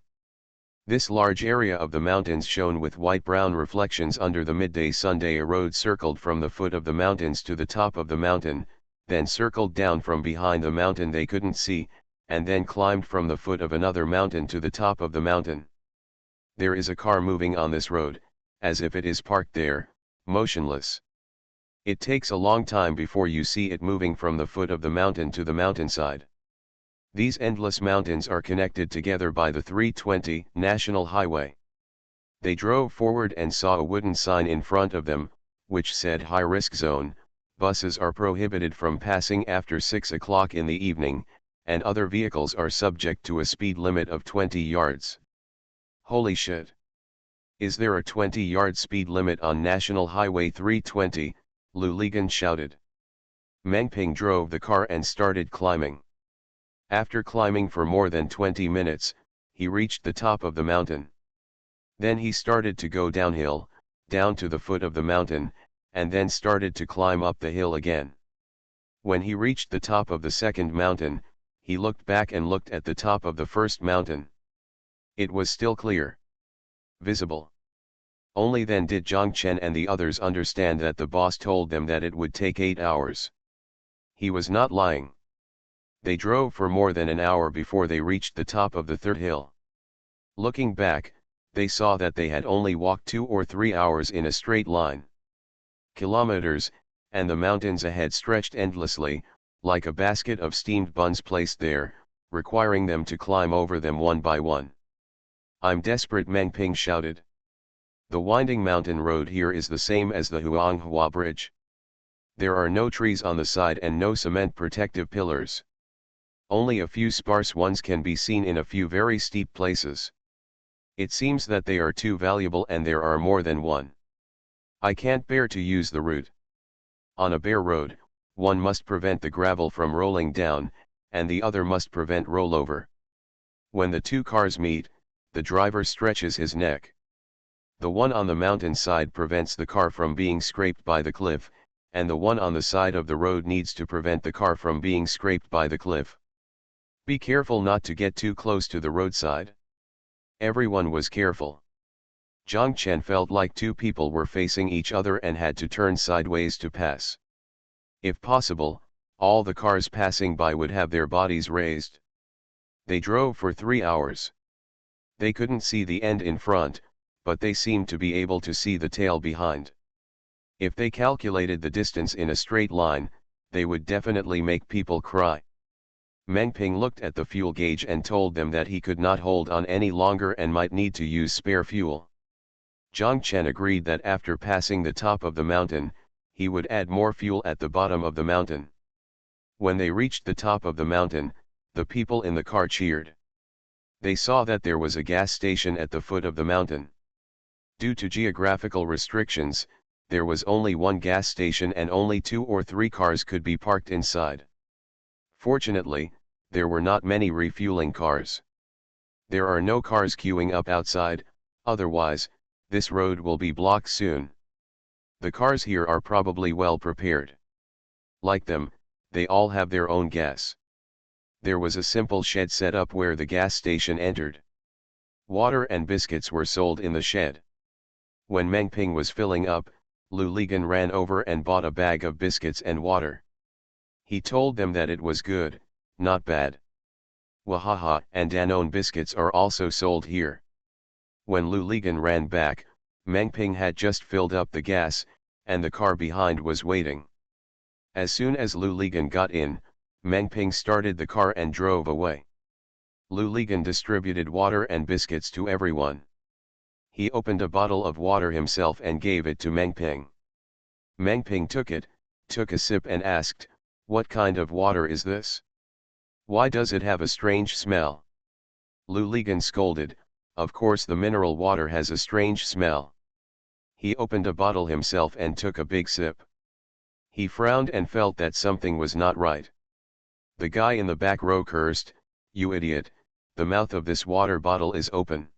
This large area of the mountains shone with white-brown reflections under the midday sun. A road circled from the foot of the mountains to the top of the mountain, then circled down from behind the mountain they couldn't see, and then climbed from the foot of another mountain to the top of the mountain. There is a car moving on this road, as if it is parked there, motionless. It takes a long time before you see it moving from the foot of the mountain to the mountainside. These endless mountains are connected together by the 320 National Highway. They drove forward and saw a wooden sign in front of them, which said "High Risk Zone, buses are prohibited from passing after 6 o'clock in the evening, and other vehicles are subject to a speed limit of 20 yards. Holy shit! Is there a 20-yard speed limit on National Highway 320? Lu Ligan shouted. Meng Ping drove the car and started climbing. After climbing for more than 20 minutes, he reached the top of the mountain. Then he started to go downhill, down to the foot of the mountain, and then started to climb up the hill again. When he reached the top of the second mountain, he looked back and looked at the top of the first mountain. It was still clear, visible. Only then did Zhang Chen and the others understand that the boss told them that it would take 8 hours. He was not lying. They drove for more than an hour before they reached the top of the third hill. Looking back, they saw that they had only walked 2 or 3 hours in a straight line. Kilometers, and the mountains ahead stretched endlessly, like a basket of steamed buns placed there, requiring them to climb over them one by one. "I'm desperate," Meng Ping shouted. "The winding mountain road here is the same as the Huanghua Bridge. There are no trees on the side and no cement protective pillars. Only a few sparse ones can be seen in a few very steep places. It seems that they are too valuable and there are more than one. I can't bear to use the route. On a bare road, one must prevent the gravel from rolling down, and the other must prevent rollover. When the two cars meet, the driver stretches his neck. The one on the mountain side prevents the car from being scraped by the cliff, and the one on the side of the road needs to prevent the car from being scraped by the cliff. Be careful not to get too close to the roadside." Everyone was careful. Zhang Chen felt like two people were facing each other and had to turn sideways to pass. If possible, all the cars passing by would have their bodies raised. They drove for 3 hours. They couldn't see the end in front, but they seemed to be able to see the tail behind. If they calculated the distance in a straight line, they would definitely make people cry. Meng Ping looked at the fuel gauge and told them that he could not hold on any longer and might need to use spare fuel. Zhang Chen agreed that after passing the top of the mountain, he would add more fuel at the bottom of the mountain. When they reached the top of the mountain, the people in the car cheered. They saw that there was a gas station at the foot of the mountain. Due to geographical restrictions, there was only one gas station and only 2 or 3 cars could be parked inside. Fortunately, there were not many refueling cars. There are no cars queuing up outside, otherwise, this road will be blocked soon. The cars here are probably well prepared. Like them, they all have their own gas. There was a simple shed set up where the gas station entered. Water and biscuits were sold in the shed. When Meng Ping was filling up, Lu Ligan ran over and bought a bag of biscuits and water. He told them that it was good, not bad. Wahaha and Danone biscuits are also sold here. When Lu Ligan ran back, Meng Ping had just filled up the gas, and the car behind was waiting. As soon as Lu Ligan got in, Meng Ping started the car and drove away. Lu Ligan distributed water and biscuits to everyone. He opened a bottle of water himself and gave it to Meng Ping. Meng Ping took it, took a sip and asked, "What kind of water is this? Why does it have a strange smell?" Lu Ligan scolded, "Of course the mineral water has a strange smell." He opened a bottle himself and took a big sip. He frowned and felt that something was not right. The guy in the back row cursed, "You idiot, the mouth of this water bottle is open."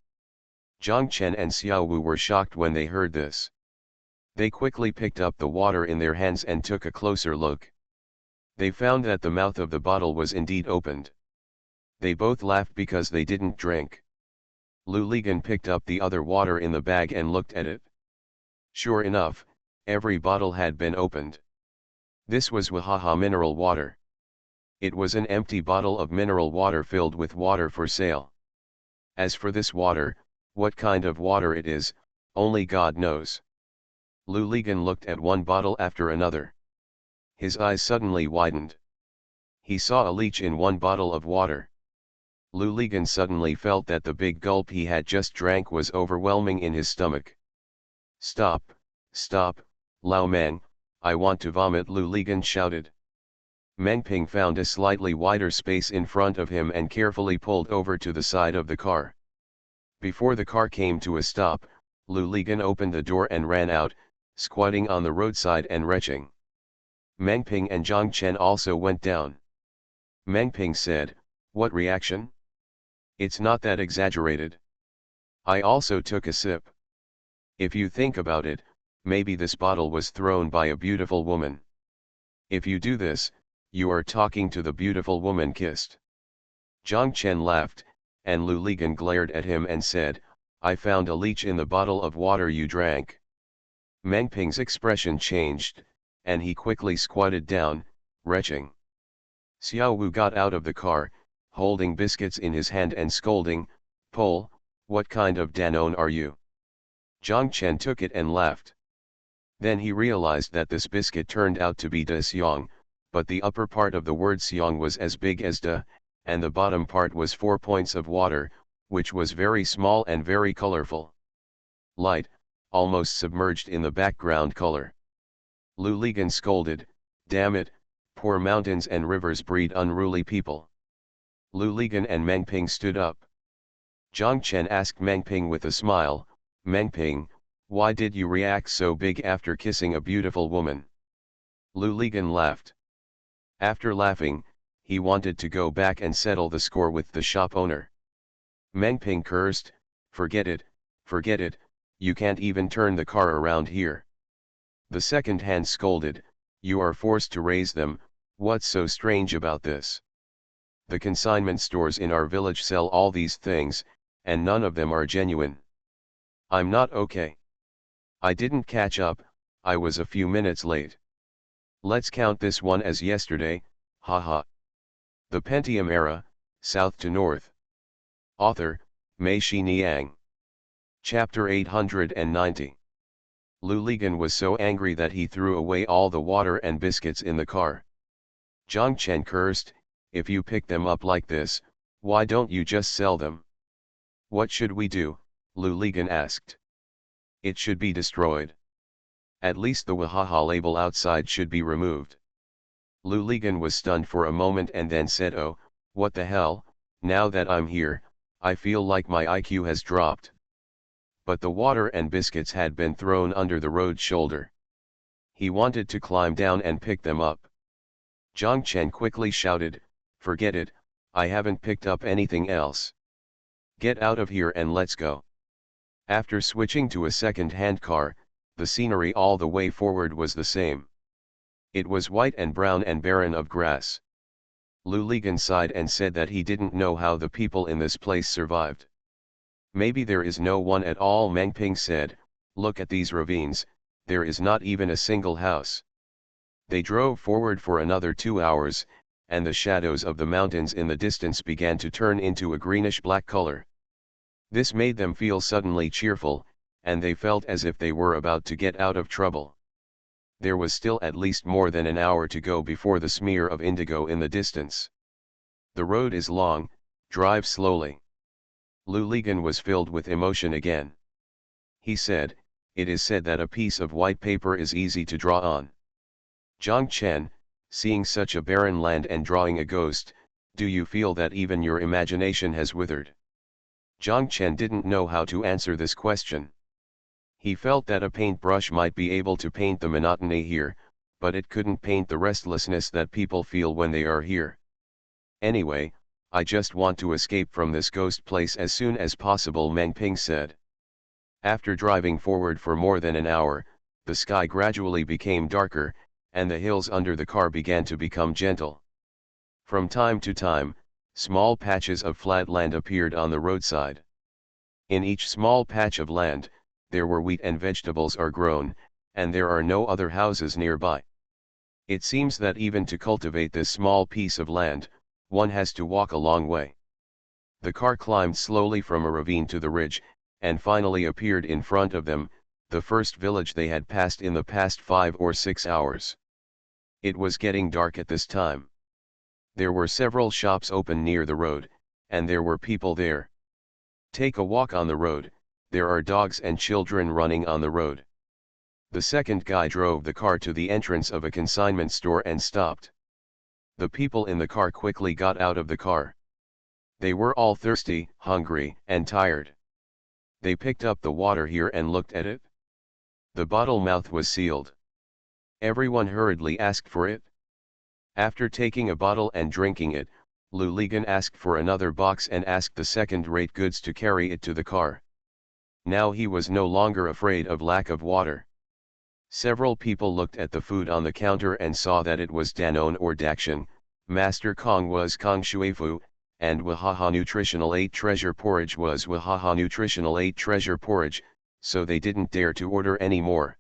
Zhang Chen and Xiao Wu were shocked when they heard this. They quickly picked up the water in their hands and took a closer look. They found that the mouth of the bottle was indeed opened. They both laughed because they didn't drink. Lu Ligan picked up the other water in the bag and looked at it. Sure enough, every bottle had been opened. This was Wahaha mineral water. It was an empty bottle of mineral water filled with water for sale. As for this water, what kind of water it is, only God knows. Lu Ligan looked at one bottle after another. His eyes suddenly widened. He saw a leech in one bottle of water. Lu Ligan suddenly felt that the big gulp he had just drank was overwhelming in his stomach. "Stop, stop, Lao Meng, I want to vomit," Lu Ligan shouted. Meng Ping found a slightly wider space in front of him and carefully pulled over to the side of the car. Before the car came to a stop, Lu Ligan opened the door and ran out, squatting on the roadside and retching. Meng Ping and Zhang Chen also went down. Meng Ping said, "What reaction? It's not that exaggerated. I also took a sip. If you think about it, maybe this bottle was thrown by a beautiful woman. If you do this, you are talking to the beautiful woman kissed." Zhang Chen laughed, and Lu Ligan glared at him and said, "I found a leech in the bottle of water you drank." Meng Ping's expression changed, and he quickly squatted down, retching. Xiao Wu got out of the car, holding biscuits in his hand and scolding, "Pole, what kind of Danone are you?" Zhang Chen took it and laughed. Then he realized that this biscuit turned out to be de xiang, but the upper part of the word xiang was as big as de, and the bottom part was 4 points of water, which was very small and very colorful. Light, almost submerged in the background color. Lu Ligan scolded, "Damn it, poor mountains and rivers breed unruly people." Lu Ligan and Meng Ping stood up. Zhang Chen asked Meng Ping with a smile, "Meng Ping, why did you react so big after kissing a beautiful woman?" Lu Ligan laughed. After laughing, he wanted to go back and settle the score with the shop owner. Meng Ping cursed, forget it, you can't even turn the car around here." The second hand scolded, "You are forced to raise them, what's so strange about this? The consignment stores in our village sell all these things, and none of them are genuine. I'm not okay. I didn't catch up, I was a few minutes late. Let's count this one as yesterday, haha." The Pentium Era, South to North. Author, Mei Niang. Chapter 890. Lu Ligan was so angry that he threw away all the water and biscuits in the car. Zhang Chen cursed, "If you pick them up like this, why don't you just sell them?" "What should we do?" Lu Ligan asked. "It should be destroyed. At least the Wahaha label outside should be removed." Lu Ligan was stunned for a moment and then said, "Oh, what the hell, now that I'm here, I feel like my IQ has dropped." But the water and biscuits had been thrown under the road shoulder. He wanted to climb down and pick them up. Zhang Chen quickly shouted, "Forget it, I haven't picked up anything else. Get out of here and let's go." After switching to a second-hand car, the scenery all the way forward was the same. It was white and brown and barren of grass. Lu Ligan sighed and said that he didn't know how the people in this place survived. "Maybe there is no one at all," Meng Ping said, "Look at these ravines, there is not even a single house. They drove forward for another 2 hours, and the shadows of the mountains in the distance began to turn into a greenish-black color. This made them feel suddenly cheerful, and they felt as if they were about to get out of trouble. There was still at least more than an hour to go before the smear of indigo in the distance. The road is long, drive slowly. Luligan was filled with emotion again. He said, "It is said that a piece of white paper is easy to draw on." Zhang Chen, seeing such a barren land and drawing a ghost, do you feel that even your imagination has withered? Zhang Chen didn't know how to answer this question. He felt that a paintbrush might be able to paint the monotony here, but it couldn't paint the restlessness that people feel when they are here. "Anyway, I just want to escape from this ghost place as soon as possible," Meng Ping said. After driving forward for more than an hour, the sky gradually became darker, and the hills under the car began to become gentle. From time to time, small patches of flat land appeared on the roadside. In each small patch of land, there were wheat and vegetables are grown, and there are no other houses nearby. It seems that even to cultivate this small piece of land, one has to walk a long way. The car climbed slowly from a ravine to the ridge, and finally appeared in front of them, the first village they had passed in the past 5 or 6 hours. It was getting dark at this time. There were several shops open near the road, and there were people there. Take a walk on the road, there are dogs and children running on the road. The second guy drove the car to the entrance of a consignment store and stopped. The people in the car quickly got out of the car. They were all thirsty, hungry, and tired. They picked up the water here and looked at it. The bottle mouth was sealed. Everyone hurriedly asked for it. After taking a bottle and drinking it, Luligan asked for another box and asked the second-rate goods to carry it to the car. Now he was no longer afraid of lack of water. Several people looked at the food on the counter and saw that it was Danone or Dakshan, Master Kong was Kong Shuifu, and Wahaha Nutritional 8 Treasure Porridge was Wahaha Nutritional 8 Treasure Porridge, so they didn't dare to order any more.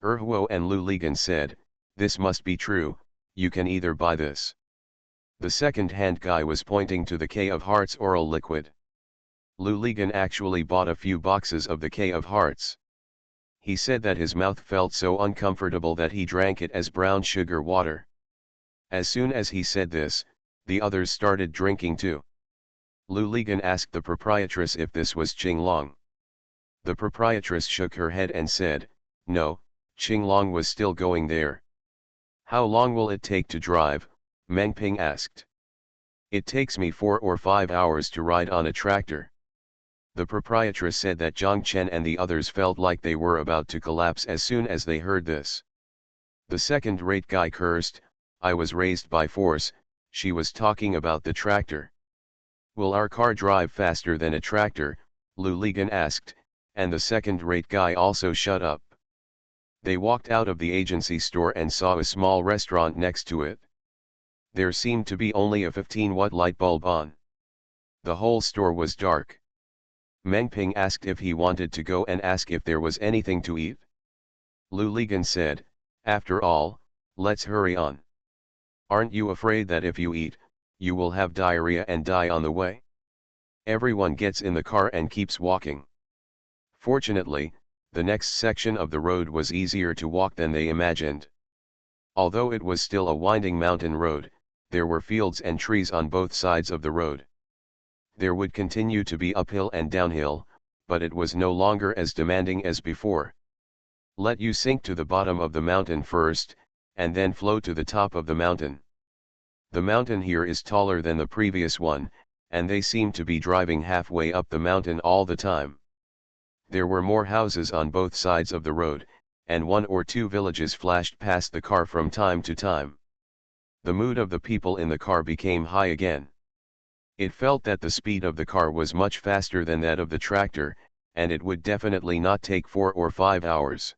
Erhuo and Luligan said, "This must be true, you can either buy this." The second-hand guy was pointing to the K of Hearts oral liquid. Luligan actually bought a few boxes of the K of Hearts. He said that his mouth felt so uncomfortable that he drank it as brown sugar water. As soon as he said this, the others started drinking too. Luligan asked the proprietress if this was Qinglong. The proprietress shook her head and said, "No, Qinglong was still going there." "How long will it take to drive?" Meng Ping asked. "It takes me 4 or 5 hours to ride on a tractor." The proprietress said that Zhang Chen and the others felt like they were about to collapse as soon as they heard this. The second-rate guy cursed, "I was raised by force, she was talking about the tractor." "Will our car drive faster than a tractor?" Luligan asked, and the second-rate guy also shut up. They walked out of the agency store and saw a small restaurant next to it. There seemed to be only a 15-watt light bulb on. The whole store was dark. Meng Ping asked if he wanted to go and ask if there was anything to eat. Luligan said, "After all, let's hurry on. Aren't you afraid that if you eat, you will have diarrhea and die on the way?" Everyone gets in the car and keeps walking. Fortunately, the next section of the road was easier to walk than they imagined. Although it was still a winding mountain road, there were fields and trees on both sides of the road. There would continue to be uphill and downhill, but it was no longer as demanding as before. Let you sink to the bottom of the mountain first, and then flow to the top of the mountain. The mountain here is taller than the previous one, and they seem to be driving halfway up the mountain all the time. There were more houses on both sides of the road, and 1 or 2 villages flashed past the car from time to time. The mood of the people in the car became high again. It felt that the speed of the car was much faster than that of the tractor, and it would definitely not take 4 or 5 hours.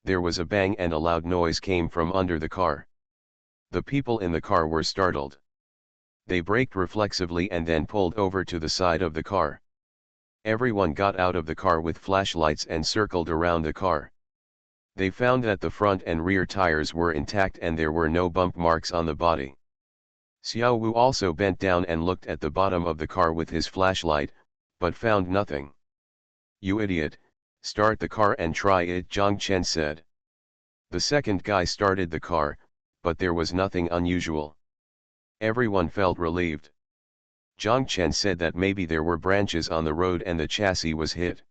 There was a bang and a loud noise came from under the car. The people in the car were startled. They braked reflexively and then pulled over to the side of the car. Everyone got out of the car with flashlights and circled around the car. They found that the front and rear tires were intact and there were no bump marks on the body. Xiao Wu also bent down and looked at the bottom of the car with his flashlight, but found nothing. "You idiot, start the car and try it," Zhang Chen said. The second guy started the car, but there was nothing unusual. Everyone felt relieved. Zhang Chen said that maybe there were branches on the road and the chassis was hit.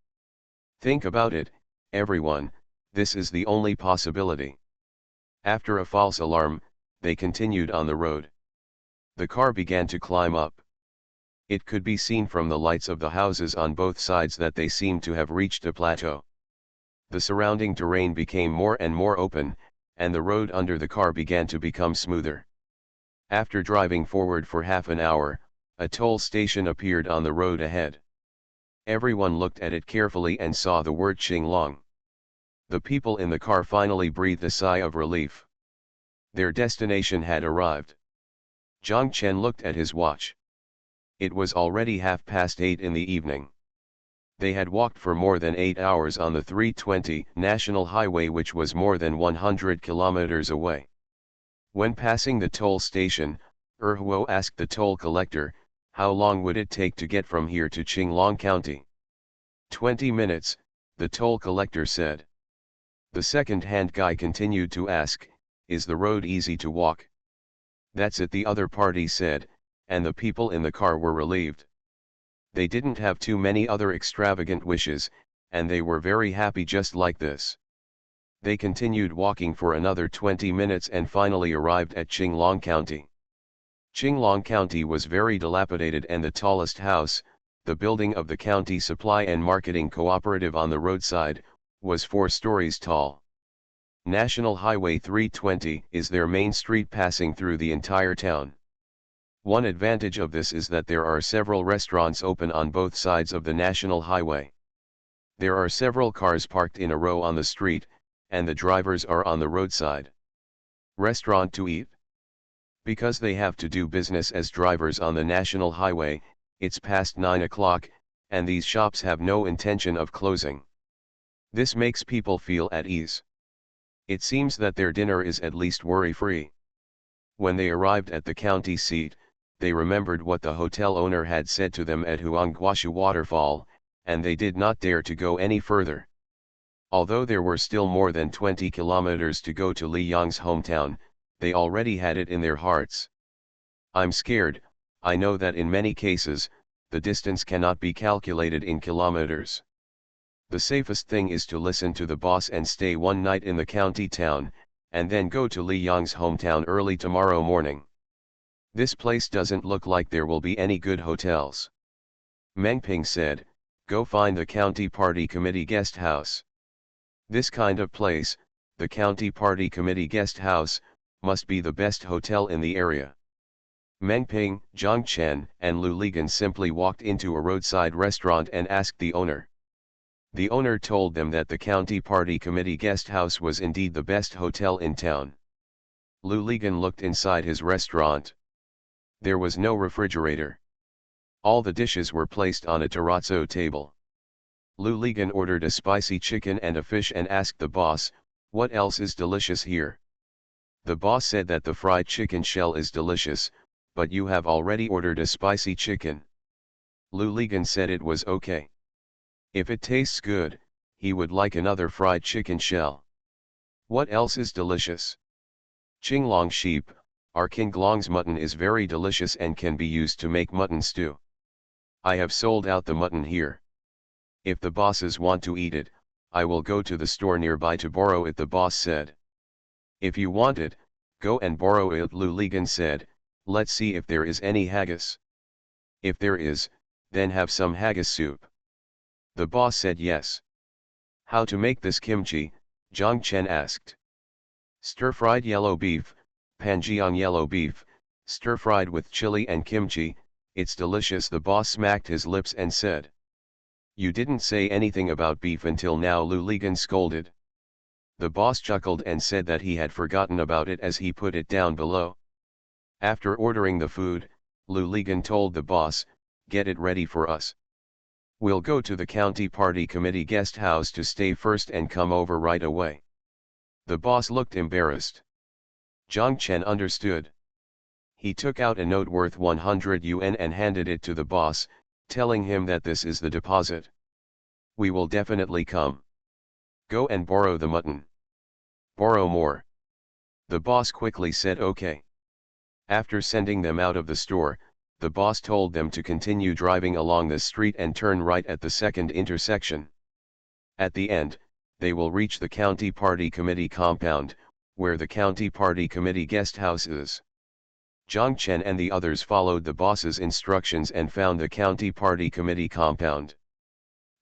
"Think about it, everyone, this is the only possibility." After a false alarm, they continued on the road. The car began to climb up. It could be seen from the lights of the houses on both sides that they seemed to have reached a plateau. The surrounding terrain became more and more open, and the road under the car began to become smoother. After driving forward for half an hour, a toll station appeared on the road ahead. Everyone looked at it carefully and saw the word Qinglong. The people in the car finally breathed a sigh of relief. Their destination had arrived. Zhang Chen looked at his watch. It was already 8:30 in the evening. They had walked for more than 8 hours on the 320 National Highway, which was more than 100 kilometers away. When passing the toll station, Huo asked the toll collector, "How long would it take to get from here to Qinglong County?" 20 minutes, the toll collector said. The second-hand guy continued to ask, "Is the road easy to walk?" "That's it," the other party said, and the people in the car were relieved. They didn't have too many other extravagant wishes, and they were very happy just like this. They continued walking for another 20 minutes and finally arrived at Qinglong County. Qinglong County was very dilapidated, and the tallest house, the building of the County Supply and Marketing Cooperative on the roadside, was 4 stories tall. National Highway 320 is their main street passing through the entire town. One advantage of this is that there are several restaurants open on both sides of the National Highway. There are several cars parked in a row on the street, and the drivers are on the roadside. Restaurant to eat? Because they have to do business as drivers on the National Highway, it's past 9 o'clock, and these shops have no intention of closing. This makes people feel at ease. It seems that their dinner is at least worry-free. When they arrived at the county seat, they remembered what the hotel owner had said to them at Huangguashu Waterfall, and they did not dare to go any further. Although there were still more than 20 kilometers to go to Li Yang's hometown, they already had it in their hearts. "I'm scared, I know that in many cases, the distance cannot be calculated in kilometers. The safest thing is to listen to the boss and stay one night in the county town, and then go to Li Yang's hometown early tomorrow morning. This place doesn't look like there will be any good hotels." Meng Ping said, "Go find the county party committee guest house. This kind of place, the county party committee guest house, must be the best hotel in the area." Meng Ping, Zhang Chen, and Lu Ligan simply walked into a roadside restaurant and asked the owner. The owner told them that the county party committee guest house was indeed the best hotel in town. Lu Ligan looked inside his restaurant. There was no refrigerator. All the dishes were placed on a terrazzo table. Lu Ligan ordered a spicy chicken and a fish and asked the boss, "What else is delicious here?" The boss said that the fried chicken shell is delicious, but you have already ordered a spicy chicken. Lu Ligan said it was okay. If it tastes good, he would like another fried chicken shell. "What else is delicious?" "Qinglong sheep, our Qinglong's mutton is very delicious and can be used to make mutton stew. I have sold out the mutton here. If the bosses want to eat it, I will go to the store nearby to borrow it," the boss said. "If you want it, go and borrow it," Lu Ligan said. "Let's see if there is any haggis. If there is, then have some haggis soup." The boss said yes. "How to make this kimchi?" Zhang Chen asked. "Stir-fried yellow beef, Panjiang yellow beef, stir-fried with chili and kimchi, it's delicious," the boss smacked his lips and said. "You didn't say anything about beef until now," Lu Ligan scolded. The boss chuckled and said that he had forgotten about it as he put it down below. After ordering the food, Lu Ligan told the boss, "Get it ready for us. We'll go to the county party committee guest house to stay first and come over right away." The boss looked embarrassed. Zhang Chen understood. He took out a note worth 100 yuan and handed it to the boss, telling him that this is the deposit. We will definitely come. Go and borrow the mutton. Borrow more. The boss quickly said okay. After sending them out of the store, the boss told them to continue driving along the street and turn right at the second intersection. At the end, they will reach the County Party Committee compound, where the County Party Committee guest house is. Zhang Chen and the others followed the boss's instructions and found the County Party Committee compound.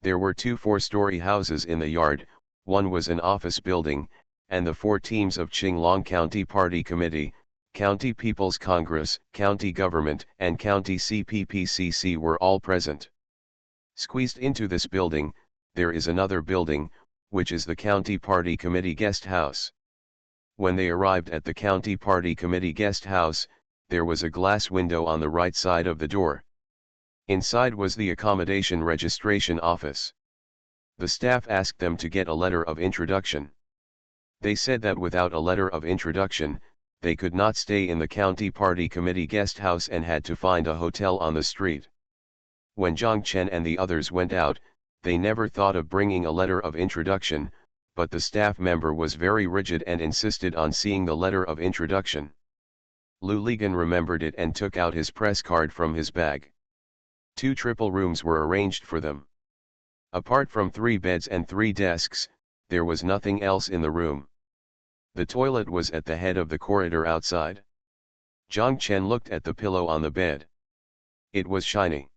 There were 2 4-story houses in the yard, one was an office building, and the 4 teams of Qinglong County Party Committee, County People's Congress, County Government, and County CPPCC were all present. Squeezed into this building, there is another building, which is the County Party Committee guest house. When they arrived at the County Party Committee guest house, there was a glass window on the right side of the door. Inside was the accommodation registration office. The staff asked them to get a letter of introduction. They said that without a letter of introduction, they could not stay in the County Party Committee guest house and had to find a hotel on the street. When Zhang Chen and the others went out, they never thought of bringing a letter of introduction, but the staff member was very rigid and insisted on seeing the letter of introduction. Lu Ligan remembered it and took out his press card from his bag. 2 triple rooms were arranged for them. Apart from 3 beds and 3 desks, there was nothing else in the room. The toilet was at the head of the corridor outside. Zhang Chen looked at the pillow on the bed. It was shiny.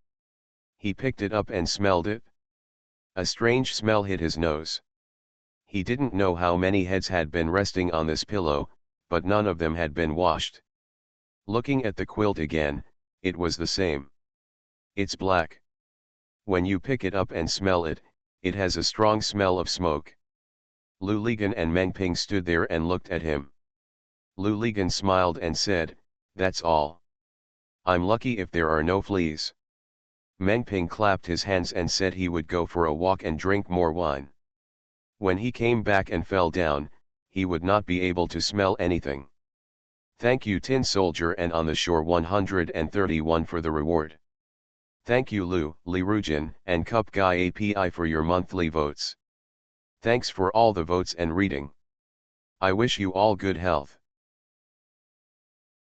He picked it up and smelled it. A strange smell hit his nose. He didn't know how many heads had been resting on this pillow, but none of them had been washed. Looking at the quilt again, it was the same. It's black. When you pick it up and smell it, it has a strong smell of smoke. Lu Ligan and Meng Ping stood there and looked at him. Lu Ligan smiled and said, "That's all. I'm lucky if there are no fleas." Meng Ping clapped his hands and said he would go for a walk and drink more wine. When he came back and fell down, he would not be able to smell anything. Thank you Tin Soldier and On the Shore 131 for the reward. Thank you Lu, Li Rujin, and Cup Guy API for your monthly votes. Thanks for all the votes and reading. I wish you all good health.